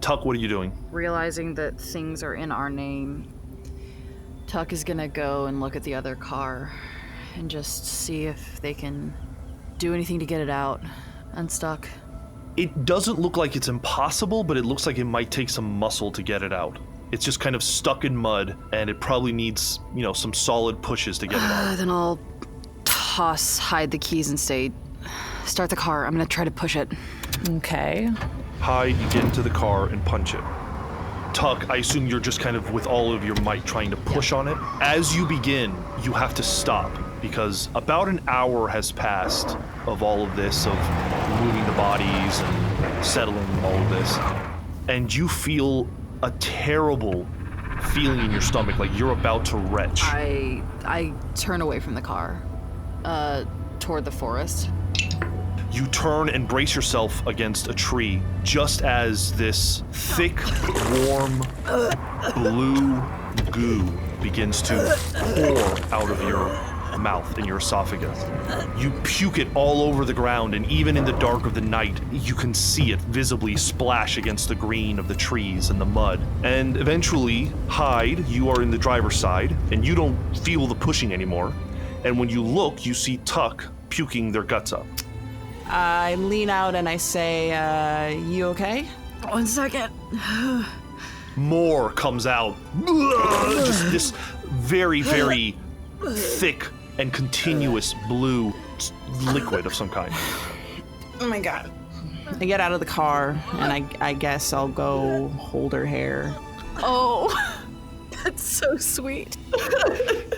Tuck, what are you doing? Realizing that things are in our name, Tuck is gonna go and look at the other car and just see if they can do anything to get it out, unstuck. It doesn't look like it's impossible, but it looks like it might take some muscle to get it out. It's just kind of stuck in mud, and it probably needs, some solid pushes to get it out. Then I'll hide the keys and say, start the car. I'm gonna try to push it. Okay. Hide, you get into the car and punch it. Tuck, I assume you're just kind of with all of your might trying to push on it. As you begin, you have to stop because about an hour has passed of all of this, of moving the bodies and settling all of this. And you feel a terrible feeling in your stomach, like you're about to retch. I turn away from the car, toward the forest. You turn and brace yourself against a tree just as this thick, warm, blue goo begins to pour out of your mouth in your esophagus. You puke it all over the ground, and even in the dark of the night, you can see it visibly splash against the green of the trees and the mud. And eventually, Hyde, you are in the driver's side, and you don't feel the pushing anymore. And when you look, you see Tuck puking their guts up. I lean out and I say, you okay? 1 second. More comes out. Just this very, very thick and continuous blue liquid of some kind. Oh my god. I get out of the car and I guess I'll go hold her hair. Oh, that's so sweet.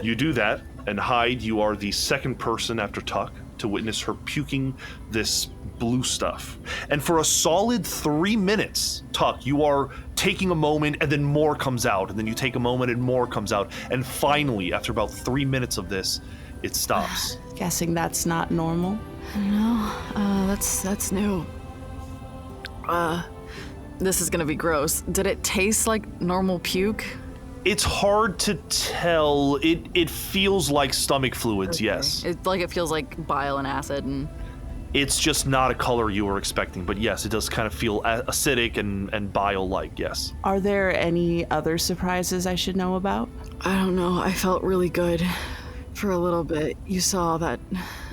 You do that, and Hyde, you are the second person after Tuck to witness her puking this blue stuff. And for a solid 3 minutes, Tuck, you are taking a moment and then more comes out, and then you take a moment and more comes out. And finally, after about 3 minutes of this, it stops. Guessing that's not normal? No, that's new. This is gonna be gross. Did it taste like normal puke? It's hard to tell. It feels like stomach fluids, yes. It feels like bile and acid, and it's just not a color you were expecting, but yes, it does kind of feel acidic and bile-like, yes. Are there any other surprises I should know about? I don't know. I felt really good for a little bit. You saw that.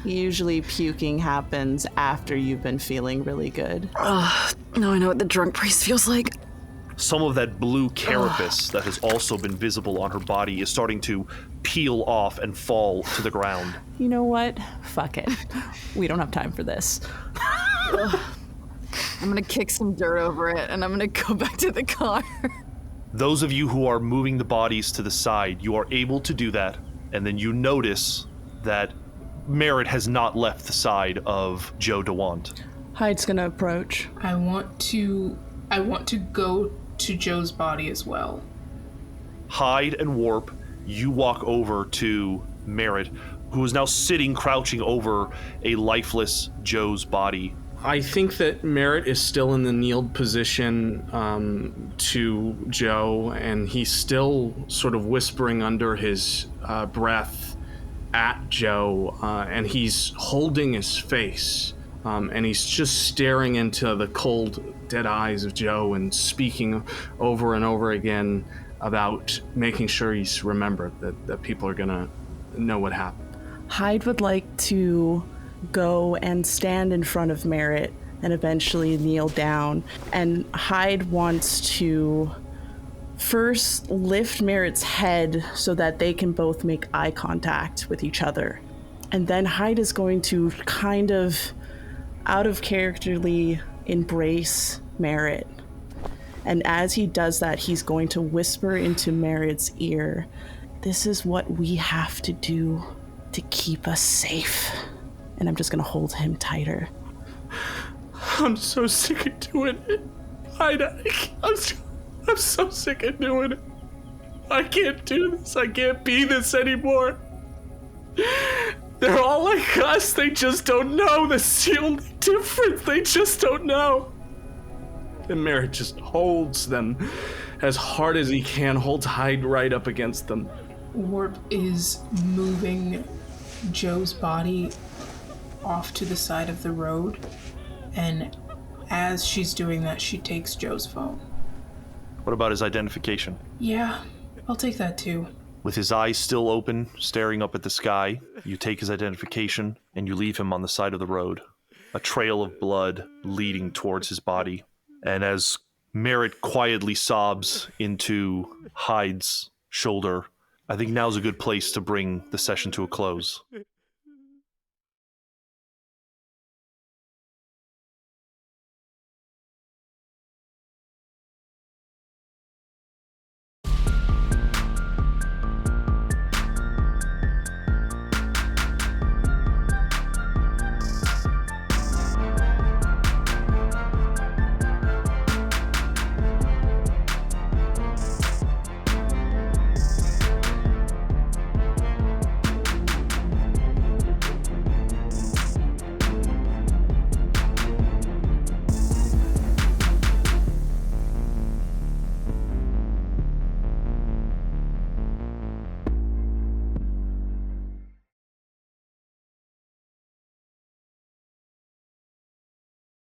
Usually puking happens after you've been feeling really good. Now I know what the drunk priest feels like. Some of that blue carapace that has also been visible on her body is starting to peel off and fall to the ground. You know what? Fuck it. We don't have time for this. I'm gonna kick some dirt over it, and I'm gonna go back to the car. Those of you who are moving the bodies to the side, you are able to do that, and then you notice that Merritt has not left the side of Joe DeWant. Hyde's gonna approach. I want to go to Joe's body as well. Hyde and Warp, you walk over to Merritt, who is now sitting crouching over a lifeless Joe's body. I think that Merritt is still in the kneeled position to Joe, and he's still sort of whispering under his breath at Joe, and he's holding his face, and he's just staring into the cold, dead eyes of Joe and speaking over and over again about making sure he's remembered, that people are gonna know what happened. Hyde would like to go and stand in front of Merritt and eventually kneel down. And Hyde wants to first lift Merritt's head so that they can both make eye contact with each other. And then Hyde is going to kind of out of characterly embrace Merritt. And as he does that, he's going to whisper into Merritt's ear, "This is what we have to do to keep us safe." And I'm just gonna hold him tighter. I'm so sick of doing it. I'm so sick of doing it. I can't do this. I can't be this anymore. They're all like us. They just don't know. That's the only difference. They just don't know. And Merritt just holds them as hard as he can, holds Hyde right up against them. Warp is moving Joe's body off to the side of the road, and as she's doing that, she takes Joe's phone. What about his identification? Yeah, I'll take that too. With his eyes still open, staring up at the sky, you take his identification and you leave him on the side of the road, a trail of blood leading towards his body. And as Merritt quietly sobs into Hyde's shoulder, I think now's a good place to bring the session to a close.